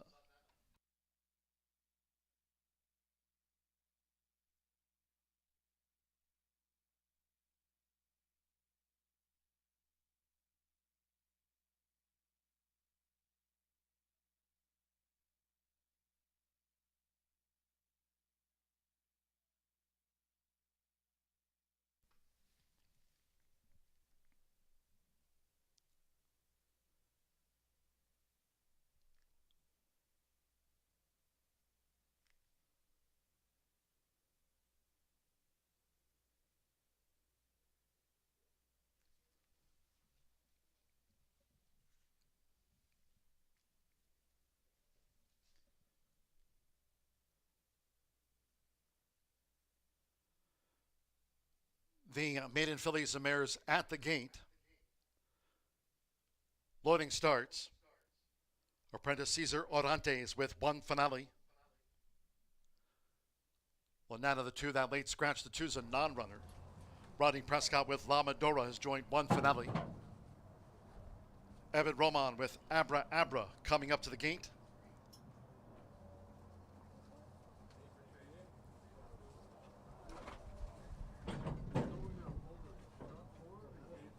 A: The maiden fillies and mares at the gate. Loading starts. Apprentice Cesar Orantes with 1 finale. Lanana the 2, that late scratch. The 2's a non-runner. Rodney Prescott with La Medora has joined 1 finale. Evan Roman with Abra Abra coming up to the gate.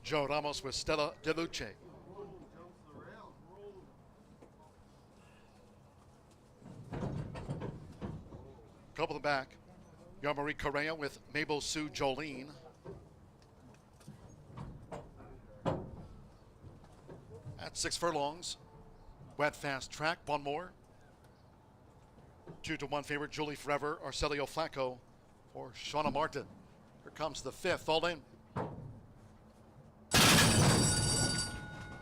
A: Joe Ramos with Stella DeLuce. Couple of back. Yarmarie Correa with Mabel Sue Jolene. At 6 furlongs. Wet fast track. One more. 2-1 favorite Julie Forever. Arcelio Flacco for Shauna Martin. Here comes the 5th. All in.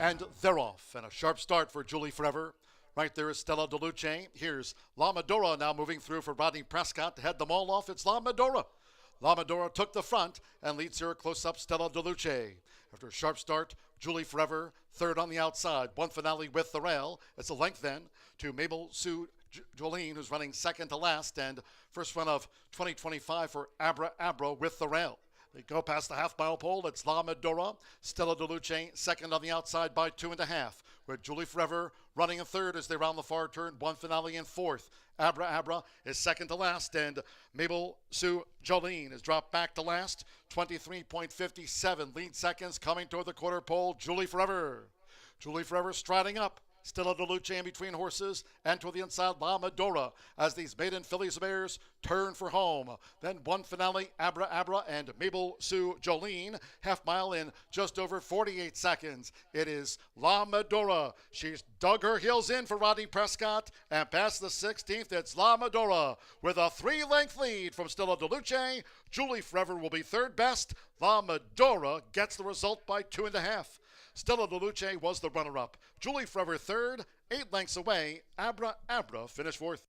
A: And they're off. And a sharp start for Julie Forever. Right there is Stella DeLuce. Here's La Medora now moving through for Rodney Prescott to head them all off. It's La Medora. La Medora took the front and leads here close up Stella DeLuce. After a sharp start, Julie Forever, 3rd on the outside. 1 finale with the rail. It's a length then to Mabel Sue Jolene, who's running 2nd to last. And first run of 2025 for Abra Abra with the rail. They go past the half-mile pole. It's La Medora. Stella DeLuce 2nd on the outside by 2.5. With Julie Forever running in 3rd as they round the far turn. 1 finale in 4th. Abra Abra is 2nd to last. And Mabel Sue Jolene is dropped back to last. 23.57. Lead seconds coming toward the quarter pole. Julie Forever. Julie Forever striding up. Stella DeLuce in between horses and to the inside La Medora as these maiden fillies and mares turn for home. Then 1 finale, Abra Abra and Mabel Sue Jolene. Half mile in just over 48 seconds. It is La Medora. She's dug her heels in for Rodney Prescott and past the 16th. It's La Medora with a 3-length lead from Stella DeLuce. Julie Forever will be 3rd best. La Medora gets the result by 2.5. Stella DeLuce was the runner-up. Julie Forever 3rd, 8 lengths away. Abra Abra finished 4th.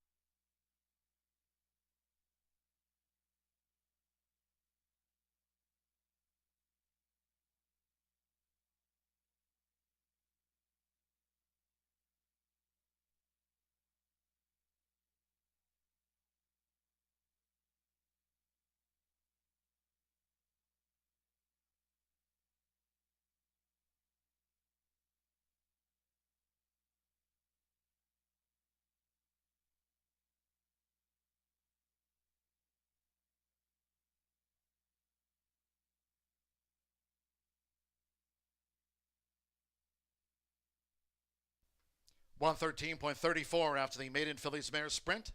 A: .113.34 after the maiden fillies mare sprint.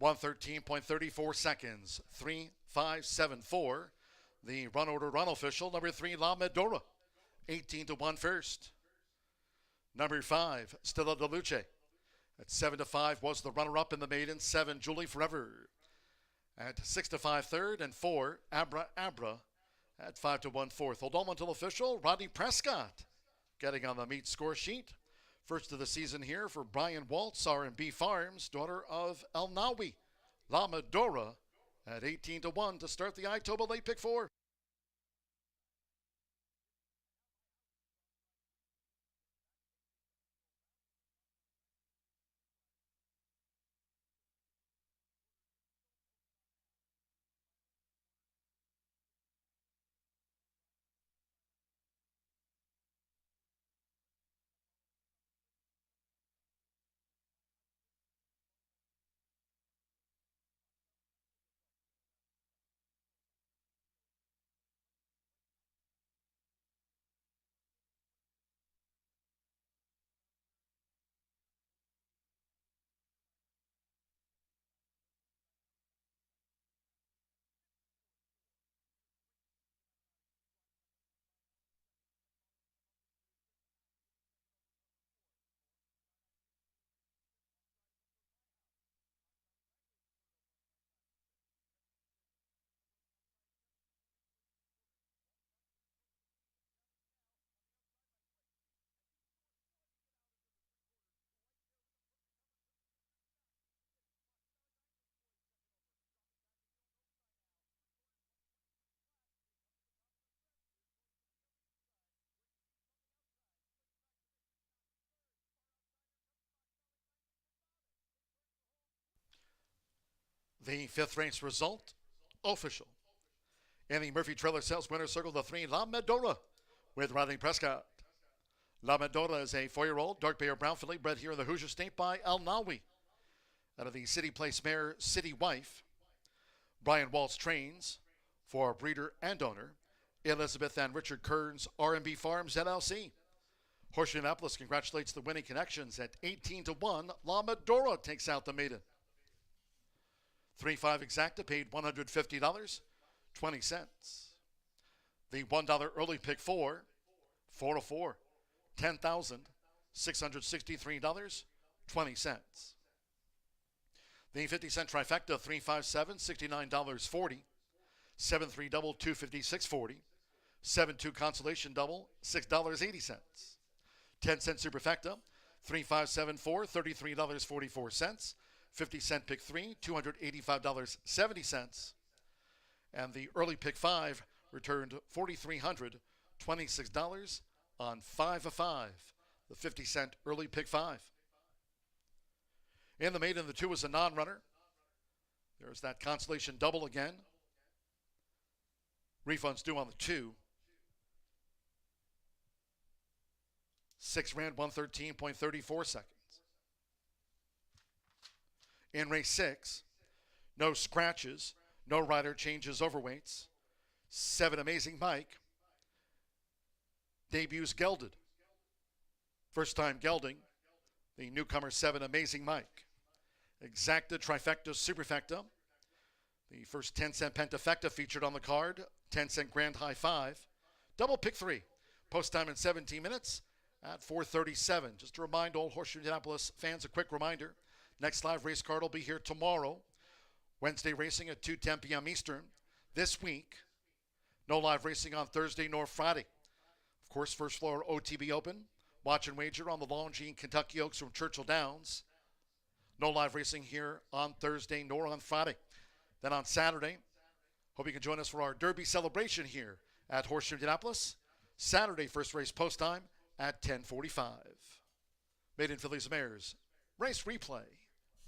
A: 113.34 seconds. 3.574. The run order run official, number 3, La Medora. 18-1 first. Number 5, Stella DeLuce. At 7-5 was the runner-up in the maiden. 7, Julie Forever. At 6-5 third and 4, Abra Abra. At 5-1 fourth. Hold on until official, Rodney Prescott getting on the meet score sheet. First of the season here for Brian Waltz, R&B Farms, daughter of El Nawi. La Medora at 18-1 to start the Itoba late pick 4. The fifth race result, official. In the Murphy Trailer Sales winner circle, the 3, La Medora with Rodney Prescott. La Medora is a 4-year-old dark bay or brown filly bred here in the Hoosier State by Al Nawi. Out of the City Place mare, City Wife. Brian Waltz trains for breeder and owner, Elizabeth and Richard Kearns, R&B Farms, LLC. Horseshoe Indianapolis congratulates the winning connections at 18-1. La Medora takes out the maiden. 3-5 exacta paid $150.20. The $1 early pick 4, 4-4, $10,663.20. The 50-cent trifecta 3-5-7, $69.40. 7-3 double, $256.40. 7-2 consolation double, $6.80. 10-cent superfecta 3-5-7-4, $33.44. 50-cent pick 3, $285.70. And the early pick 5 returned $4,326 on 5 of 5. The 50-cent early pick 5. In the maiden, the 2 is a non-runner. There's that consolation double again. Refunds due on the 2. 6 ran 113.34 seconds. In race 6, no scratches, no rider changes overweights. 7 Amazing Mike debuts gelded. First time gelding, the newcomer 7 Amazing Mike. Exacta, trifecta, superfecta. The first 10-cent pentafecta featured on the card. 10-cent grand high 5. Double pick 3. Post time in 17 minutes at 4:37. Just to remind all Horseshoe Indianapolis fans, a quick reminder. Next live race card will be here tomorrow. Wednesday racing at 2:10 p.m. Eastern. This week, no live racing on Thursday nor Friday. Of course, first floor OTB open. Watch and wager on the Longines Kentucky Oaks from Churchill Downs. No live racing here on Thursday nor on Friday. Then on Saturday, hope you can join us for our Derby celebration here at Horseshoe Indianapolis. Saturday, first race post time at 10:45. Maiden Fillies and Mares. Race replay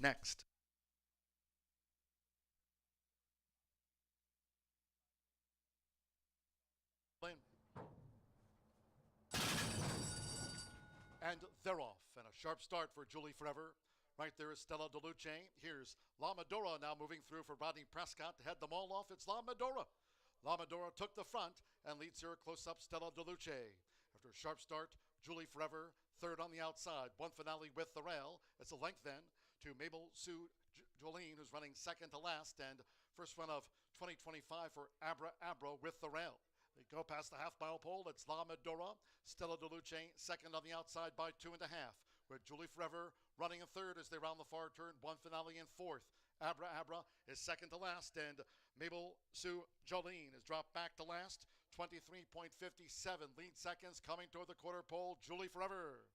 A: next. And they're off. And a sharp start for Julie Forever. Right there is Stella DeLuce. Here's La Medora now moving through for Rodney Prescott to head them all off. It's La Medora. La Medora took the front and leads here close up Stella DeLuce. After a sharp start, Julie Forever, third on the outside. One finale with the rail. It's a length then to Mabel Sue Jolene, who's running second to last. And first run of 2025 for Abra with the rail. They go past the half-mile pole. It's La Medora. Stella DeLuce second on the outside by 2.5. With Julie Forever running in third as they round the far turn. One finale in fourth. Abra is second to last. And Mabel Sue Jolene is dropped back to last. 23.57 lead seconds coming toward the quarter pole. Julie Forever.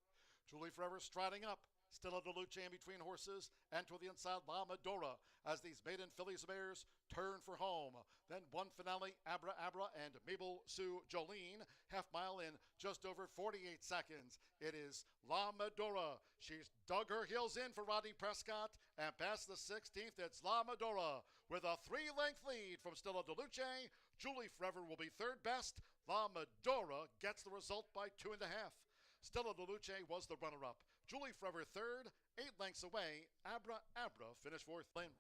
A: Julie Forever striding up. Still a Duluce in between horses, and to the inside, La Medora, as these maiden fillies and mares turn for home. Then one finale, Abra Abra and Mabel Sue Jolene, half mile in just over 48 seconds. It is La Medora. She's dug her heels in for Rodney Prescott, and past the 16th, it's La Medora with a 3-length lead from Stella Duluce. Julie Forever will be third best. La Medora gets the result by 2.5. Stella Duluce was the runner-up. Julie Forever third, 8 lengths away. Abra Abra finished fourth. Lane.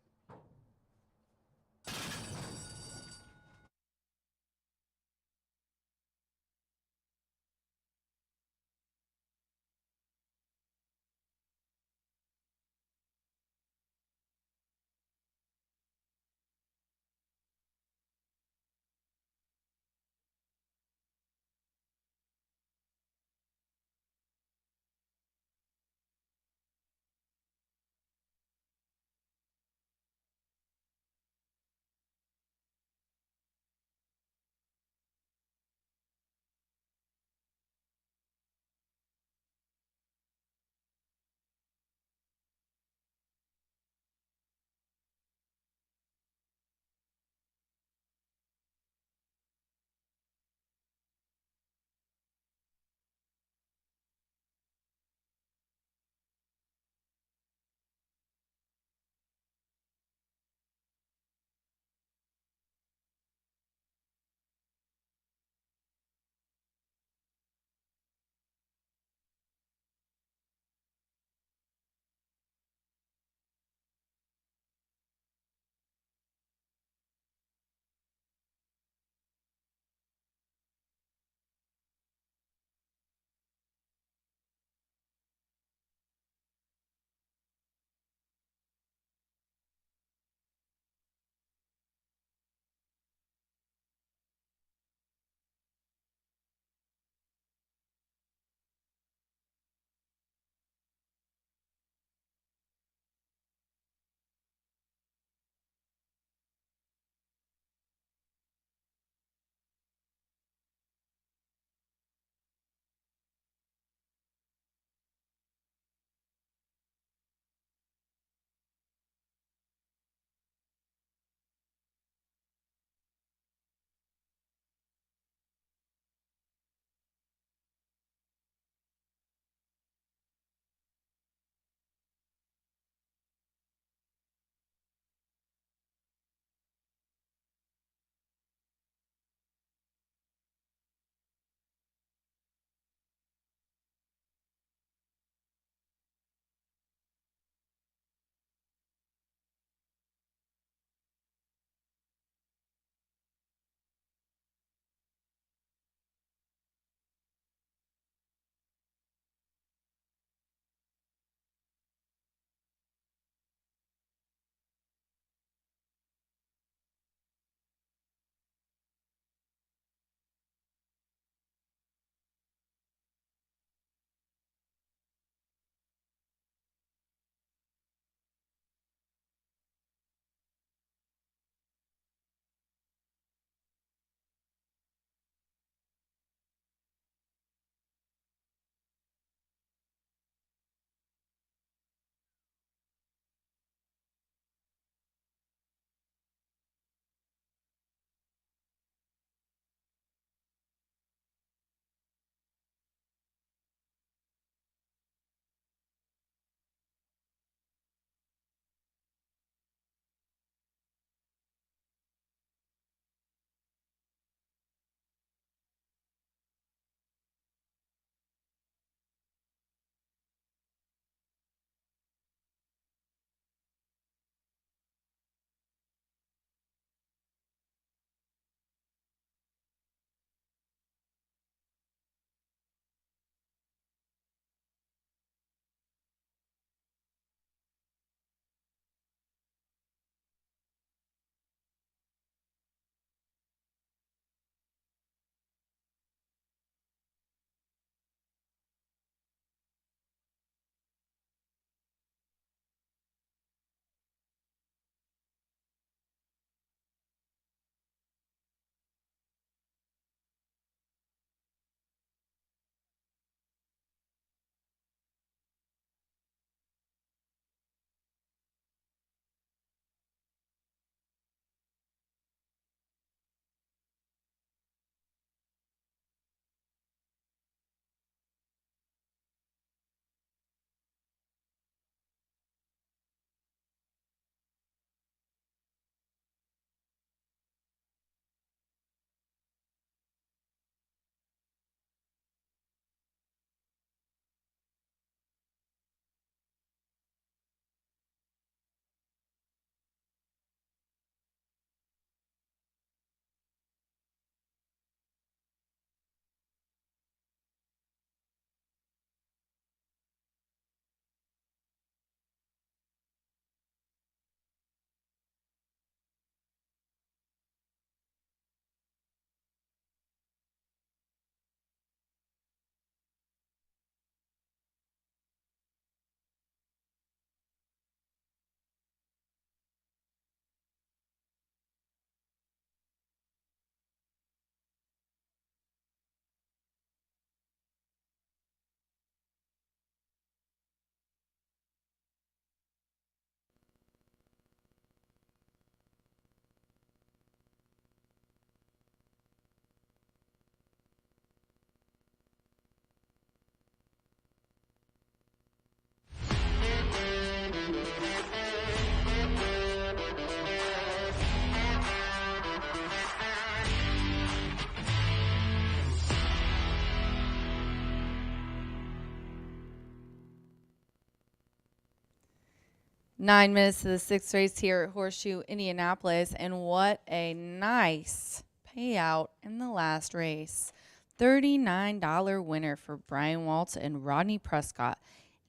B: 9 minutes to the sixth race here at Horseshoe Indianapolis, and what a nice payout in the last race. $39 winner for Brian Waltz and Rodney Prescott.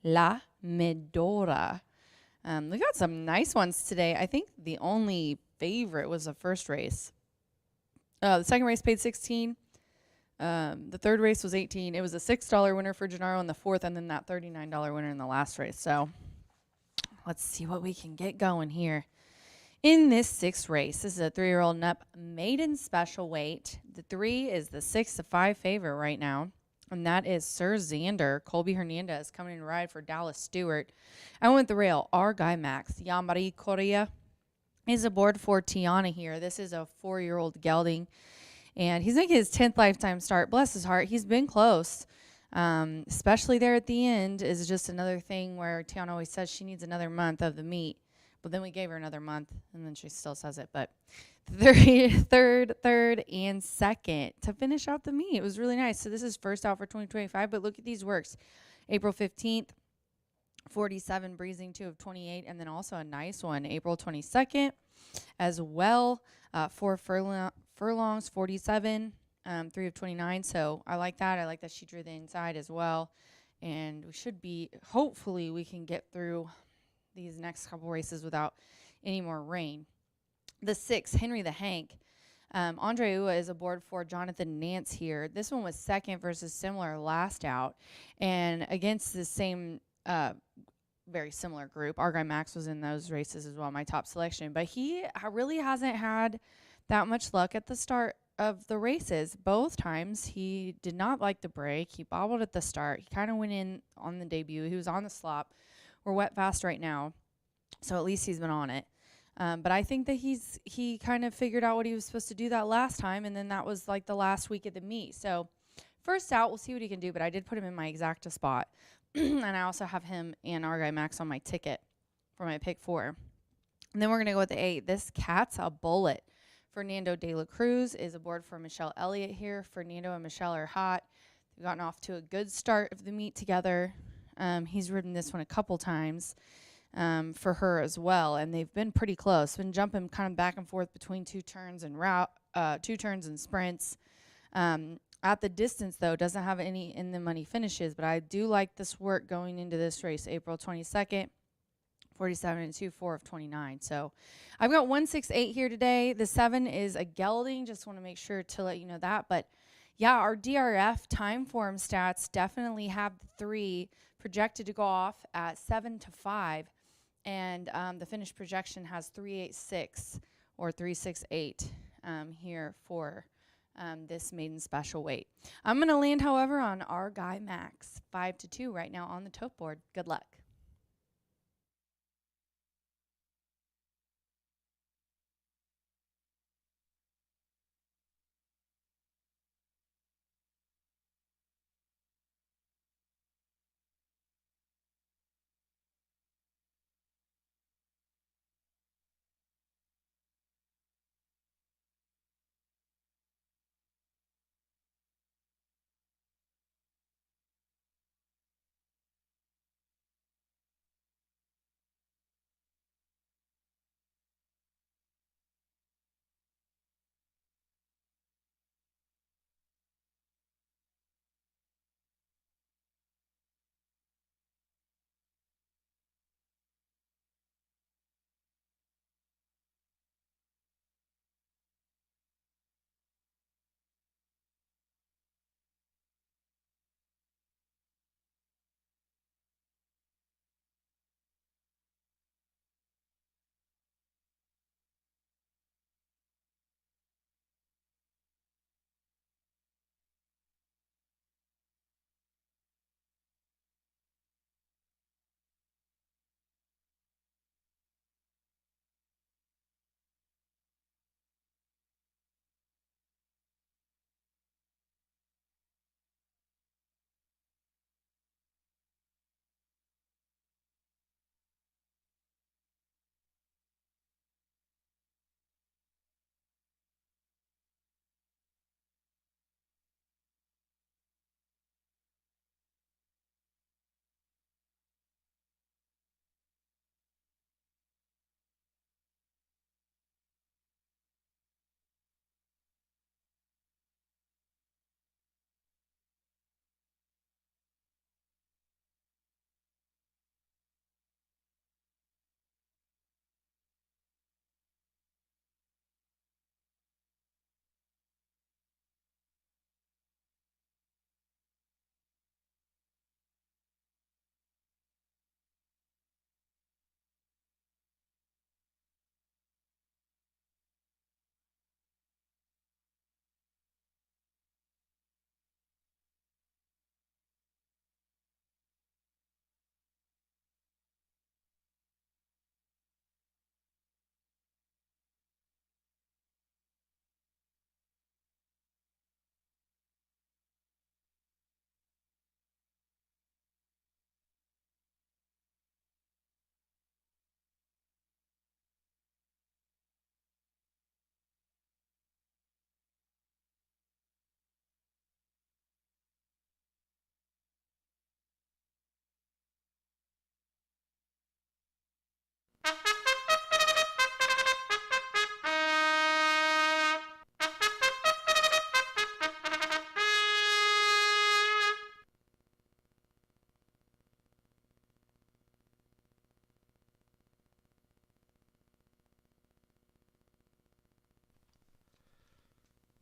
B: La Medora. We got some nice ones today. I think the only favorite was the first race. The second race paid 16. The third race was 18. It was a $6 winner for Gennaro in the fourth, and then that $39 winner in the last race. So let's see what we can get going here. In this sixth race, this is a 3-year-old and up maiden special weight. The 3 is the 6-5 favorite right now, and that is Sir Xander. Colby Hernandez coming in to ride for Dallas Stewart. I went the rail. Our guy Max Yamari Correa is aboard for Tiana here. This is a 4-year-old gelding, and he's making his 10th lifetime start. Bless his heart. He's been close. Especially there at the end is just another thing where Tiana always says she needs another month of the meet. But then we gave her another month, and then she still says it. But third, and second to finish out the meet. It was really nice. So this is first out for 2025, but look at these works. April 15th, 47, breezing 2 of 28, and then also a nice one, April 22nd as well, 4 furlongs, 47, 3 of 29. So I like that. I like that she drew the inside as well. And we should be, hopefully we can get through these next couple races without any more rain. The 6, Henry the Hank. Andre Ua is aboard for Jonathan Nance here. This one was second versus similar last out. And against the same very similar group. Our guy Max was in those races as well, my top selection. But he really hasn't had that much luck at the start of the races. Both times he did not like the break. He bobbled at the start. He kind of went in on the debut. He was on the slop. We're wet fast right now, so at least he's been on it. But I think that he kind of figured out what he was supposed to do that last time, and then that was like the last week of the meet. So first out, we'll see what he can do, but I did put him in my exacta spot. And I also have him and our guy Max on my ticket for my pick 4. And then we're going to go with the 8. This Cat's a Bullet. Fernando de la Cruz is aboard for Michelle Elliott here. Fernando and Michelle are hot. They've gotten off to a good start of the meet together. He's ridden this one a couple times for her as well, and they've been pretty close. Been jumping kind of back and forth between 2 turns and sprints. At the distance, though, doesn't have any in the money finishes, but I do like this work going into this race, April 22nd, 47 and 2, 4 of 29. So I've got 168 here today. The 7 is a gelding. Just want to make sure to let you know that. But yeah, our DRF time form stats definitely have the 3 projected to go off at 7-5, and the finished projection has 386 or 368 here for this maiden special weight. I'm going to land, however, on our guy Max, 5-2 right now on the tote board. Good luck.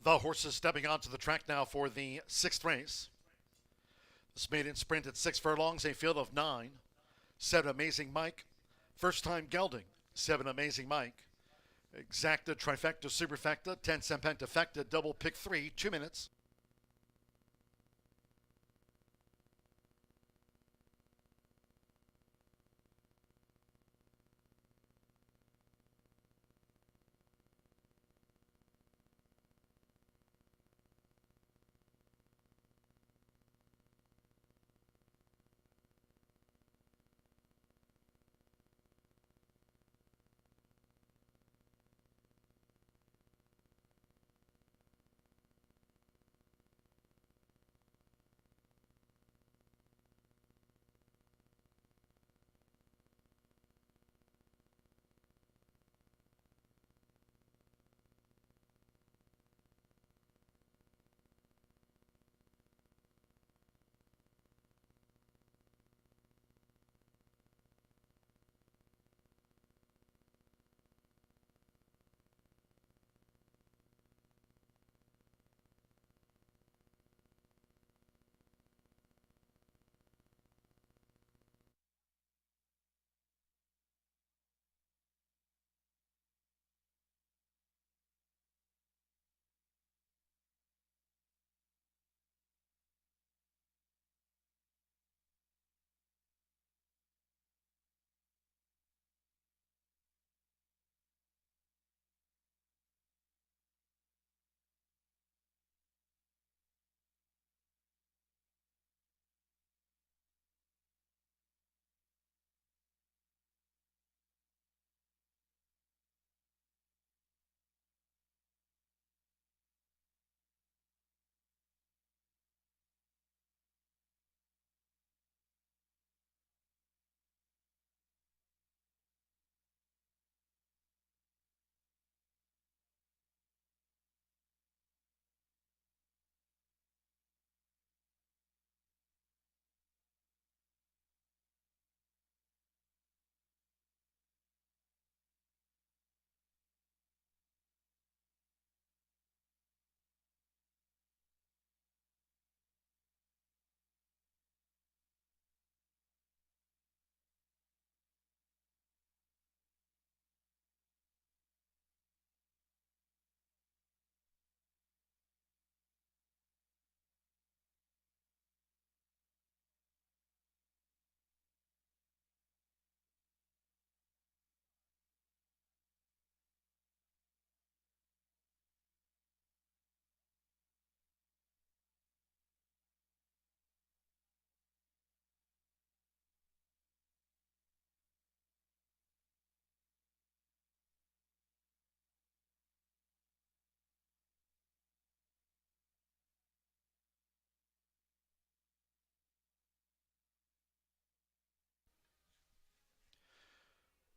A: The horses stepping onto the track now for the sixth race. This maiden sprint at 6 furlongs, a field of 9. 7 Amazing Mike. First time gelding, 7 Amazing Mike. Exacta, trifecta, superfecta, 10 Sempentafecta, double pick 3, 2 minutes.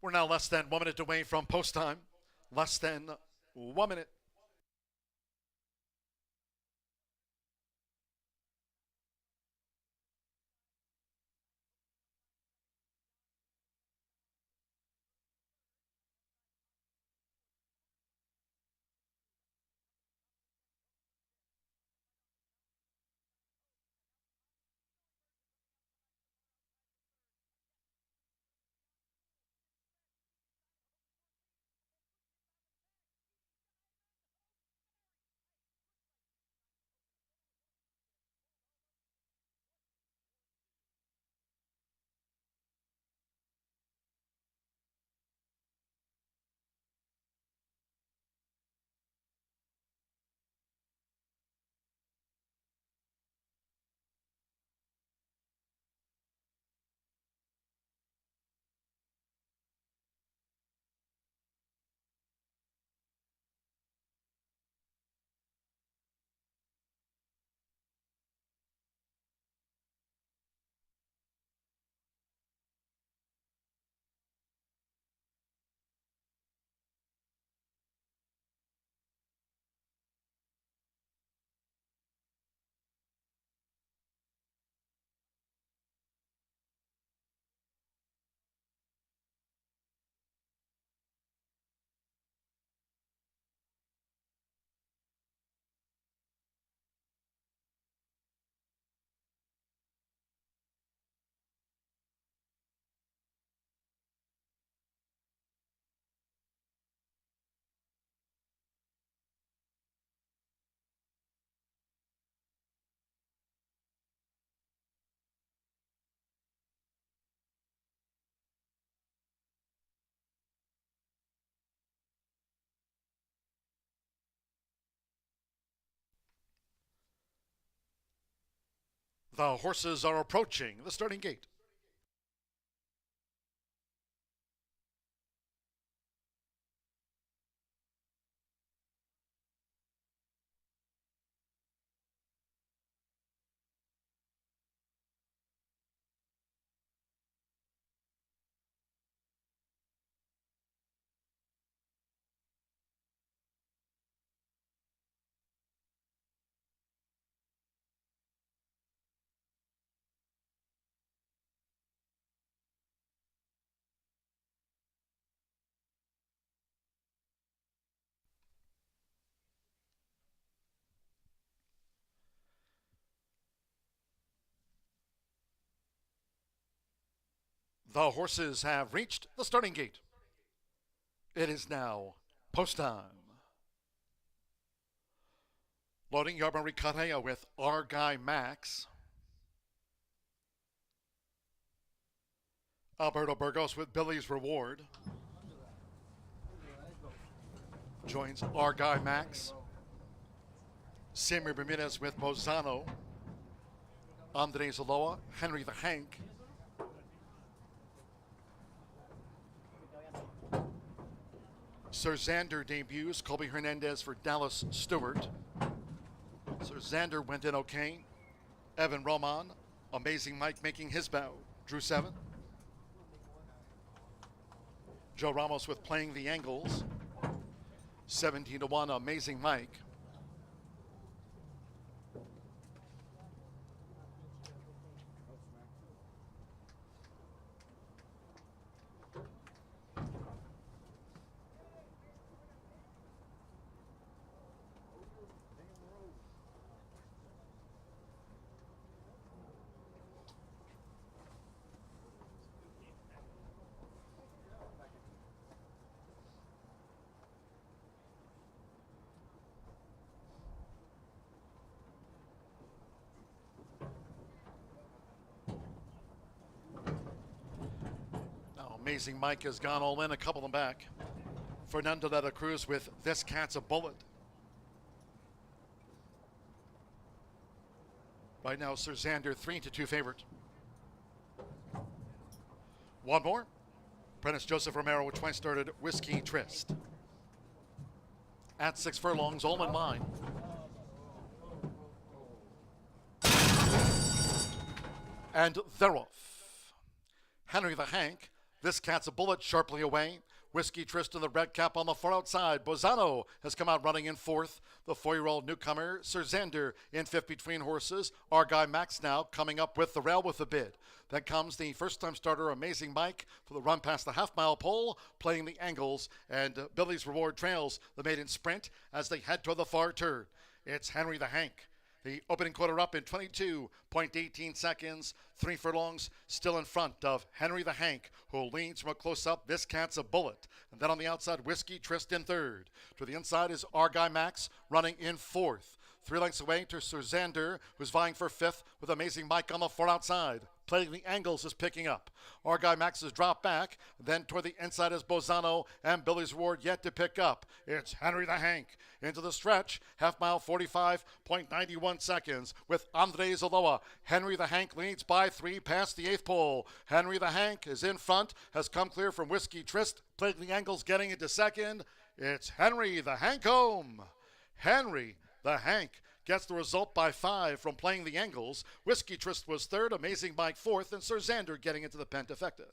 A: We're now less than 1 minute away from post time. Less than 1 minute. The horses are approaching the starting gate. The horses have reached the starting gate. It is now post time. Loading Yarmari Carrera with Our Guy Max. Alberto Burgos with Billy's Reward. Joins Our Guy Max. Sammy Ramirez with Bozano. Andres Aloa, Henry the Hank. Sir Xander debuts. Colby Hernandez for Dallas Stewart. Sir Xander went in okay. Evan Roman, Amazing Mike making his bow. Drew 7. Joe Ramos with Playing the Angles. 17-1, Amazing Mike. Amazing Mike has gone all in, a couple of them back. Fernando de la Cruz with This Cat's a Bullet. Right now, Sir Xander 3-2 favorite. One more. Prentice Joseph Romero with twice started Whiskey Tryst. At 6 furlongs, all in line. And they're off. Henry the Hank. This Cat's a Bullet sharply away. Whiskey Tryst in the red cap on the far outside. Bozano has come out running in 4th. The 4-year-old newcomer, Sir Xander, in 5th between horses. Our Guy Max now coming up with the rail with the bid. Then comes the first-time starter, Amazing Mike, for the run past the half-mile pole, Playing the Angles. And Billy's Reward trails the maiden sprint as they head toward the far turn. It's Henry the Hank. The opening quarter up in 22.18 seconds. 3 furlongs still in front of Henry the Hank, who leads from a close-up. This Cat's a Bullet. And then on the outside, Whiskey Tryst in 3rd. To the inside is Our Guy Max running in 4th. 3 lengths away to Sir Xander, who's vying for 5th with Amazing Mike on the far outside. Playing the Angles is picking up. Our Guy Max has dropped back. Then toward the inside is Bozano, and Billy's Reward yet to pick up. It's Henry the Hank into the stretch. Half mile 45.91 seconds with Andres Aloa. Henry the Hank leads by 3 past the 8th pole. Henry the Hank is in front, has come clear from Whiskey Tryst. Playing the Angles getting into 2nd. It's Henry the Hank home. Henry the Hank gets the result by 5 from Playing the Angles. Whiskey Tryst was 3rd, Amazing Mike 4th, and Sir Xander getting into the Pentafecta.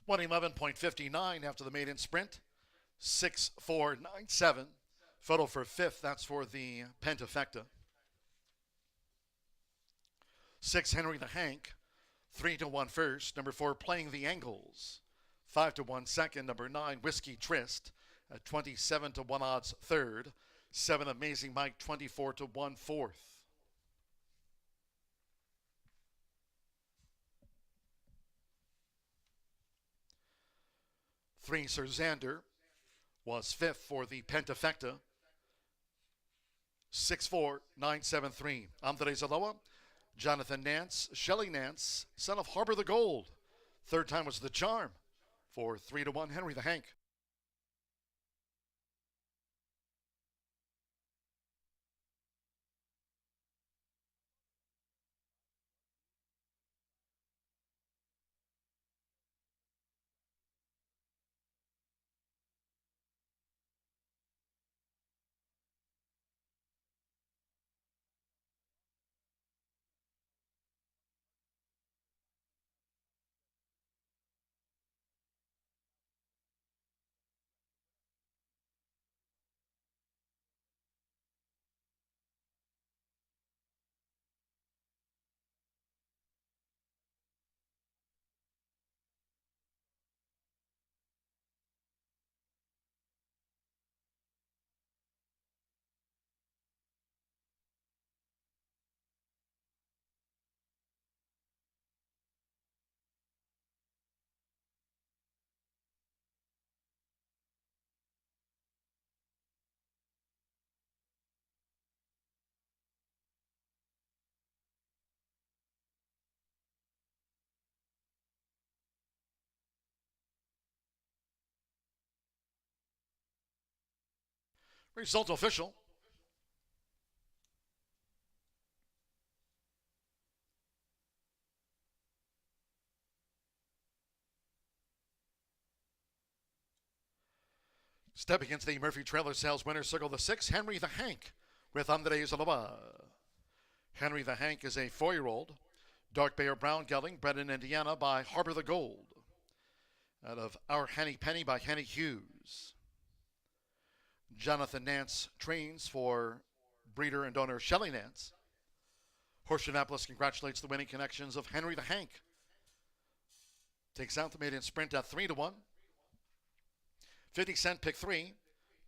A: .11.59 after the maiden sprint. 6.497. Photo for 5th. That's for the Pentafecta. 6 Henry the Hank. 3-1 first. Number 4, Playing the Angles. 5-1 second. Number 9, Whiskey Tryst. At 27-1 odds third. 7, Amazing Mike, 24-1 fourth. Three, Sir Xander was fifth for the Pentafecta. 6-4-9-7-3. Andres Aloha, Jonathan Nance, Shelley Nance, son of Harbor the Gold. Third time was the charm for 3-1 Henry the Hank. Result official. Stepping into the Murphy Trailer Sales winner circle, the 6, Henry the Hank, with Andres Aloha. Henry the Hank is a 4-year-old, dark bay or brown gelding, bred in Indiana by Harbor the Gold. Out of Our Henny Penny by Henny Hughes. Jonathan Nance trains for breeder and owner Shelley Nance. Horseshoe Indianapolis congratulates the winning connections of Henry the Hank. Takes out the maiden sprint at 3-1. 50 cent pick 3,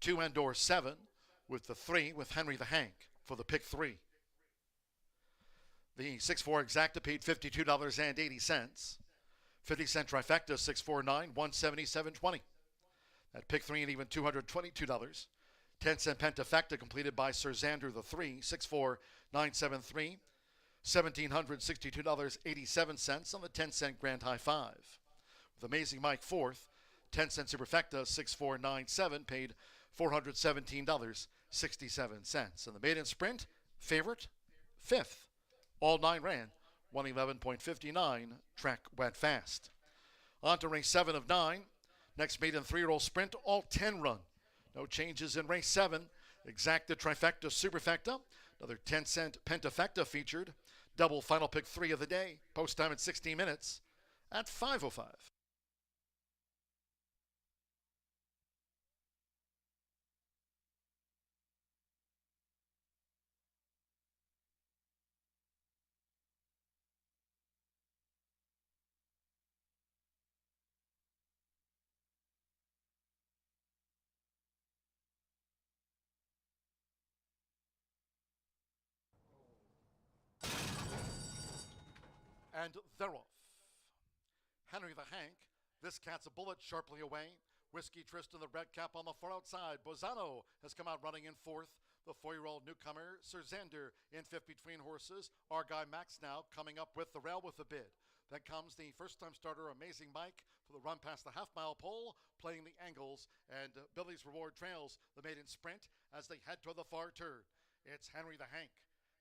A: 2 and/or 7 with the 3 with Henry the Hank for the pick 3. The 6-4 exacta paid $52.80. 50 cent trifecta 649 177.20. That pick 3 and even $222. 10 cent pentafecta completed by Sir Xander the 3, 64973, $1,762.87 on the 10 cent grand high 5. With Amazing Mike 4th, 10 cent superfecta 6497 paid $417.67. And the maiden sprint favorite 5th. All 9 ran 111.59. Track went fast. On to race 7 of 9. Next maiden 3-year-old sprint, all 10 run. No changes in race 7. Exacta trifecta superfecta. Another 10 cent pentafecta featured. Double final pick 3 of the day. Post time at 16 minutes at 5:05. And they're off. Henry the Hank, this cat's a bullet sharply away. Whiskey Tryst in the red cap on the far outside. Bozano has come out running in 4th. The 4-year-old newcomer, Sir Xander, in 5th between horses. Our guy Max now coming up with the rail with a bid. Then comes the first-time starter, Amazing Mike, for the run past the half-mile pole, playing the angles. And Billy's Reward trails the maiden sprint as they head toward the far turn. It's Henry the Hank.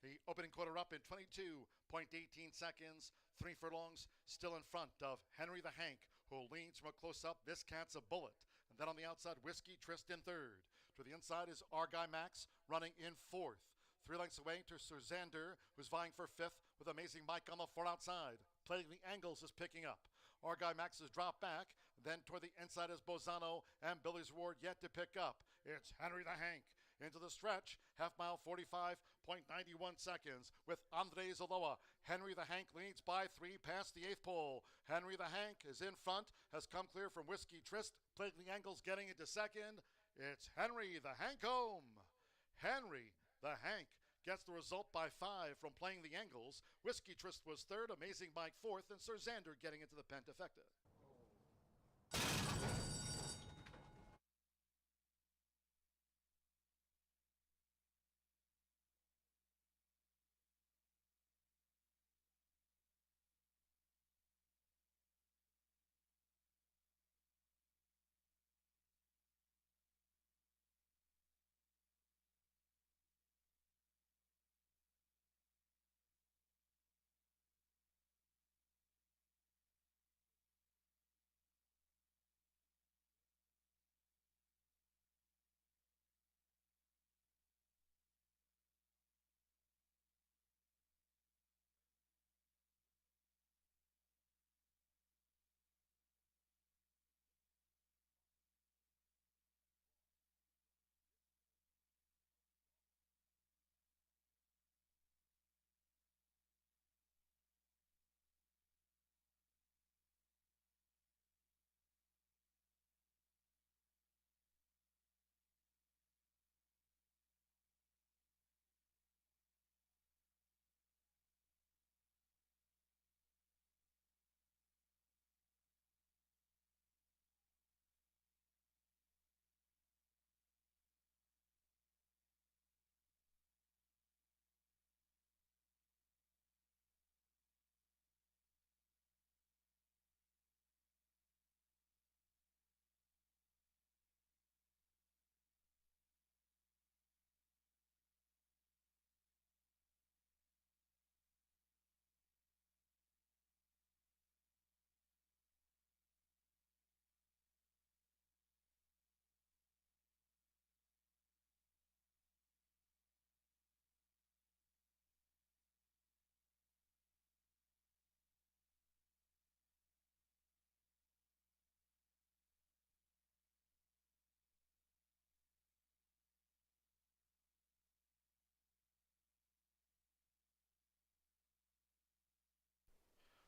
A: The opening quarter up in 22.18 seconds. 3 furlongs still in front of Henry the Hank, who leads from a close-up. This cat's a bullet. And then on the outside, Whiskey Tryst in 3rd. To the inside is our guy Max running in 4th. 3 lengths away to Sir Xander, who's vying for 5th with Amazing Mike on the far outside. Playing the angles is picking up. Our guy Max has dropped back. Then toward the inside is Bozano and Billy's Reward yet to pick up. It's Henry the Hank. into the stretch. Half mile 45.91 seconds with Andres Aloa. Henry the Hank leads by 3 past the 8th pole. Henry the Hank is in front, has come clear from Whiskey Trist. Playing the angles getting into second. It's Henry the Hank home. Henry the Hank gets the result by 5 from Playing the Angles. Whiskey Trist was third, Amazing Mike fourth, and Sir Xander getting into the Pentafecta.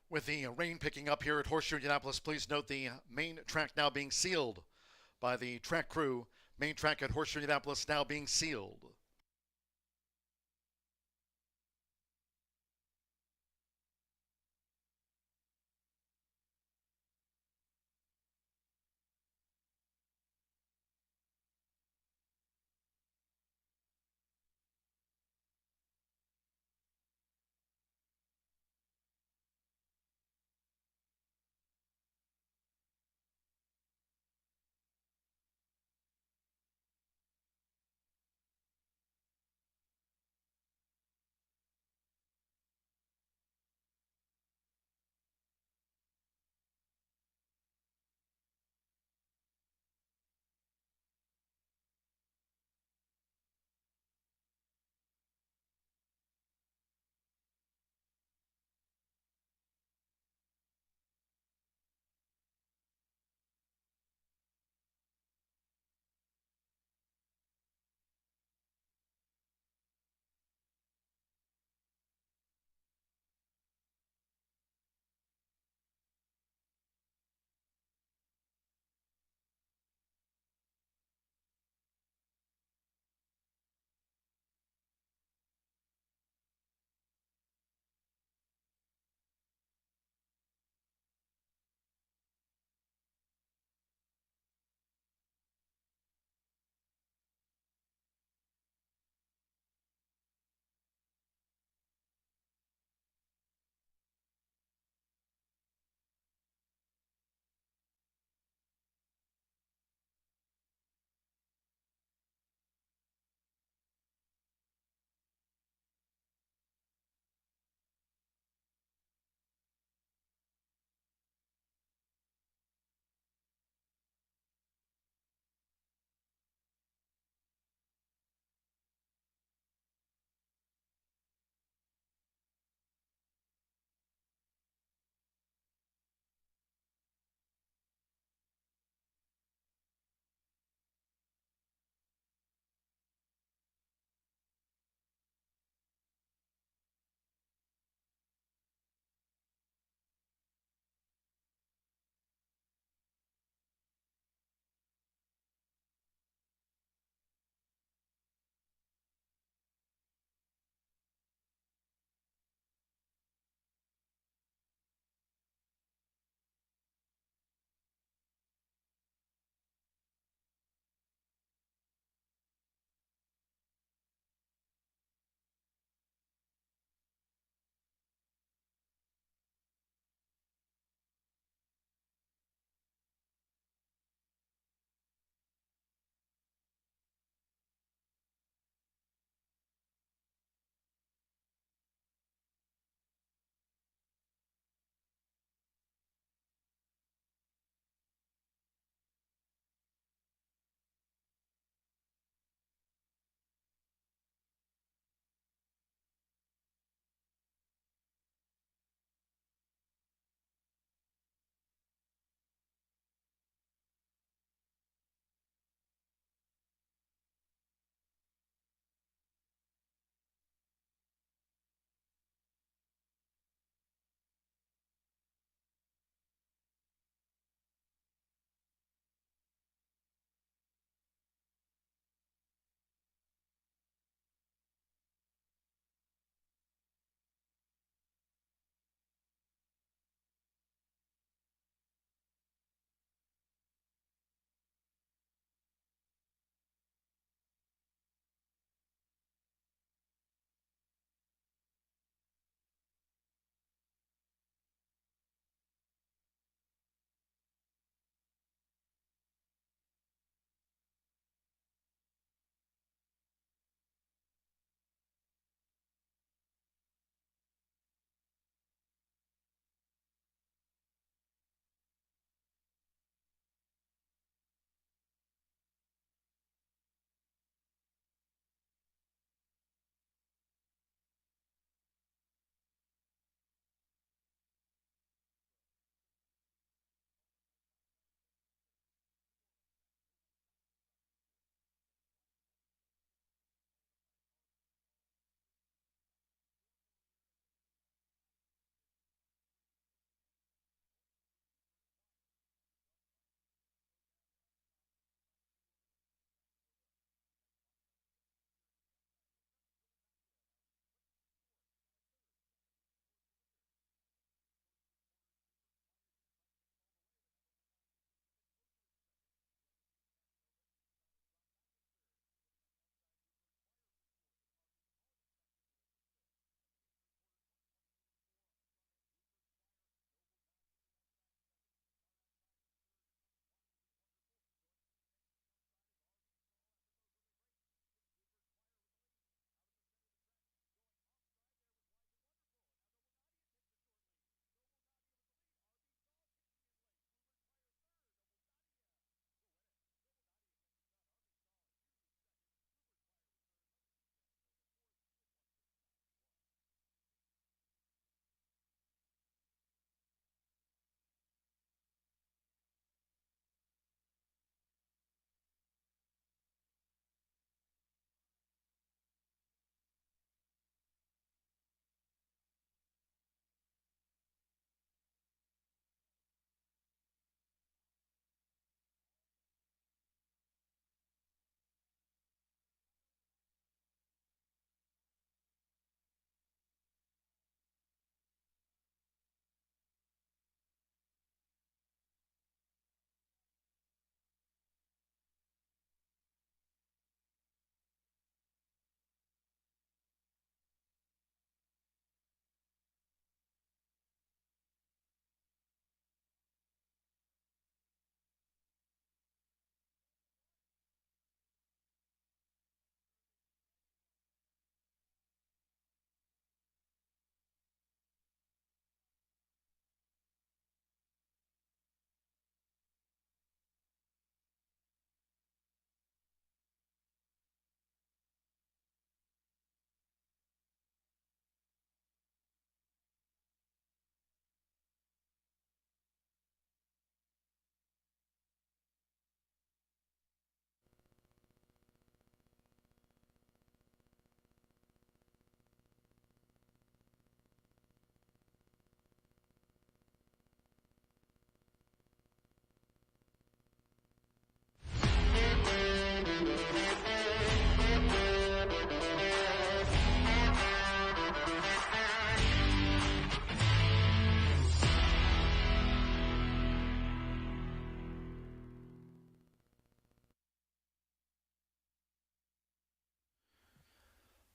A: With the rain picking up here at Horseshoe Indianapolis, please note the main track now being sealed by the track crew. Main track at Horseshoe Indianapolis now being sealed.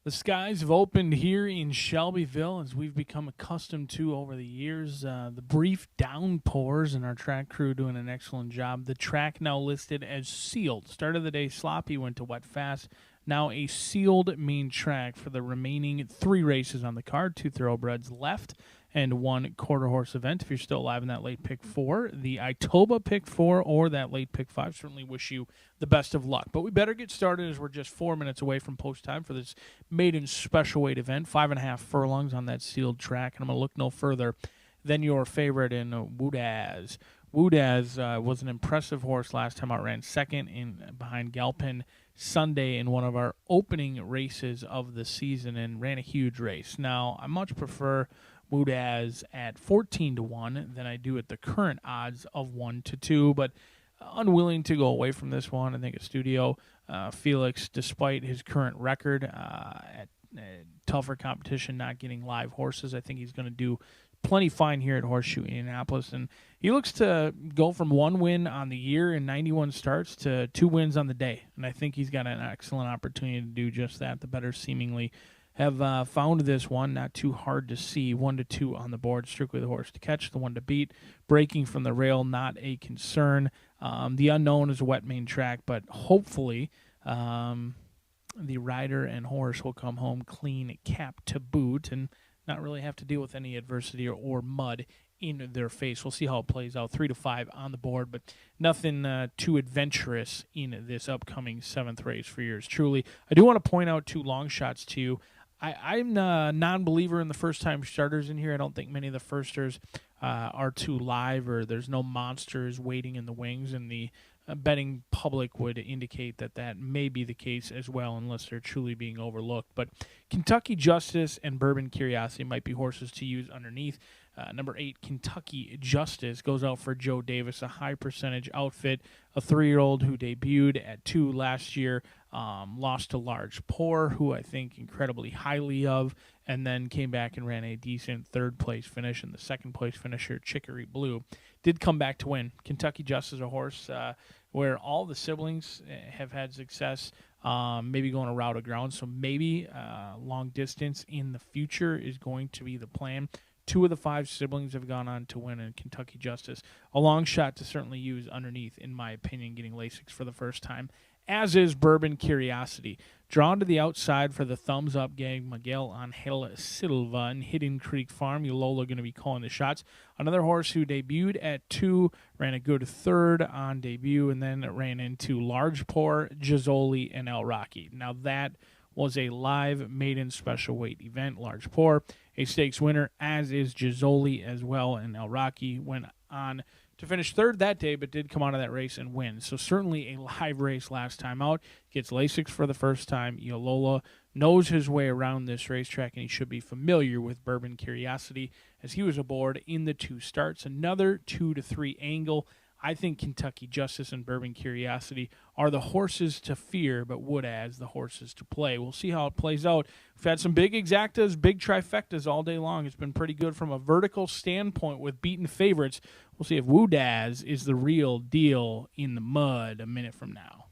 F: The skies have opened here in Shelbyville, as we've become accustomed to over the years. The brief downpours, and our track crew doing an excellent job. The track now listed as sealed. Start of the day sloppy, went to wet fast. Now a sealed main track for the remaining 3 races on the card. 2 thoroughbreds left and 1 quarter horse event. If you're still alive in that late pick 4, the Itoba pick 4 or that late pick 5, certainly wish you the best of luck. But we better get started, as we're just 4 minutes away from post time for this maiden special weight event. 5.5 furlongs on that sealed track, and I'm going to look no further than your favorite in Woodaz. Woodaz was an impressive horse last time out. Ran second behind Galpin Sunday in one of our opening races of the season and ran a huge race. Now, I much prefer Woodaz at 14-1 than I do at the current odds of 1-2, but unwilling to go away from this one. I think at Studio Felix, despite his current record at tougher competition, not getting live horses, I think he's going to do plenty fine here at Horseshoe Indianapolis, and he looks to go from 1 win on the year in 91 starts to 2 wins on the day, and I think he's got an excellent opportunity to do just that. The better seemingly have found this one, not too hard to see. 1-2 on the board, strictly the horse to catch, the one to beat. Breaking from the rail, not a concern. The unknown is a wet main track, but hopefully the rider and horse will come home clean, cap to boot, and not really have to deal with any adversity or mud in their face. We'll see how it plays out. 3-5 on the board, but nothing too adventurous in this upcoming 7th race for yours truly. I do want to point out 2 long shots to you. I'm a non-believer in the first-time starters in here. I don't think many of the firsters are too live, or there's no monsters waiting in the wings, and the betting public would indicate that that may be the case as well, unless they're truly being overlooked. But Kentucky Justice and Bourbon Curiosity might be horses to use underneath. Number 8, Kentucky Justice, goes out for Joe Davis, a high-percentage outfit, a 3-year-old who debuted at 2 last year, lost to Large Pour, who I think incredibly highly of, and then came back and ran a decent 3rd-place finish, and the 2nd-place finisher, Chicory Blue, did come back to win. Kentucky Justice is a horse where all the siblings have had success, maybe going a route of ground, so maybe long distance in the future is going to be the plan. 2 of the 5 siblings have gone on to win in Kentucky Justice. A long shot to certainly use underneath, in my opinion, getting Lasix for the first time, as is Bourbon Curiosity. Drawn to the outside for the thumbs-up gang, Miguel Angel Silva and Hidden Creek Farm. Ulola going to be calling the shots. Another horse who debuted at 2, ran a good 3rd on debut, and then ran into Large Pour, Gizzoli, and El Rocky. Now that was a live maiden special weight event. Large Pour, a stakes winner, as is Gizzoli as well, and El Rocky went on to finish 3rd that day, but did come out of that race and win. So certainly a live race last time out. Gets Lasix for the first time. Iolola knows his way around this racetrack, and he should be familiar with Bourbon Curiosity, as he was aboard in the 2 starts. Another 2-3 angle. I think Kentucky Justice and Bourbon Curiosity are the horses to fear, but Woodaz the horses to play. We'll see how it plays out. We've had some big exactas, big trifectas all day long. It's been pretty good from a vertical standpoint with beaten favorites. We'll see if Woodaz is the real deal in the mud a minute from now.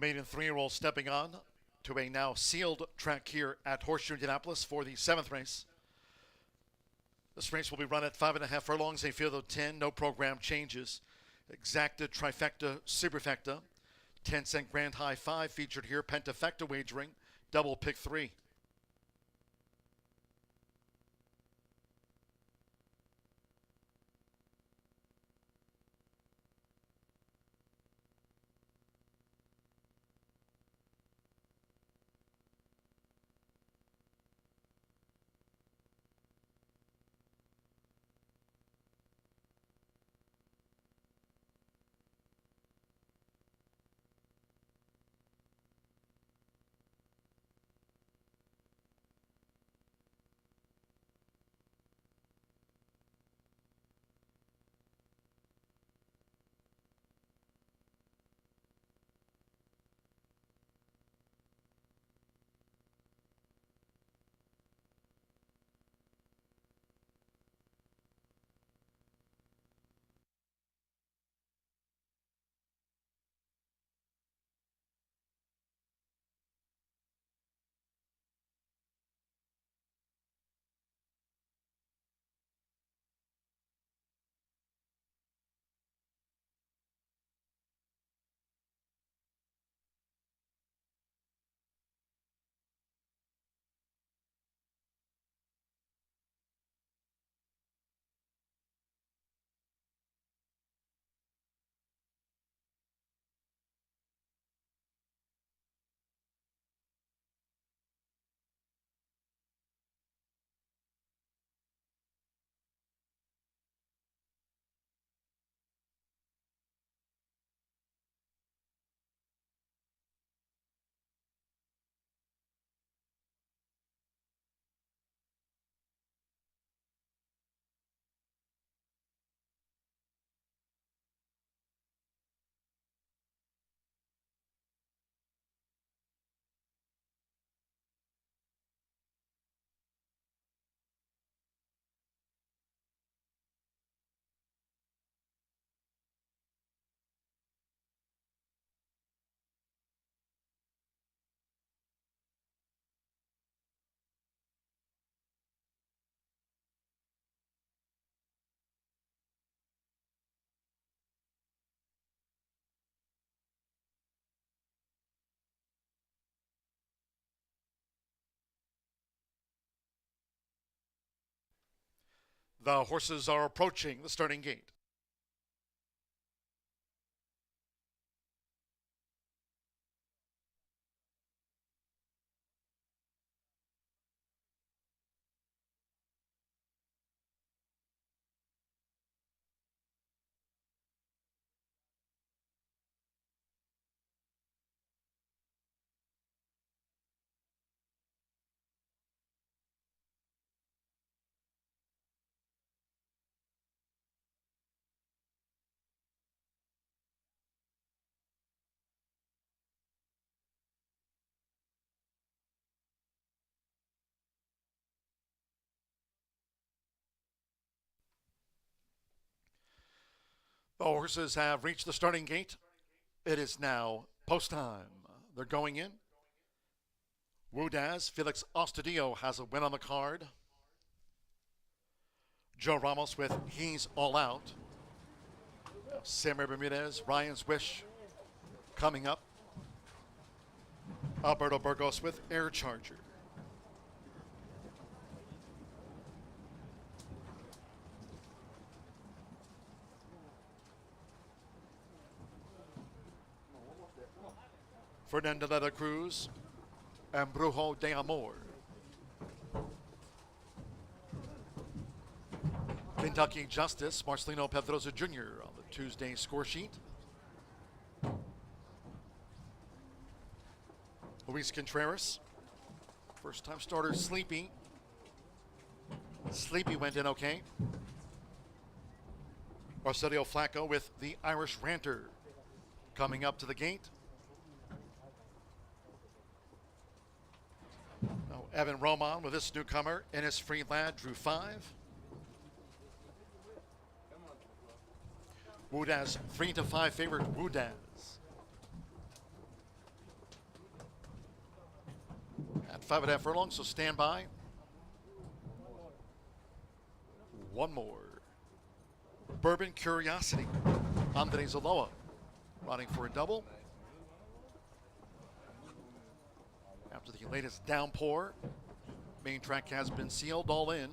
A: Maiden 3-year-old stepping on to a now sealed track here at Horseshoe Indianapolis for the 7th race. This race will be run at 5.5 furlongs, a field of 10, no program changes. Exacta, trifecta, superfecta, 10-cent grand high 5 featured here, pentafecta wagering, double pick 3. The horses are approaching the starting gate. The horses have reached the starting gate. It is now post time. They're going in. Wudaz, Felix Ostadillo has a win on the card. Joe Ramos with He's All Out. Samuel Bermudez, Ryan's Wish coming up. Alberto Burgos with Air Charger. Fernando de la Cruz and Brujo de Amor. Kentucky Justice, Marcelino Pedroza Jr. on the Tuesday score sheet. Luis Contreras, first time starter Sleepy. Sleepy went in okay. Arcedio Flacco with the Irish Ranter coming up to the gate. Now Evan Roman with this newcomer, Ennis Free Lad, drew 5. Wudaz, 3-5 favorite Wudaz. 5.5 furlongs, so stand by. One more. Bourbon Curiosity. Andres Aloa running for a double. After the latest downpour, main track has been sealed, all in.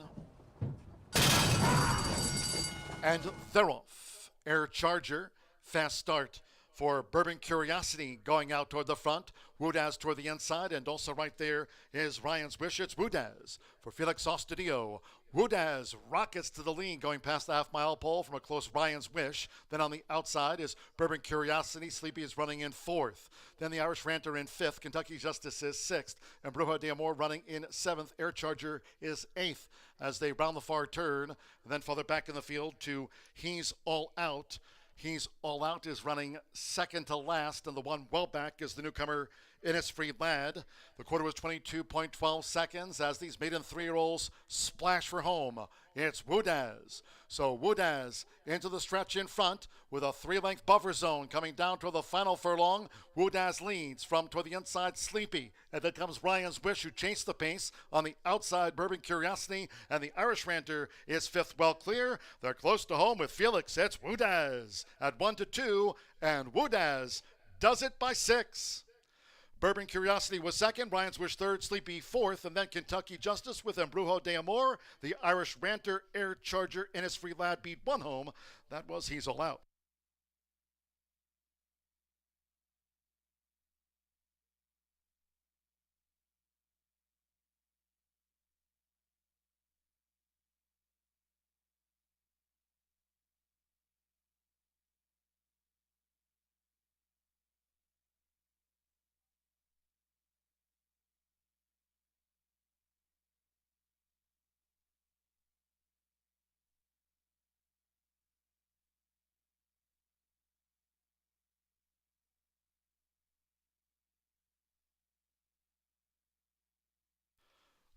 A: And they're off. Air Charger, fast start for Bourbon Curiosity going out toward the front. Wudaz toward the inside, and also right there is Ryan's Wish. It's Wudaz for Felix Ostadio. Wudaz rockets to the lead going past the half-mile pole from a close Ryan's Wish. Then on the outside is Bourbon Curiosity. Sleepy is running in fourth. Then the Irish Ranter in fifth. Kentucky Justice is sixth. And Brujo de Amor running in seventh. Air Charger is eighth as they round the far turn. And then further back in the field to He's All Out. He's All Out is running second to last, and the one well back is the newcomer Innisfree Lad. The quarter was 22.12 seconds as these maiden 3-year-olds splash for home. It's Wudaz. So Wudaz into the stretch in front with a 3-length buffer zone coming down to the final furlong. Wudaz leads from toward the inside Sleepy, and then comes Ryan's Wish, who chased the pace on the outside. Bourbon Curiosity and the Irish Ranter is fifth, well clear. They're close to home with Felix. It's Wudaz at 1-2, and Wudaz does it by 6. Bourbon Curiosity was second, Ryan's Wish third, Sleepy fourth, and then Kentucky Justice with Embrujo de Amor. The Irish Ranter, Air Charger, Innisfree Lad beat one home. That was He's All Out.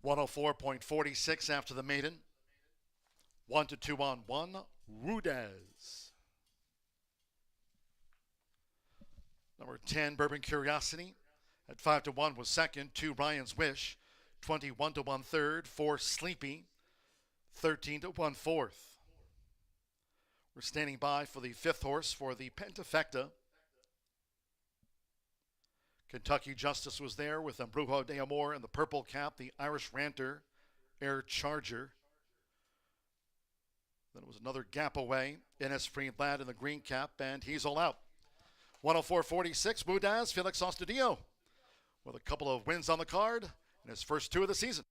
A: .104.46 after the maiden. 1-2 on 1. Wudaz. Number 10, Bourbon Curiosity. At 5-1 was second. 2, Ryan's Wish. 21-1 third. 4, Sleepy. 13-1 fourth. We're standing by for the fifth horse for the Pentafecta. Kentucky Justice was there with Embrujo de Amor in the purple cap, the Irish Ranter, Air Charger. Then it was another gap away. Innisfree Lad in the green cap, and He's All Out. 104.46, Wudaz, Felix Ostadio, with a couple of wins on the card in his first 2 of the season.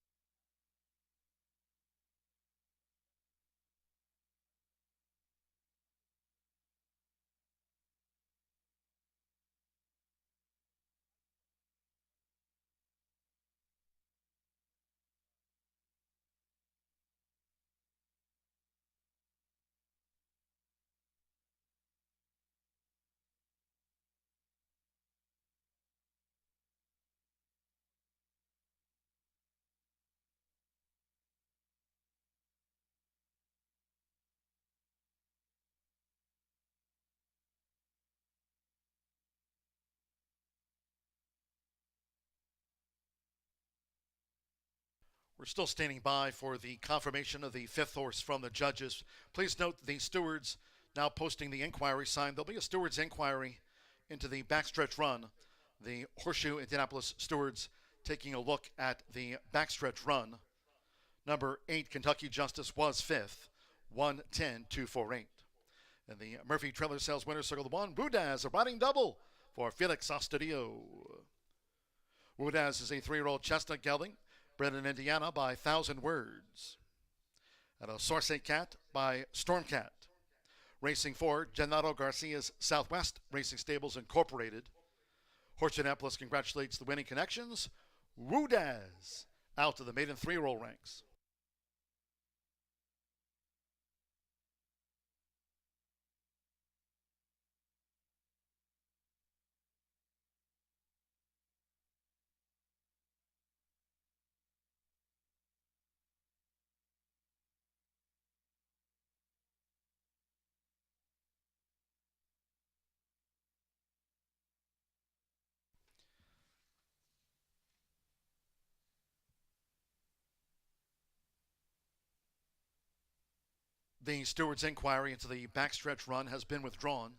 A: We're still standing by for the confirmation of the fifth horse from the judges. Please note the stewards now posting the inquiry sign. There'll be a steward's inquiry into the backstretch run. The Horseshoe Indianapolis stewards taking a look at the backstretch run. Number 8, Kentucky Justice, was fifth. 1:10.248. And the Murphy Trailer Sales winner circle the 1. Wudaz, a riding double for Felix Ostadio. Wudaz is a 3-year-old chestnut gelding, bred in Indiana by 1,000 Words. And a Source Cat by Stormcat. Racing for Gennaro Garcia's Southwest Racing Stables Incorporated. Horseshoe Indianapolis congratulates the winning connections. Wudaz out to the maiden 3-year-old ranks. The steward's inquiry into the backstretch run has been withdrawn.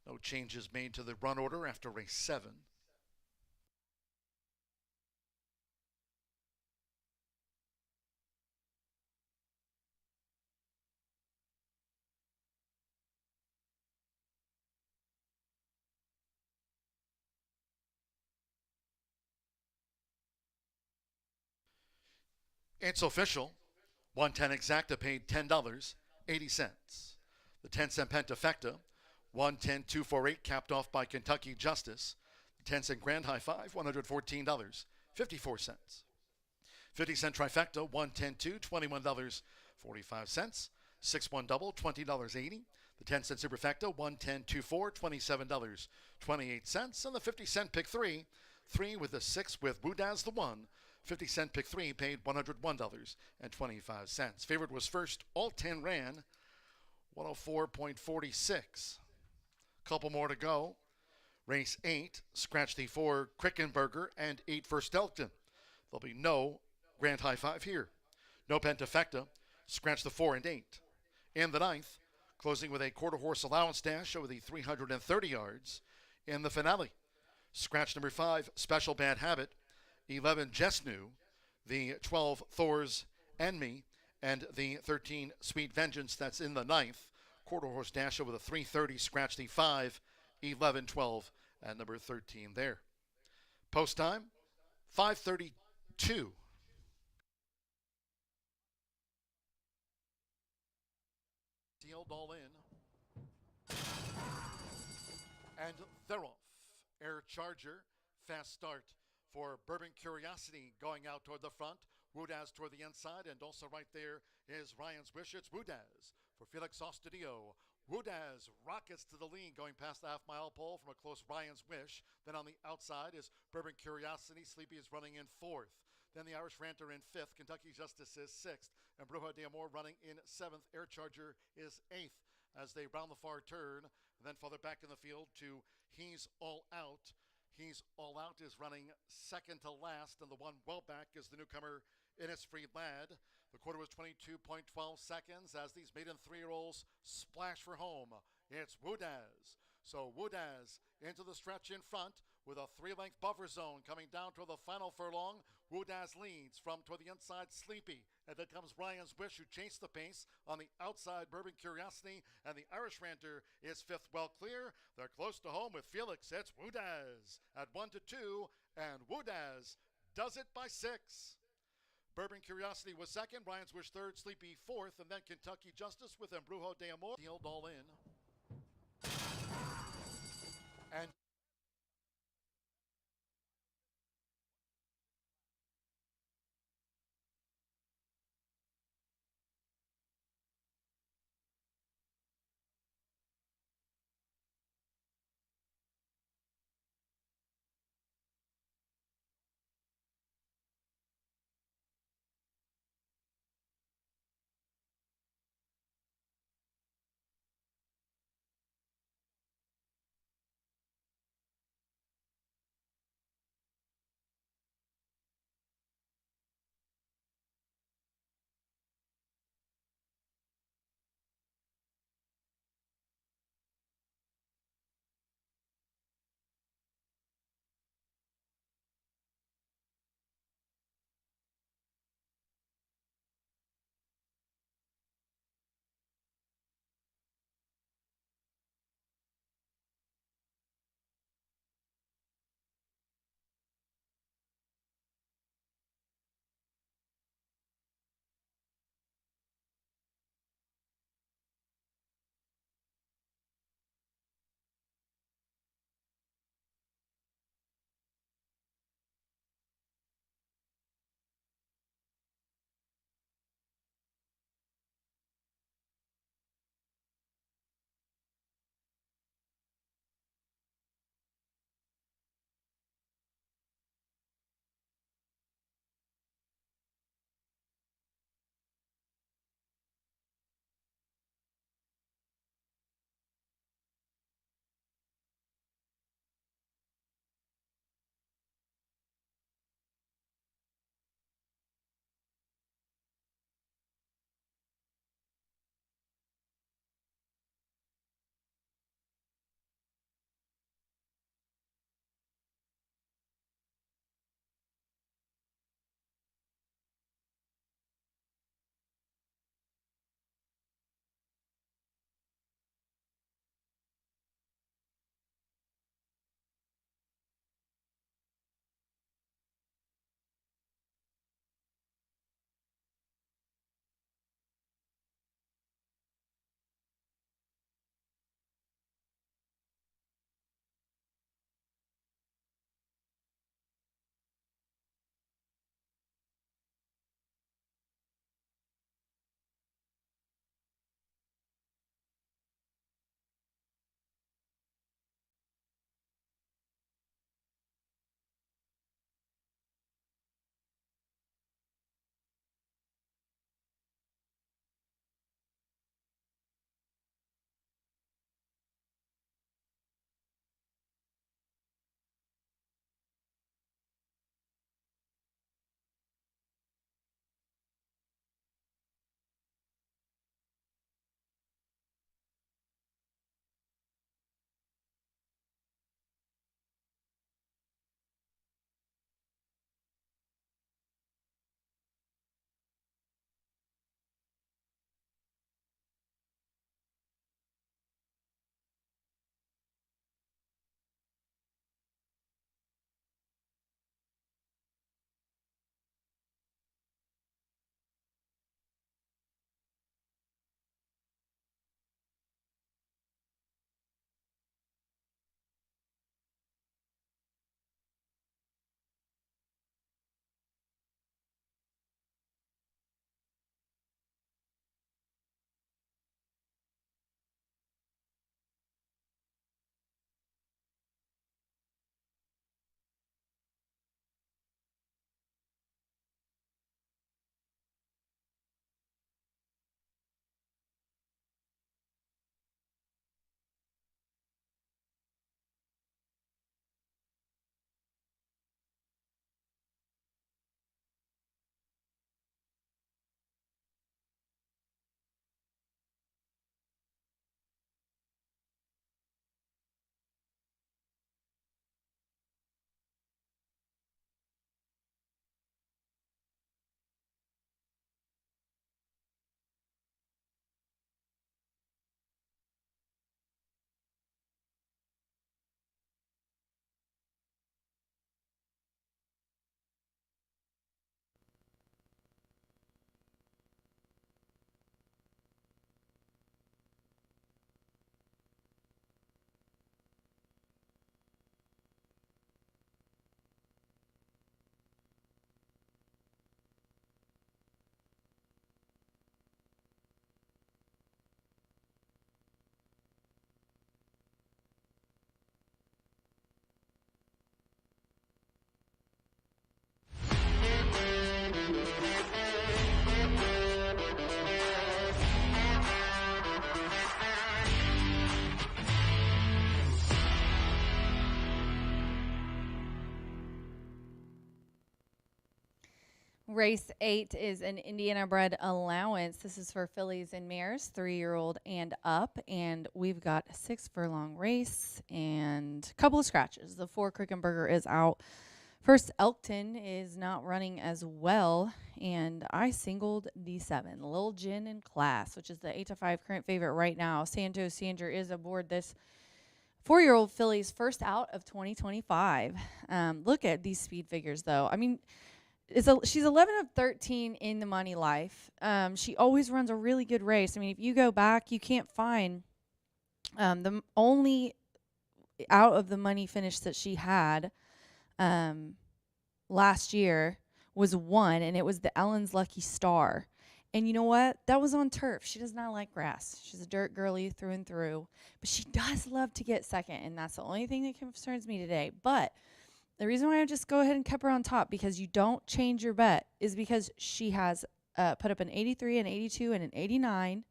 A: No changes made to the run order after race 7. It's official. 110 exacta paid $10.80. The 10-cent pentafecta, 110.248, capped off by Kentucky Justice. The 10-cent grand high five, $114.54. 50-cent trifecta, 110.2, $21.45. 6-1 double, $20.80. The 10-cent superfecta, 110.24, $27.28. And the 50-cent pick 3 with the 6 with Woodaz the 1. 50-cent pick 3 paid $101.25. Favorite was first. All 10 ran 104.46. Couple more to go. Race 8, scratch the 4 Krickenberger and 8 for Stelton. There'll be no grand high five here. No pentafecta, scratch the 4 and 8. In the 9th, closing with a quarter horse allowance dash over the 330 yards. In the finale, scratch number 5, Special Bad Habit, 11 Jesnu, the 12 Thor's Enemy, and the 13 Sweet Vengeance. That's in the 9th. Quarter horse dash over the 330, scratch the 5, 11, 12, and number 13 there. Post time, 5:32. Sealed all in. And they're off. Air Charger, fast start for Bourbon Curiosity going out toward the front. Woodaz toward the inside, and also right there is Ryan's Wish. It's Woodaz for Felix Ostadio. Woodaz rockets to the lead going past the half-mile pole from a close Ryan's Wish. Then on the outside is Bourbon Curiosity. Sleepy is running in 4th. Then the Irish Ranter in 5th. Kentucky Justice is 6th. And Brujo de Amor running in 7th. Air Charger is 8th as they round the far turn. And then further back in the field to He's All Out. He's All Out is running second to last, and the one well back is the newcomer Innisfree Lad. The quarter was 22.12 seconds as these maiden 3-year-olds splash for home. It's Woodaz. So Woodaz into the stretch in front with a 3-length buffer zone coming down toward the final furlong. Woodaz leads from toward the inside Sleepy. And then comes Ryan's Wish, who chased the pace on the outside. Bourbon Curiosity and the Irish Ranter is 5th, well clear. They're close to home with Felix. It's Woodaz at 1-2, and Woodaz does it by 6. Bourbon Curiosity was 2nd, Ryan's Wish 3rd, Sleepy 4th, and then Kentucky Justice with Embrujo de Amor. Sealed all in. And
B: Race 8 is an Indiana bred allowance. This is for fillies and mares, 3-year-old and up. And we've got a 6 furlong race and a couple of scratches. The 4 Crickenberger is out. First, Elkton is not running as well. And I singled the 7, Lil Gin in Class, which is the 8-5 current favorite right now. Santos Sanger is aboard this 4-year-old filly's first out of 2025. Look at these speed figures, though. I mean, she's 11 of 13 in the money life. She always runs a really good race. I mean, if you go back, you can't find the only out of the money finish that she had last year was 1, and it was the Ellen's Lucky Star. And you know what? That was on turf. She does not like grass. She's a dirt girly through and through. But she does love to get second, and that's the only thing that concerns me today. But the reason why I just go ahead and kept her on top, because you don't change your bet, is because she has put up an 83, an 82, and an 89.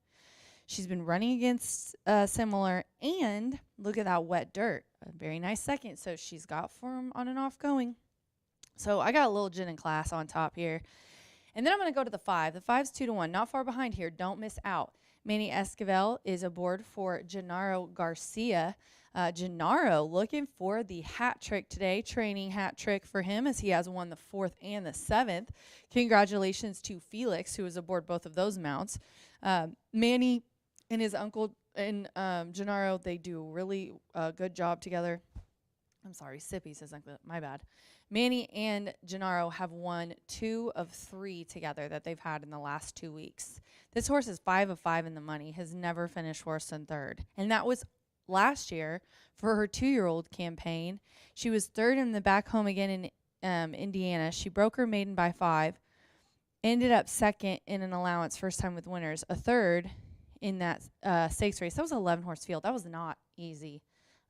B: She's been running against similar, and look at that wet dirt. A very nice second. So she's got form on and off going. So I got a little Gin in Class on top here. And then I'm going to go to the 5. The 5's 2-1, not far behind here. Don't miss out. Manny Esquivel is aboard for Gennaro Garcia. Gennaro looking for the hat trick today, training hat trick for him, as he has won the 4th and the 7th. Congratulations to Felix, who is aboard both of those mounts. Manny and his uncle and Gennaro, they do a really good job together. I'm sorry, Sippy says uncle. My bad. Manny and Gennaro have won 2 of 3 together that they've had in the last 2 weeks. This horse is 5 of 5 in the money, has never finished worse than 3rd. And that was last year for her 2-year-old campaign. She was 3rd in the back home again in Indiana. She broke her maiden by 5, ended up 2nd in an allowance, first time with winners, a 3rd in that stakes race. That was an 11-horse field. That was not easy.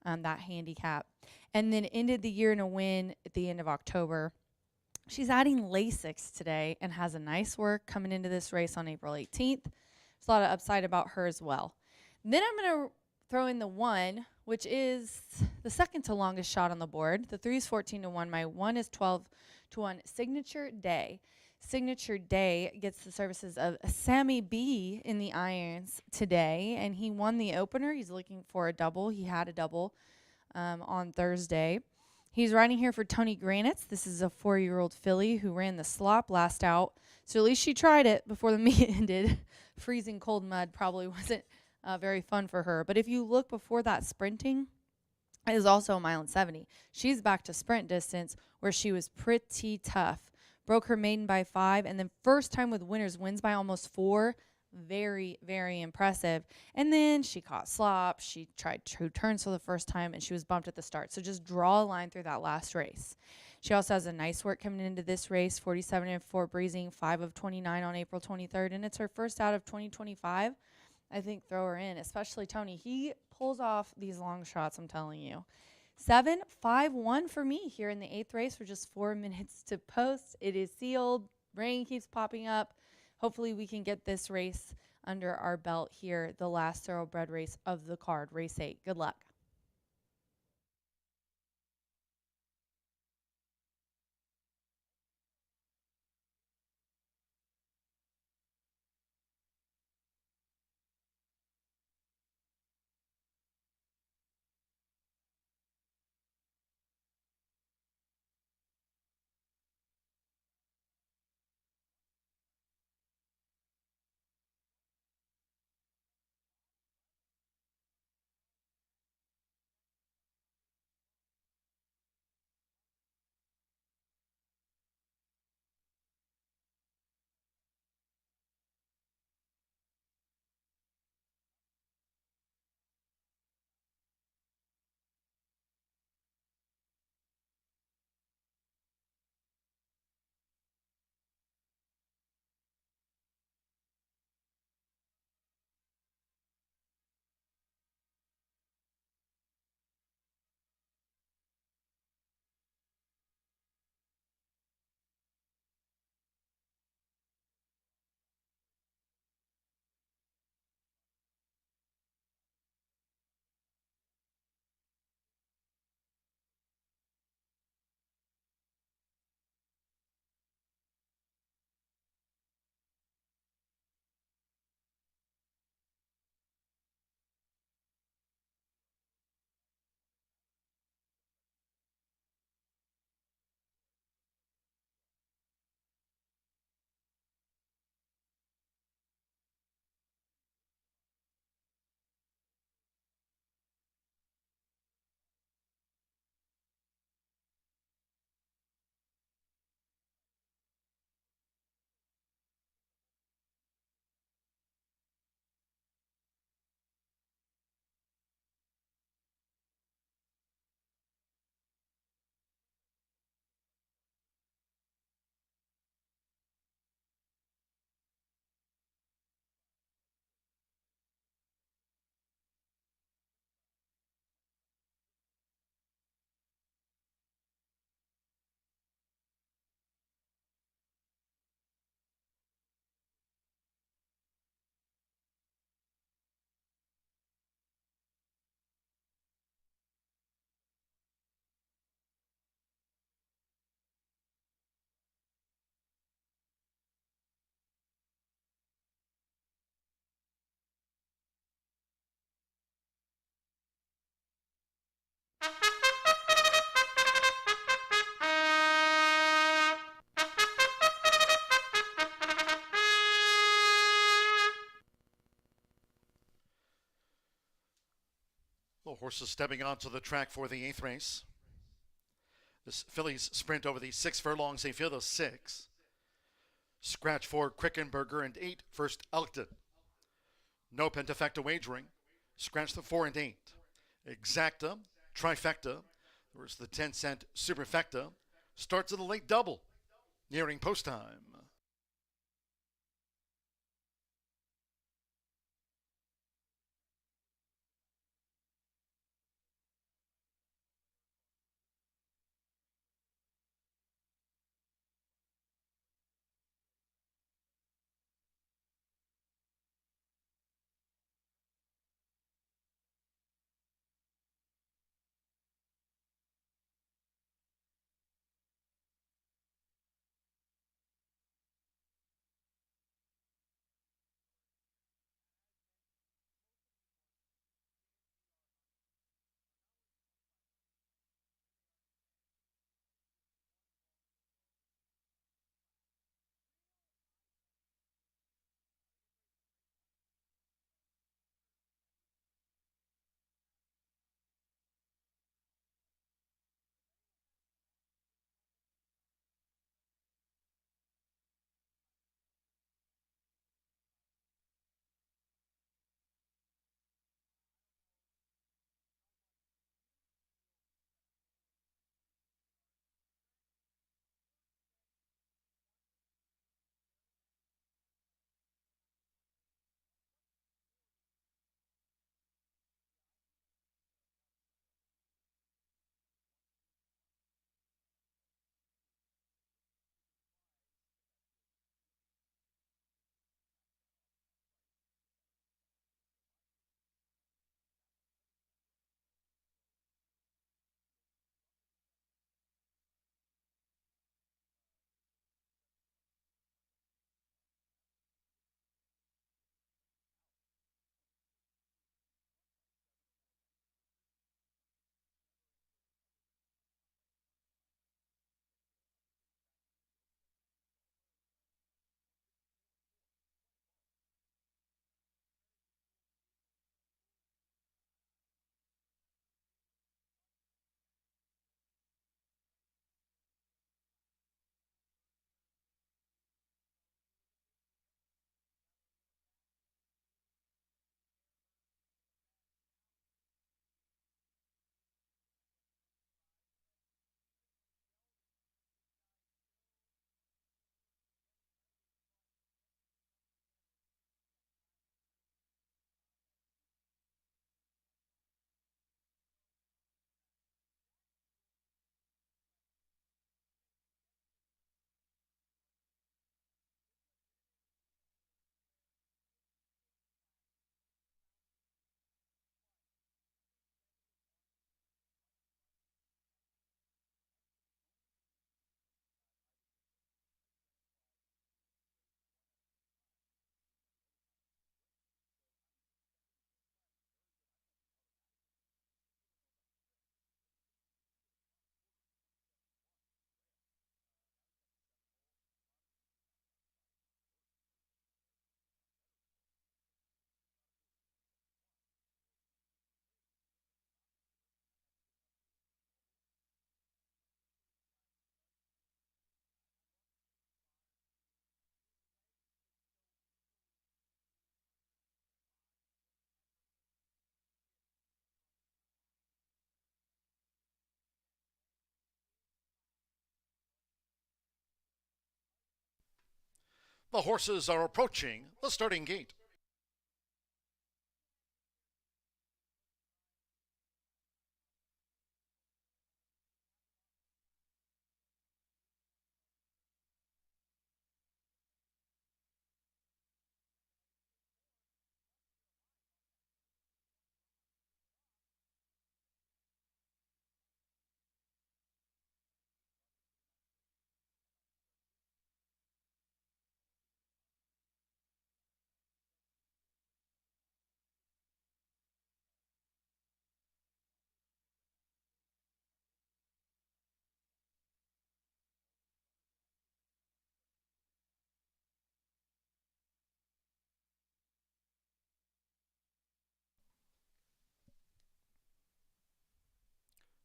B: That handicap, and then ended the year in a win at the end of October. She's adding Lasix today and has a nice work coming into this race on April 18th. There's a lot of upside about her as well. Then I'm going to throw in the 1, which is the second to longest shot on the board. The 3 is 14-1. My 1 is 12-1. Signature Day. Signature Day gets the services of Sammy B in the irons today, and he won the opener. He's looking for a double. He had a double on Thursday. He's riding here for Tony Granitz. This is a 4-year-old filly who ran the slop last out, so at least she tried it before the meet ended. Freezing cold mud probably wasn't very fun for her, but if you look before that sprinting, it is also a 1.70 miles. She's back to sprint distance where she was pretty tough. Broke her maiden by 5, and then first time with winners, wins by almost 4. Very, very impressive. And then she caught slop. She tried 2 turns for the first time, and she was bumped at the start. So just draw a line through that last race. She also has a nice work coming into this race, 47 and 4 breezing, 5 of 29 on April 23rd, and it's her first out of 2025. I think throw her in, especially Tony. He pulls off these long shots, I'm telling you. 7-5-1 for me here in the 8th race. For just 4 minutes to post. It is sealed. Rain keeps popping up. Hopefully we can get this race under our belt here, the last thoroughbred race of the card, race 8. Good luck.
A: So horses stepping onto the track for the 8th race. This fillies sprint over the 6 furlongs, a field of 6. Scratch for Quickenberger and 8, First Elkton. No pentafecta wagering. Scratch the 4 and 8. Exacta, trifecta. There's the 10-cent superfecta. Starts at a late double, nearing post time. The horses are approaching the starting gate.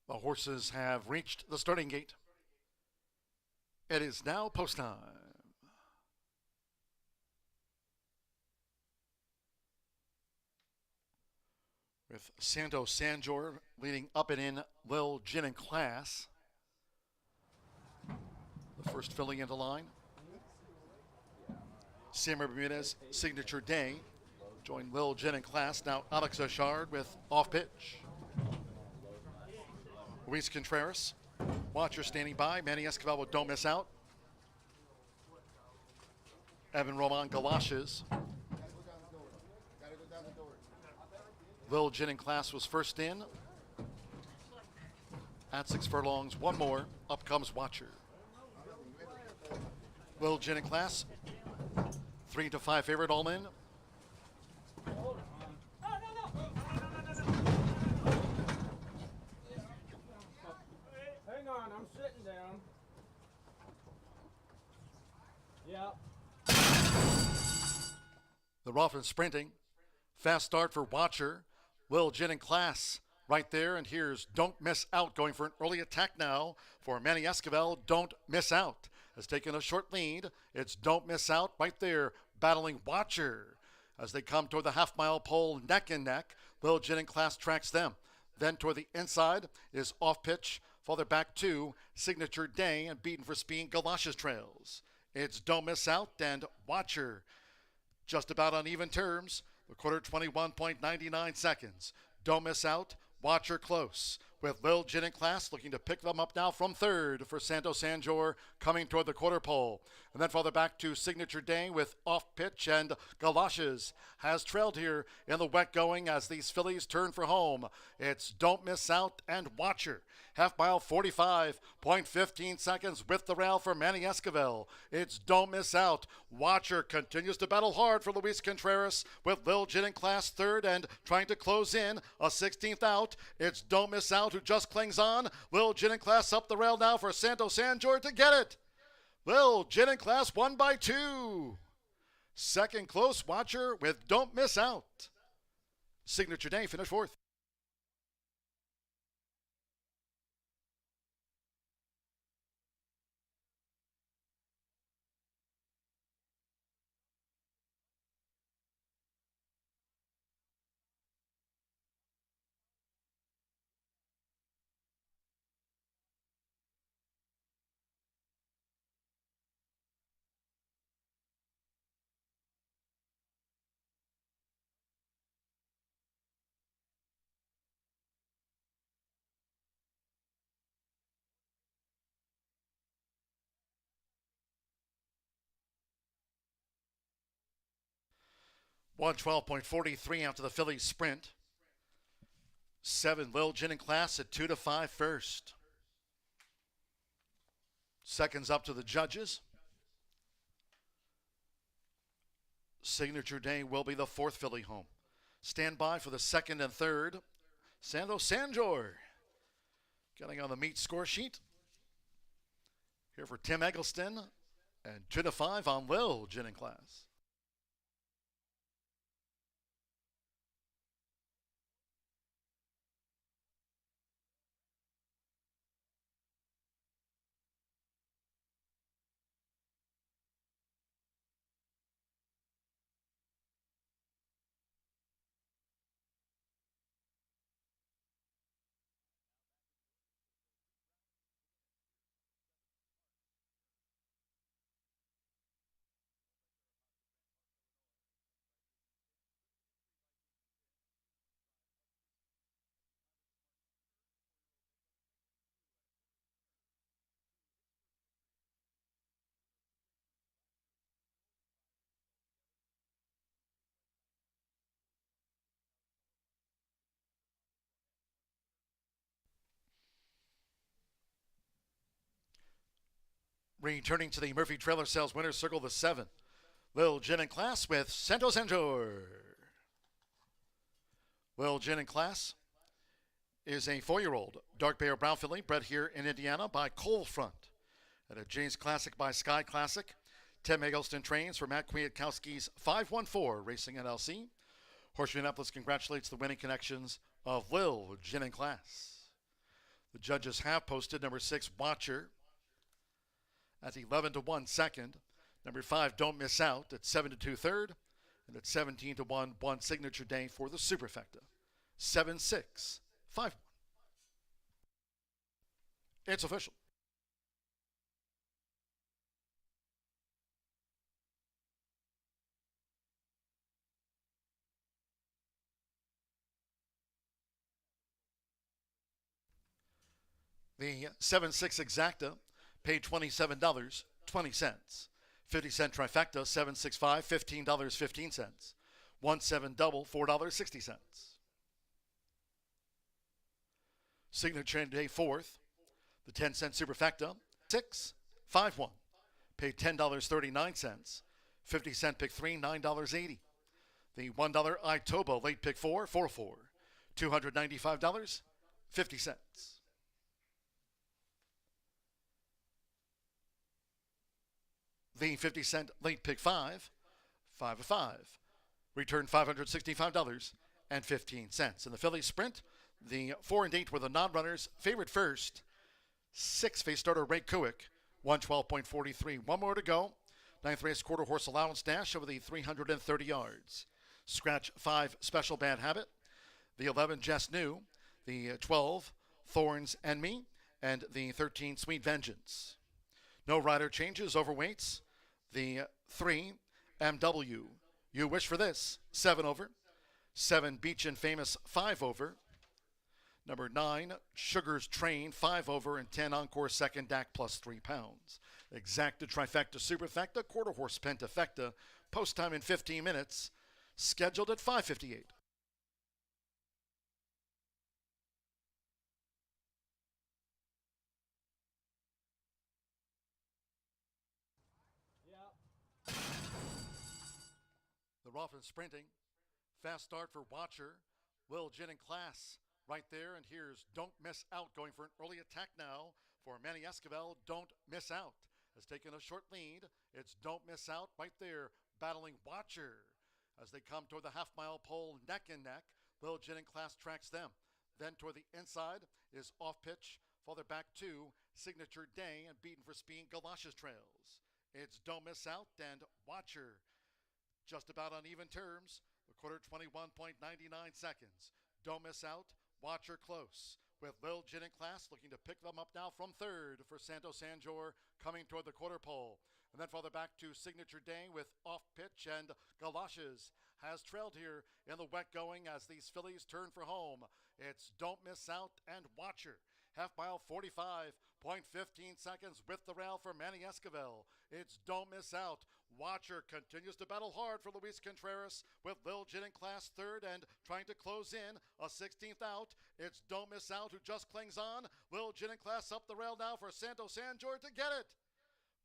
A: The horses have reached the starting gate. It is now post time. With Santo Sanjor leading up and in Lil Gin and Class. The first filly into line. Sam Bermudez, Signature Day. Join Lil Gin and Class. Now Alex Ochard with off pitch. Luis Contreras. Watcher standing by. Manny Escobar with Don't Miss Out. Evan Roman Galoshes. Lil Gin and Class was first in. At 6 furlongs, one more. Up comes Watcher. Lil Gin and Class, 3-5 favorite, all in.
G: Hang on, I'm sitting down. Yeah.
A: The rough and sprinting. Fast start for Watcher. Lil Gin and Class right there. And here's Don't Miss Out going for an early attack now for Manny Escobar. Don't Miss Out has taken a short lead. It's Don't Miss Out right there battling Watcher. As they come toward the half-mile pole neck and neck, Lil Gin and Class tracks them. Then toward the inside is Off Pitch. Farther back to Signature Day and Beaten for Speed Galoshes trails. It's Don't Miss Out and Watcher. Just about on even terms. The quarter 21.99 seconds. Don't Miss Out. Watcher close. With Lil Gin and Class looking to pick them up now from third for Santo Sanjor coming toward the quarter pole. And then farther back to Signature Day with Off Pitch, and Galoshes has trailed here in the wet going as these fillies turn for home. It's Don't Miss Out and Watcher. Half mile 45.15 seconds with the rail for Manny Escobar. It's Don't Miss Out. Watcher continues to battle hard for Luis Contreras with Lil Gin and Class third and trying to close in a 16th out. It's Don't Miss Out who just clings on. Lil Gin and Class up the rail now for Santo Sanjor to get it. Lil Gin and Class won by 2. Second close, Watcher with Don't Miss Out. Signature Day finished fourth. One 12.43 after the Phillies sprint. 7 Lil Gin and Class at 2-5 first. Seconds up to the judges. Signature Day will be the fourth filly home. Stand by for the second and third. Santo Sanjor getting on the meet score sheet. Here for Tim Eggleston and 2-5 on Lil Gin and Class. Returning to the Murphy Trailer Sales Winners Circle, the 7. Lil Gin and Class with Santo Sanjor. Lil Gin and Class is a 4-year-old dark bay or brown filly bred here in Indiana by Coal Front at a James Classic by Sky Classic. Tim Eggleston trains for Matt Kwiatkowski's 514 Racing LLC. Horseshoe Indianapolis congratulates the winning connections of Lil Gin and Class. The judges have posted number 6, Watcher, at 11-1 second. Number 5, Don't Miss Out, at 7-2 third. And at 17-1, One Signature Day for the Superfecta. 7-6, 5-1. It's official. The 7-6 exacta paid $27.20. 50-cent trifecta, 765, $15.15. 1-7 double, $4.60. Signature Day fourth, the 10-cent superfecta, 6-5-1, paid $10.39. 50-cent pick 3, $9.80. The $1 Itobo late pick 4, 4-4, $295.50. The 50-cent late pick 5, 5-5, returned $565.15. In the Phillies sprint, the 4 and 8 were the non-runners. Favorite first, 6 face starter Ray Kuick, 112.43. One more to go. 9th race quarter horse allowance dash over the 330 yards. Scratch 5 special bad habit. The 11 Jess New. The 12 Thorns and Me. And the 13 Sweet Vengeance. No rider changes, overweights. The 3 MW. You Wish for This, 7 over. 7 Beach and Famous, 5 over. Number 9 Sugar's Train, 5 over. And 10 Encore Second DAC plus 3 pounds. Exacta Trifecta Superfecta, Quarter Horse Pentafecta. Post time in 15 minutes. Scheduled at 5:58. The Ruffin sprinting. Fast start for Watcher. Lil Jin in class right there. And here's Don't Miss Out going for an early attack now for Manny Esquivel. Don't Miss Out has taken a short lead. It's Don't Miss Out right there battling Watcher as they come toward the half-mile pole neck and neck. Lil Jin in class tracks them. Then toward the inside is Off Pitch. Farther back to Signature Day and Beaten for Speed Galoshes Trails. It's Don't Miss Out and Watcher. Just about on even terms. The quarter 21.99 seconds. Don't Miss Out. Watcher close. With Lil Jin in class looking to pick them up now from third for Santo Sanjor coming toward the quarter pole. And then farther back to Signature Day with Off Pitch and Galoshes has trailed here in the wet going as these fillies turn for home. It's Don't Miss Out and Watcher. Half mile 45.15 seconds with the rail for Manny Esquivel. It's Don't Miss Out. Watcher continues to battle hard for Luis Contreras with Lil Jin in class third and trying to close in a 16th out. It's Don't Miss Out who just clings on. Lil Jin in class up the rail now for Santo Sanjor to get it.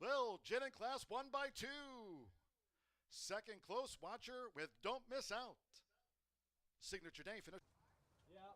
A: Lil Jin in class 1 by 2. Second close Watcher with Don't Miss Out. Signature Day finish.
G: Yeah.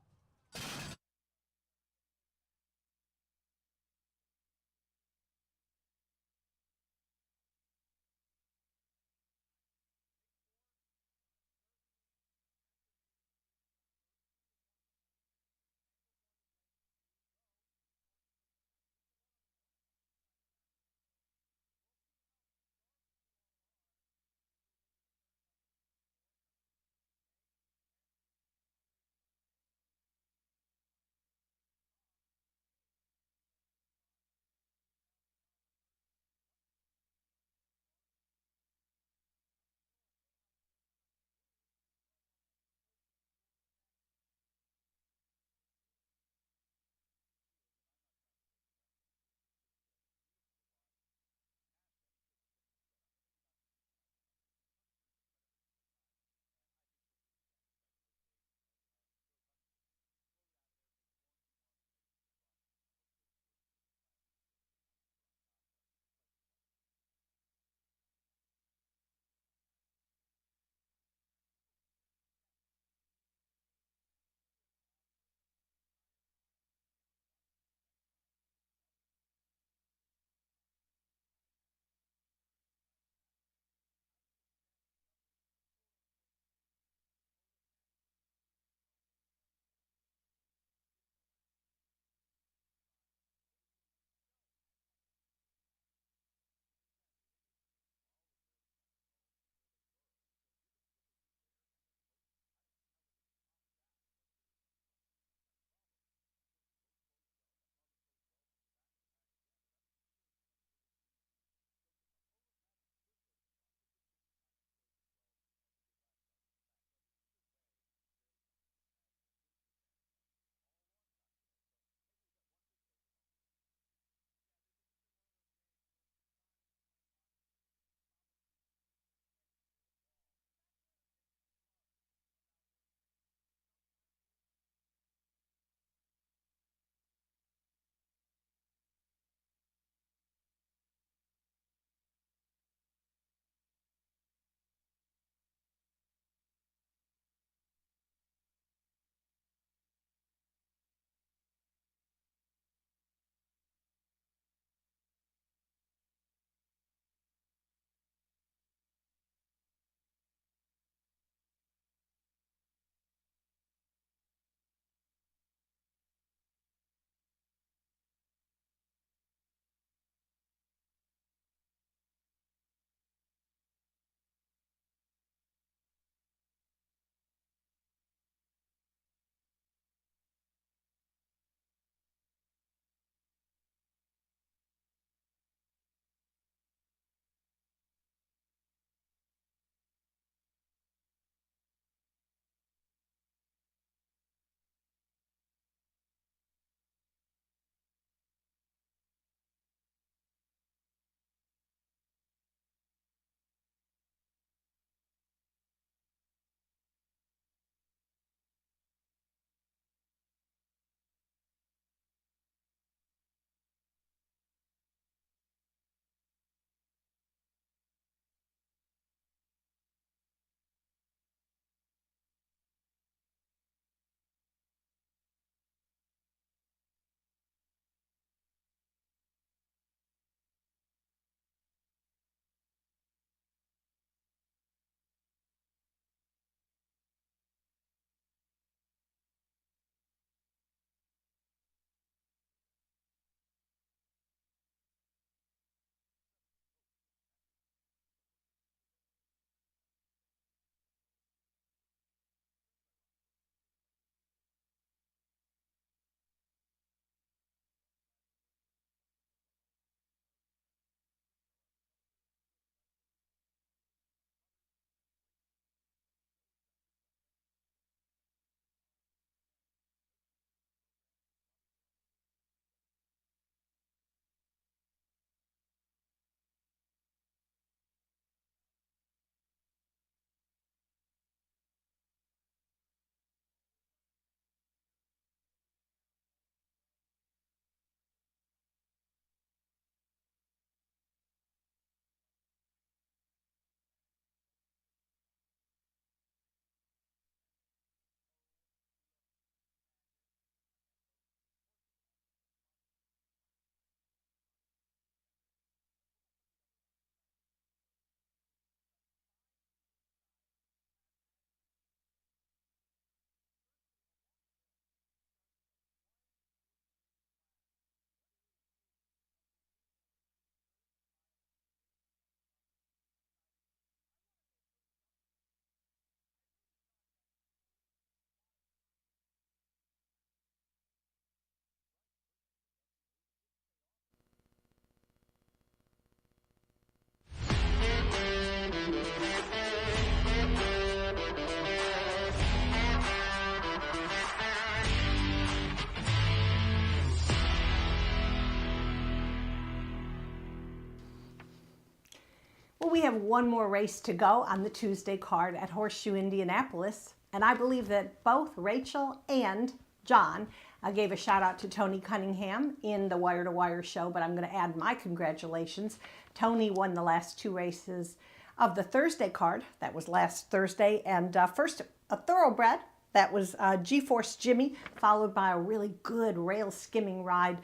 H: Well, we have one more race to go on the Tuesday card at Horseshoe Indianapolis, and I believe that both Rachel and John gave a shout out to Tony Cunningham in the Wire to Wire show, but I'm going to add my congratulations. Tony won the last 2 races of the Thursday card. That was last Thursday, and first a thoroughbred. That was G-Force Jimmy, followed by a really good rail skimming ride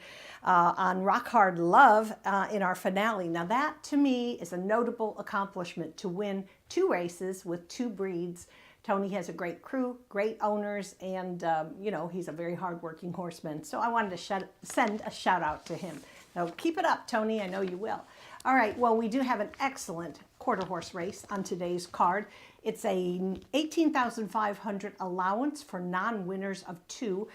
H: on Rock Hard Love in our finale. Now that, to me, is a notable accomplishment, to win 2 races with 2 breeds. Tony has a great crew, great owners, and, you know, he's a very hardworking horseman. So I wanted to send a shout out to him. So keep it up, Tony. I know you will. All right, well, we do have an excellent quarter horse race on today's card. It's a 18,500 allowance for non-winners of 2.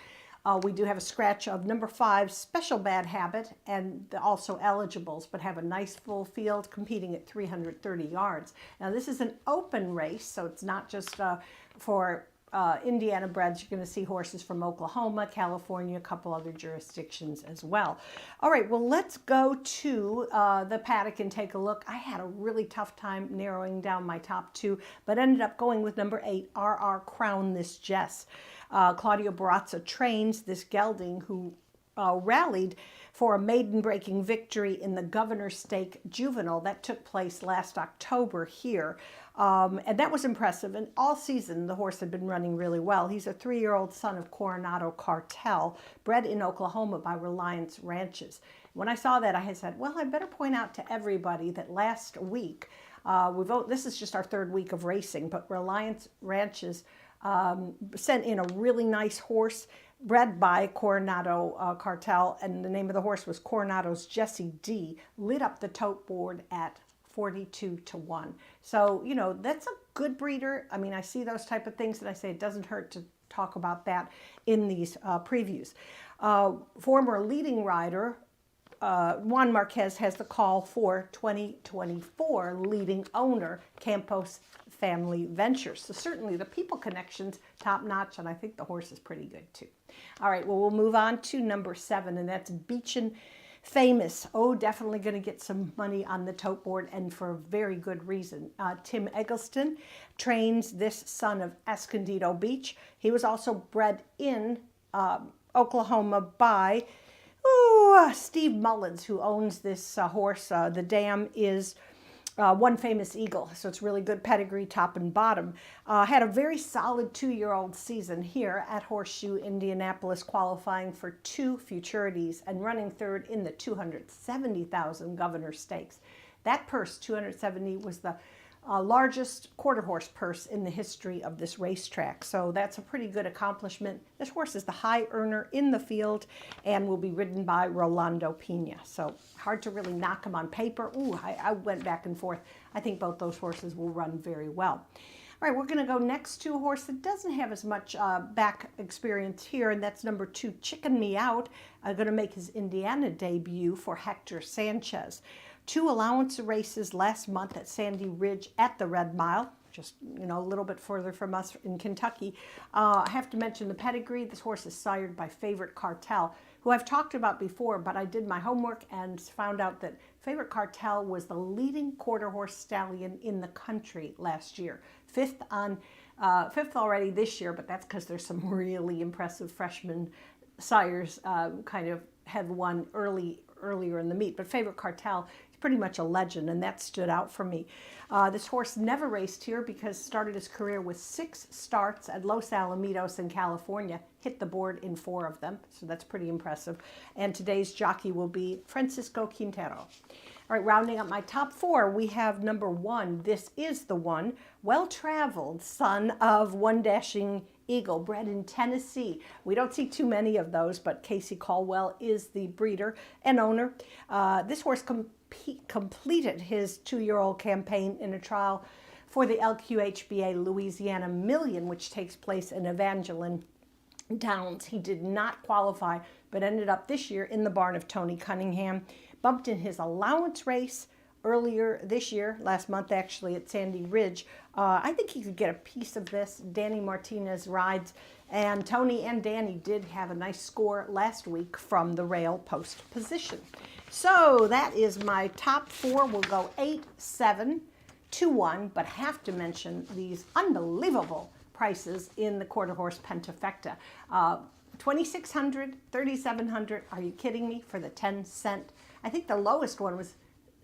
H: We do have a scratch of number 5, Special Bad Habit, and also eligibles, but have a nice full field competing at 330 yards. Now, this is an open race, so it's not just for Indiana breds. You're going to see horses from Oklahoma, California, a couple other jurisdictions as well. All right, well, let's go to the paddock and take a look. I had a really tough time narrowing down my top 2, but ended up going with number 8, RR Crown This Jess. Claudio Barazza trains this gelding who rallied for a maiden-breaking victory in the Governor's Stake Juvenile that took place last October here. And that was impressive. And all season, the horse had been running really well. He's a 3-year-old son of Coronado Cartel, bred in Oklahoma by Reliance Ranches. When I saw that, I said, well, I better point out to everybody that last week, this is just our 3rd week of racing, but Reliance Ranches sent in a really nice horse bred by Coronado Cartel, and the name of the horse was Coronado's Jesse D, lit up the tote board at 42-1. So, you know, that's a good breeder. I mean, I see those type of things and I say it doesn't hurt to talk about that in these previews. Former leading rider Juan Marquez has the call for 2024 leading owner Campos Family Ventures. So certainly the people connections top notch, and I think the horse is pretty good too. All right, well, we'll move on to number 7, and that's Beechin Famous. Oh, definitely going to get some money on the tote board, and for a very good reason. Tim Eggleston trains this son of Escondido Beach. He was also bred in Oklahoma by Steve Mullins, who owns this horse. The dam is One Famous Eagle, so it's really good pedigree, top and bottom. Had a very solid 2-year-old season here at Horseshoe Indianapolis, qualifying for 2 futurities and running 3rd in the 270,000 Governor Stakes. That purse, 270, was the largest quarter horse purse in the history of this racetrack. So that's a pretty good accomplishment. This horse is the high earner in the field and will be ridden by Rolando Pena. So hard to really knock him on paper. Ooh, I went back and forth. I think both those horses will run very well. All right, we're going to go next to a horse that doesn't have as much back experience here, and that's number 2, Chicken Me Out, going to make his Indiana debut for Hector Sanchez. 2 allowance races last month at Sandy Ridge at the Red Mile, just, you know, a little bit further from us in Kentucky. I have to mention the pedigree. This horse is sired by Favorite Cartel, who I've talked about before, but I did my homework and found out that Favorite Cartel was the leading quarter horse stallion in the country last year. 5th already this year, but that's because there's some really impressive freshman sires kind of had won earlier in the meet. But Favorite Cartel is pretty much a legend, and that stood out for me. This horse never raced here because started his career with 6 starts at Los Alamitos in California, hit the board in 4 of them, so that's pretty impressive. And today's jockey will be Francisco Quintero. All right, rounding up my top 4, we have number 1. This is the one, well-traveled son of One Dashing Eagle, bred in Tennessee. We don't see too many of those, but Casey Caldwell is the breeder and owner. This horse completed his 2-year-old campaign in a trial for the LQHBA Louisiana Million, which takes place in Evangeline Downs. He did not qualify, but ended up this year in the barn of Tony Cunningham. Bumped in his allowance race earlier this year, last month actually, at Sandy Ridge. I think he could get a piece of this. Danny Martinez rides, and Tony and Danny did have a nice score last week from the rail post position. So that is my top 4. We'll go 8, 7, 2-1, but have to mention these unbelievable prices in the quarter horse Pentafecta. 2,600, 3,700. Are you kidding me? For the 10 cent. I think the lowest one was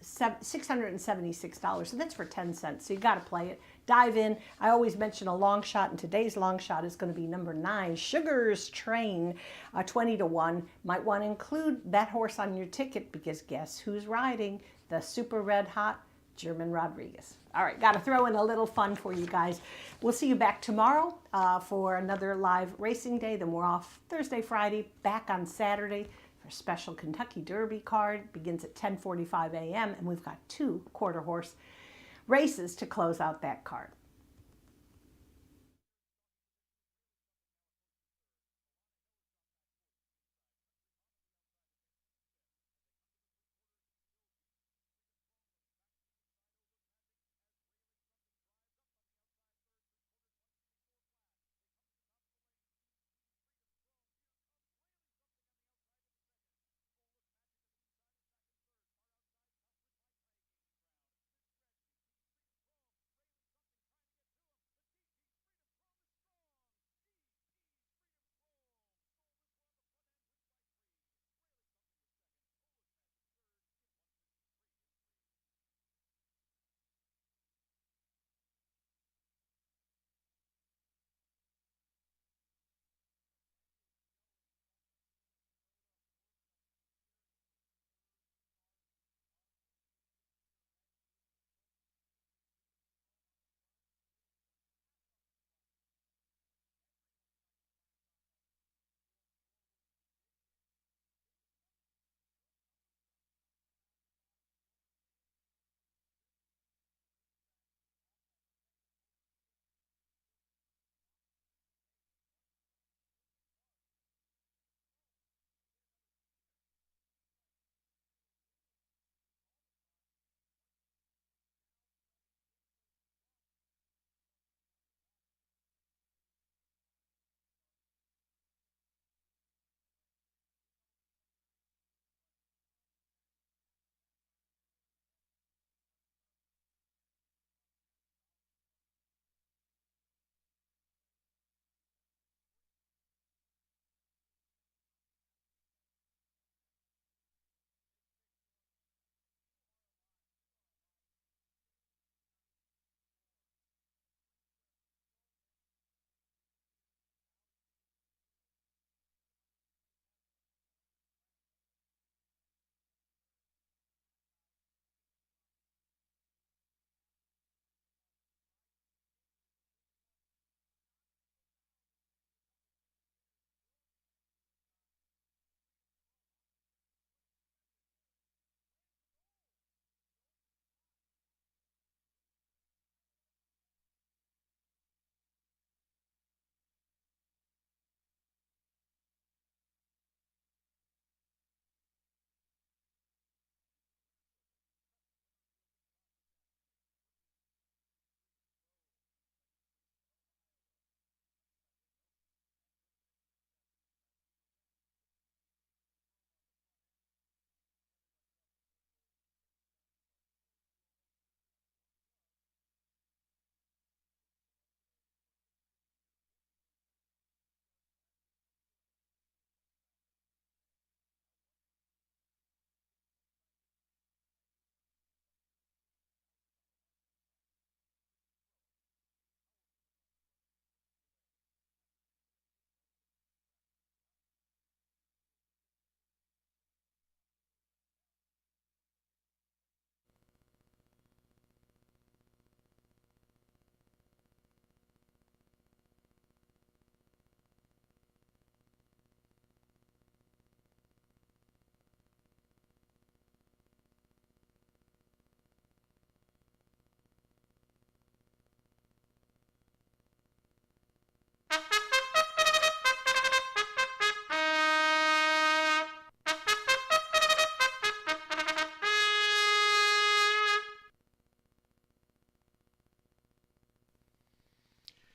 H: $676. So that's for 10 cents. So you got to play it. Dive in. I always mention a long shot, and today's long shot is going to be number 9, Sugar's Train, 20-1. Might want to include that horse on your ticket because guess who's riding? The super red hot German Rodriguez. All right, got to throw in a little fun for you guys. We'll see you back tomorrow for another live racing day. Then we're off Thursday, Friday, back on Saturday for a special Kentucky Derby card. Begins at 10:45 a.m. and we've got 2 quarter horse races to close out that card.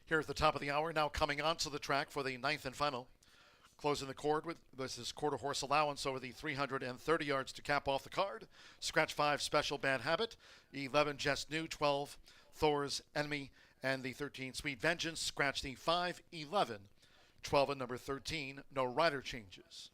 A: Here at the top of the hour, now coming onto the track for the 9th and final Closing the cord with this is quarter horse allowance over the 330 yards to cap off the card. Scratch 5, Special Bad Habit. 11, Just New. 12, Thor's Enemy. And the 13, Sweet Vengeance. Scratch the 5, 11, 12, and number 13. No rider changes.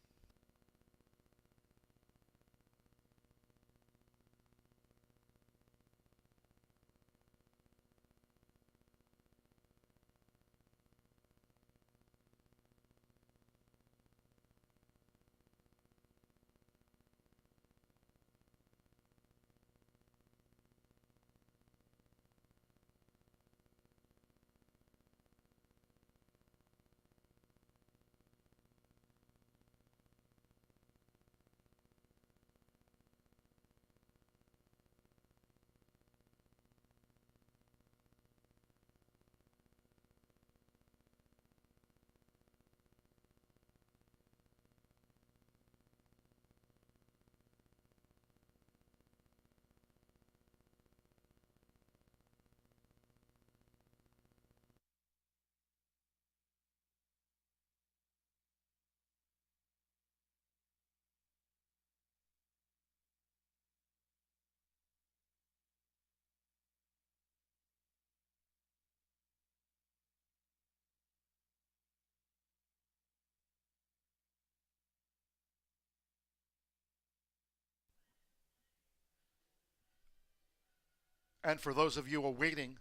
A: And for those of you awaiting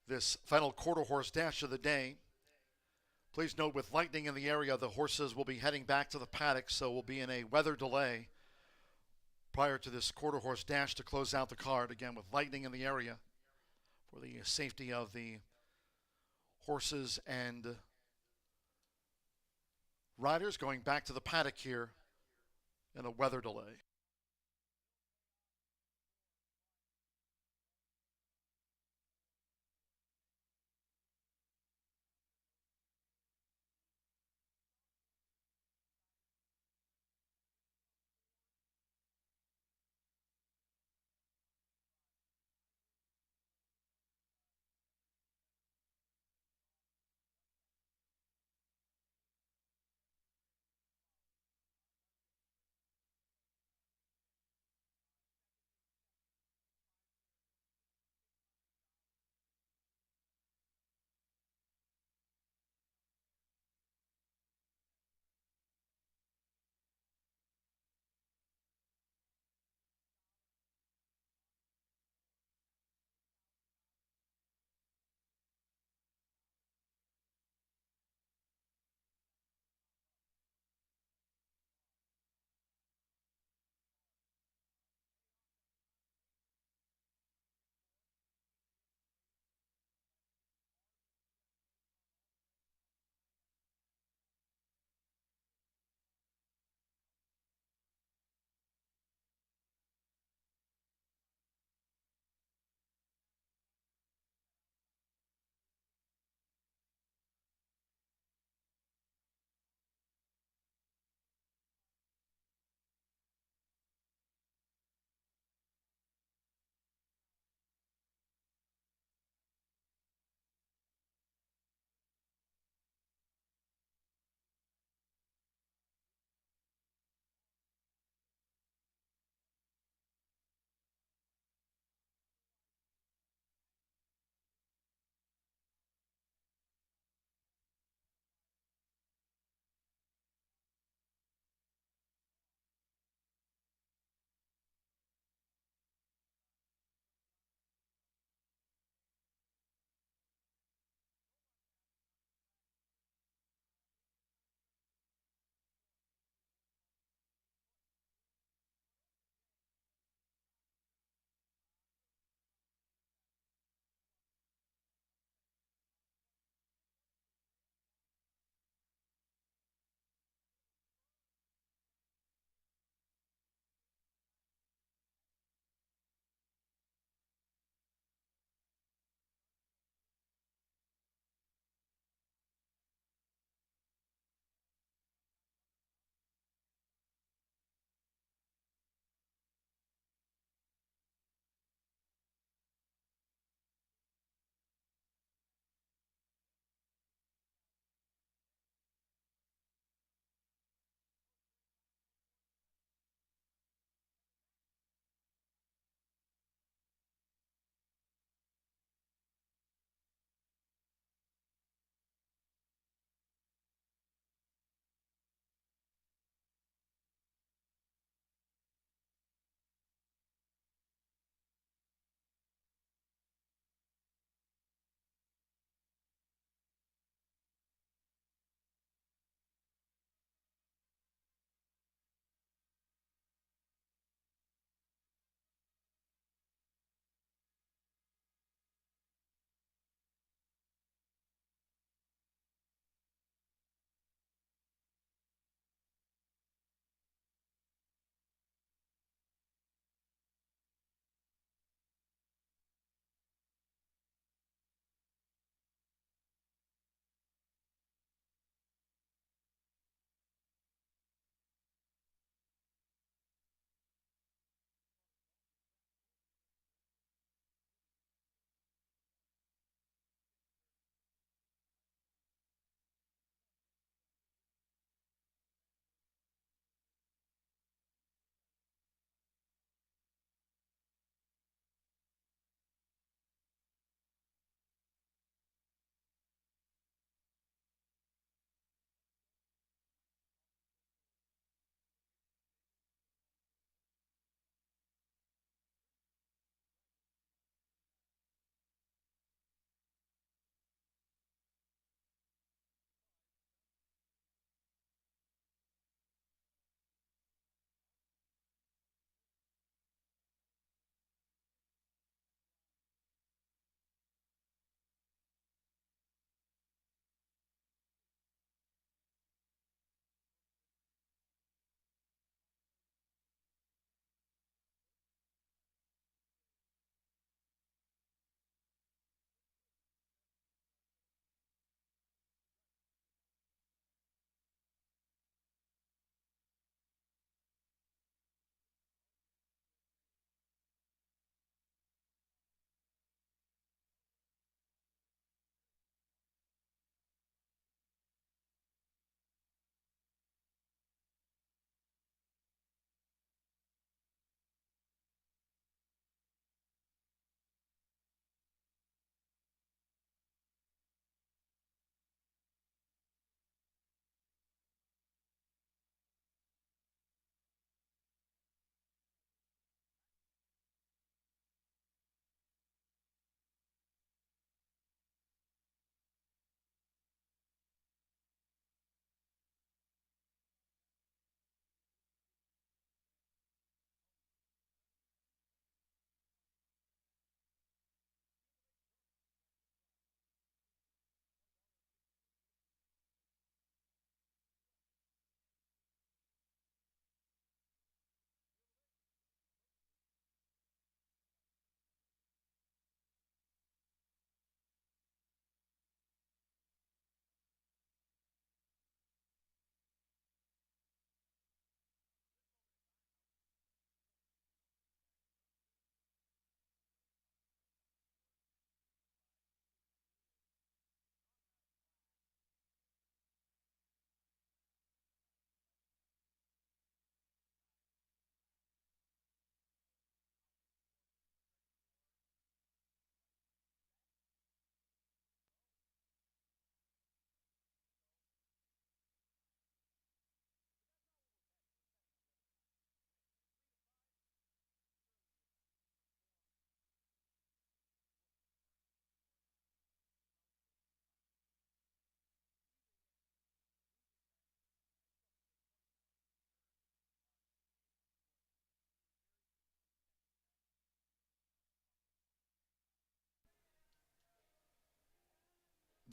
A: this final quarter horse dash of the day, please note with lightning in the area, the horses will be heading back to the paddock, so we'll be in a weather delay prior to this quarter horse dash to close out the card. Again, with lightning in the area for the safety of the horses and riders going back to the paddock here in a weather delay.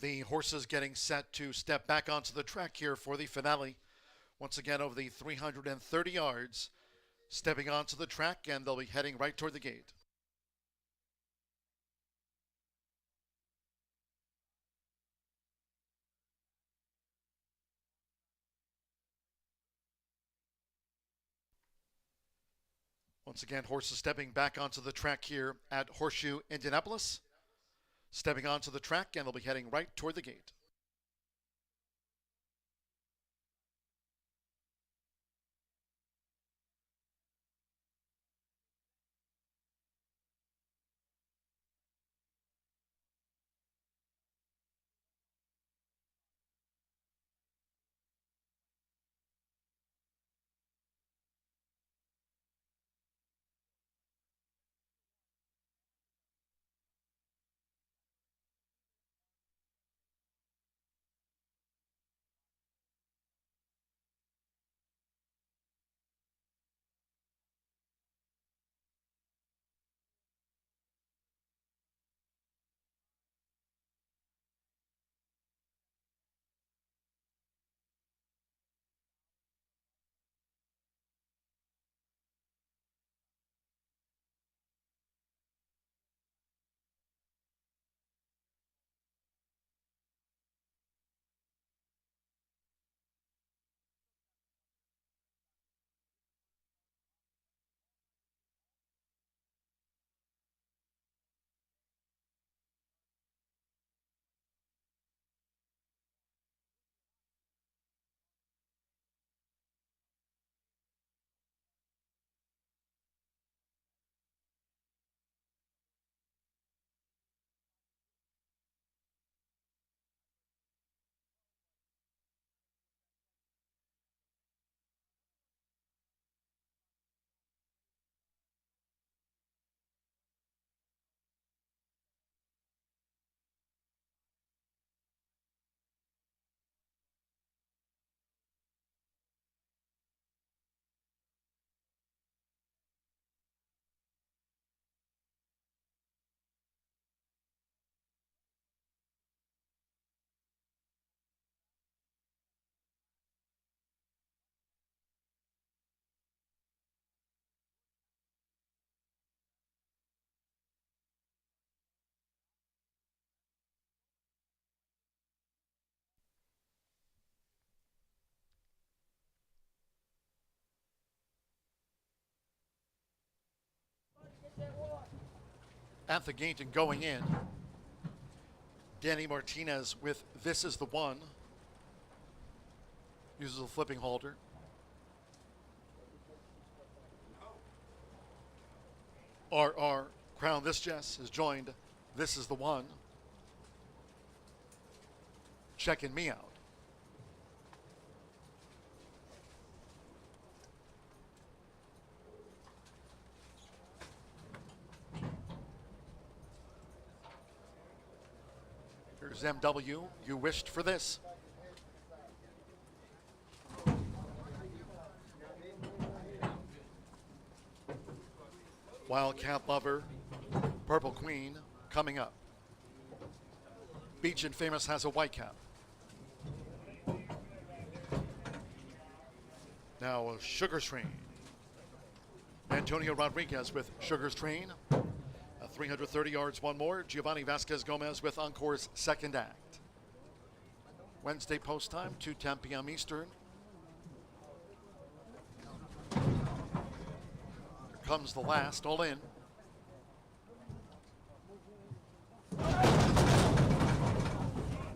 A: The horses getting set to step back onto the track here for the finale. Once again, over the 330 yards, stepping onto the track, and they'll be heading right toward the gate. Once again, horses stepping back onto the track here at Horseshoe Indianapolis. Stepping onto the track, and they'll be heading right toward the gate. At the gate and going in, Danny Martinez with This Is the One. Uses a flipping halter. RR Crown This Jess has joined This Is the One. Checking me out. Here's MW. You wished for this. Wildcat Lover, Purple Queen coming up. Beach and Famous has a white cap. Now Sugar's Train. Antonio Rodriguez with Sugar's Train. 330 yards, one more. Giovanni Vasquez Gomez with Encore's second act. Wednesday post time, 2:10 p.m. Eastern. Here comes the last, all in.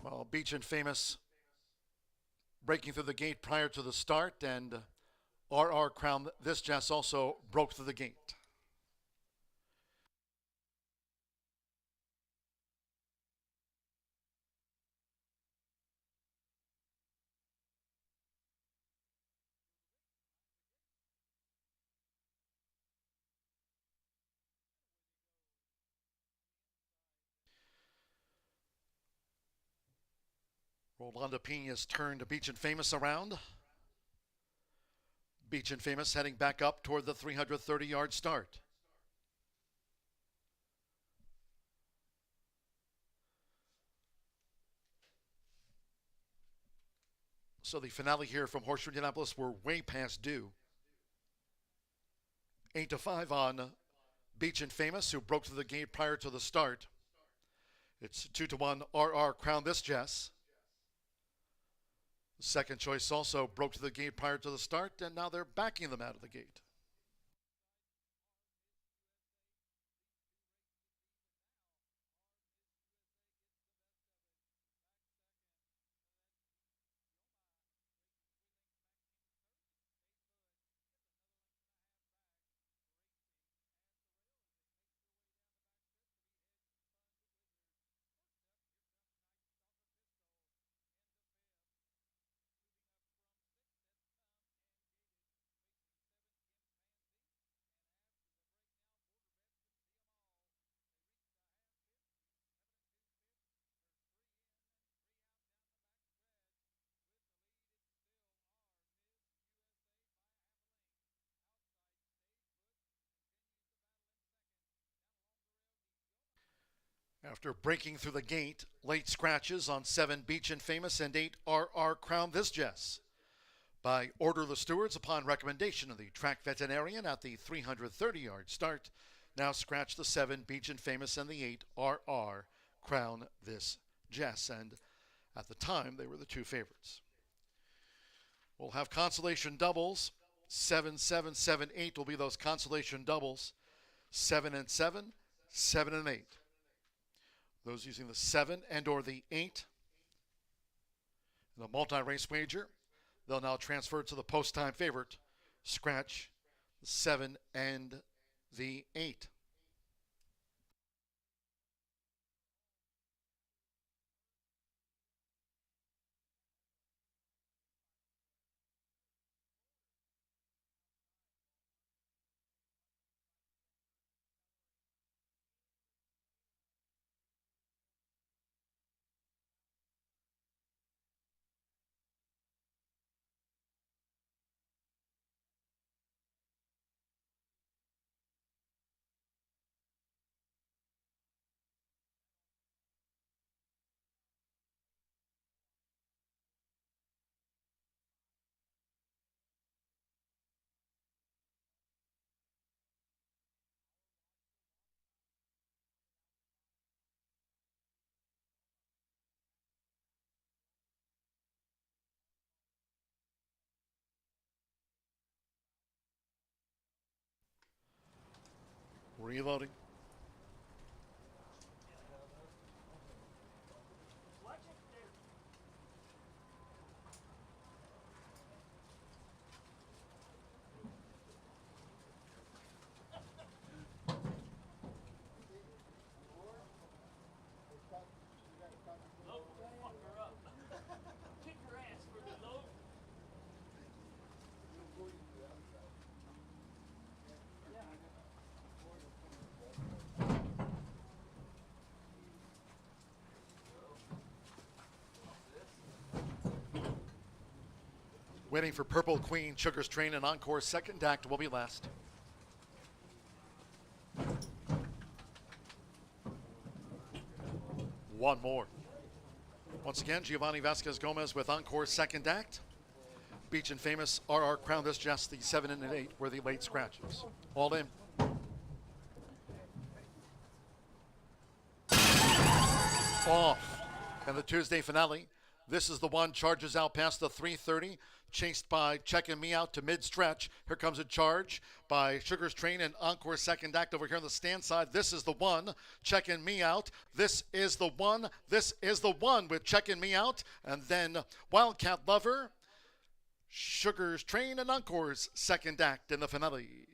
A: Well, Beach and Famous breaking through the gate prior to the start, and RR Crown This Jess also broke through the gate. Rolando Pena's turned Beach and Famous around. Beach and Famous heading back up toward the 330-yard start. So the finale here from Horseshoe Indianapolis, we're way past due. 8-5 on Beach and Famous, who broke through the gate prior to the start. It's 2-1 RR Crown This Jess. The second choice also broke to the gate prior to the start, and now they're backing them out of the gate. After breaking through the gate, late scratches on 7 Beach and Famous and 8 RR Crown This Jess. By order of the stewards upon recommendation of the track veterinarian at the 330-yard start, now scratch the 7 Beach and Famous and the 8 RR Crown This Jess. And at the time, they were the two favorites. We'll have consolation doubles. 7, 7, 7, 8 will be those consolation doubles. 7 and 7, 7 and 8. Those using the 7 and or the 8 in the multi-race wager, they'll now transfer to the post-time favorite, scratch the 7 and the 8. Reloading. Waiting for Purple Queen, Sugar's Train, and Encore's second act will be last. One more. Once again, Giovanni Vasquez Gomez with Encore's second act. Beach and Famous RR Crown This Jess, the 7 and 8 were the late scratches. All in. Off. And the Tuesday finale. This is the one, charges out past the 330, chased by Checking Me Out to mid-stretch. Here comes a charge by Sugar's Train and Encore's second act over here on the stand side. This is the one, Checking Me Out. This is the one. This is the one with Checking Me Out. And then Wildcat Lover, Sugar's Train, and Encore's second act in the finale.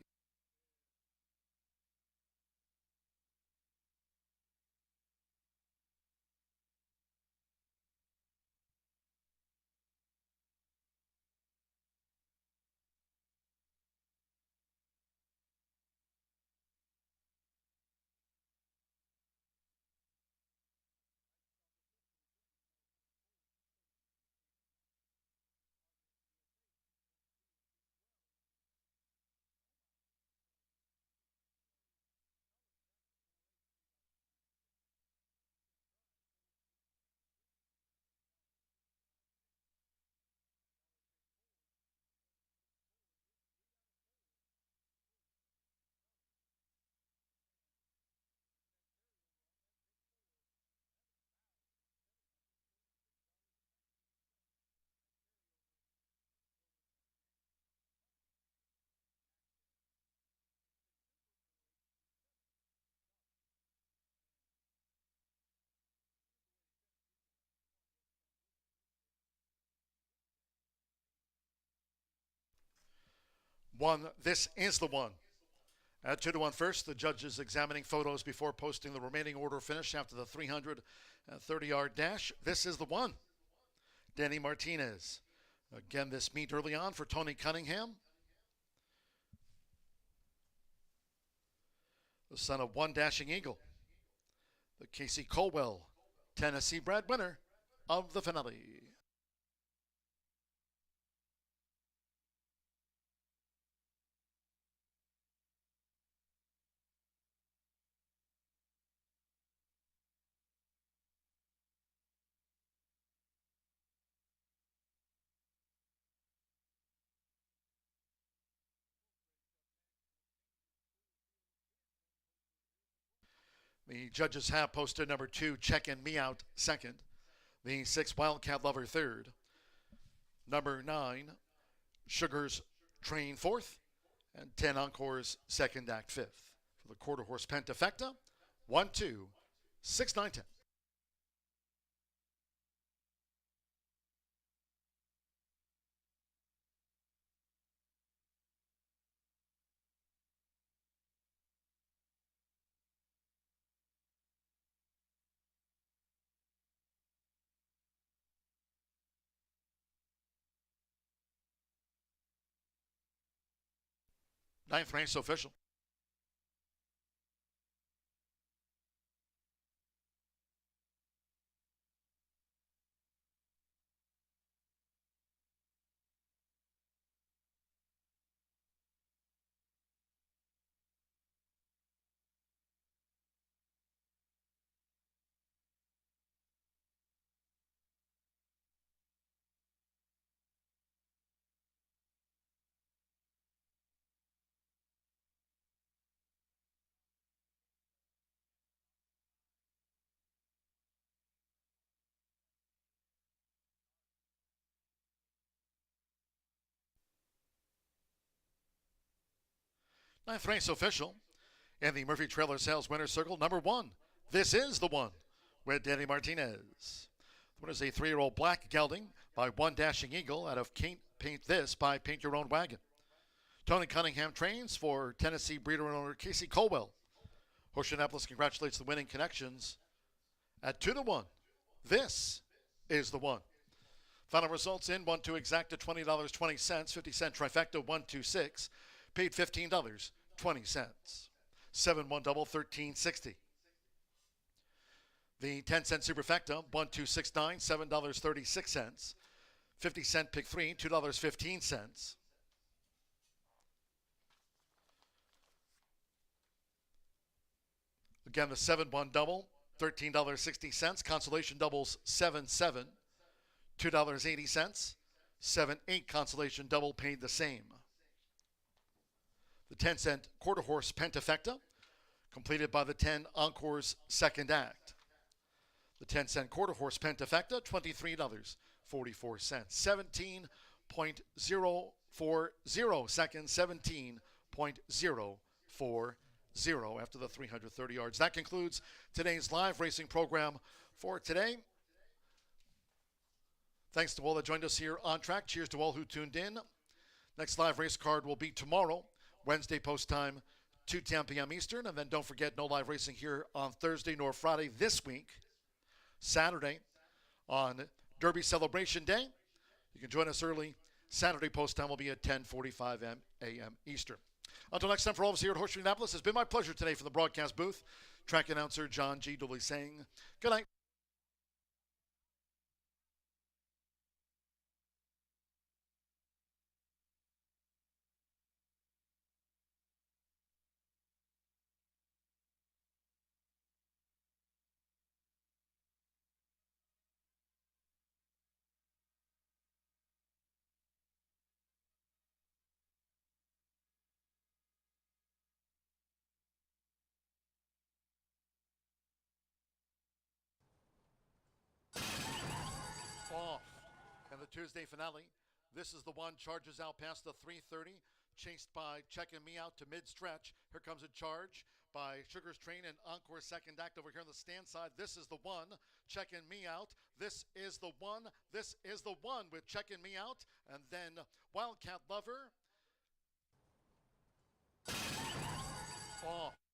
A: 1. This is the one. At 2-1 first, the judges examining photos before posting the remaining order finish after the 330-yard dash. This is the one. Danny Martinez. Again, this meet early on for Tony Cunningham, the son of one dashing eagle. The Casey Colwell, Tennessee bred winner of the finale. The judges have posted number 2, Checkin' Me Out, second. The 6, Wildcat Lover, third. Number 9, Sugar's Train, fourth. And 10, Encore's second act, fifth. For the quarter horse Pentafecta, 1, 2, 6, 9, 10. Ninth race official. Ninth race official. In the Murphy Trailer Sales Winner's Circle, number 1. This is the one with Danny Martinez. The winner is a 3-year-old black gelding by One Dashing Eagle out of Can't Paint This by Paint Your Own Wagon. Tony Cunningham trains for Tennessee breeder and owner Casey Colwell. Horseshoe Indianapolis congratulates the winning connections at 2-1. This is the one. Final results in 1-2 exacta $20.20, 50-cent trifecta 1-2-6, paid $15.20. 7-1 double $13.60. The 10-cent superfecta 1-2-6-9, $7.36, 50-cent pick 3 $2.15. Again, the 7-1 double $13.60, consolation doubles 7-7, $2.80, 7-8 consolation double paid the same. The 10-cent quarter horse Pentafecta, completed by the 10 Encore's second act. The 10-cent quarter horse Pentafecta, $23.44, 17.040 seconds, 17.040 after the 330 yards. That concludes today's live racing program for today. Thanks to all that joined us here on track. Cheers to all who tuned in. Next live race card will be tomorrow, Wednesday post time, 2:10 p.m. Eastern. And then don't forget, no live racing here on Thursday nor Friday this week. Saturday on Derby Celebration Day. You can join us early. Saturday post time will be at 10:45 a.m. Eastern. Until next time, for all of us here at Horseshoe Indianapolis, it's been my pleasure today from the broadcast booth. Track announcer John G. Dooley saying good night. Off. And the Tuesday finale. This is the one, charges out past the 330, chased by Checkin' Me Out to mid-stretch. Here comes a charge by Sugar's Train and Encore second act over here on the stand side. This is the one, Checkin' Me Out. This is the one. This is the one with Checkin' Me Out. And then Wildcat Lover
F: fall.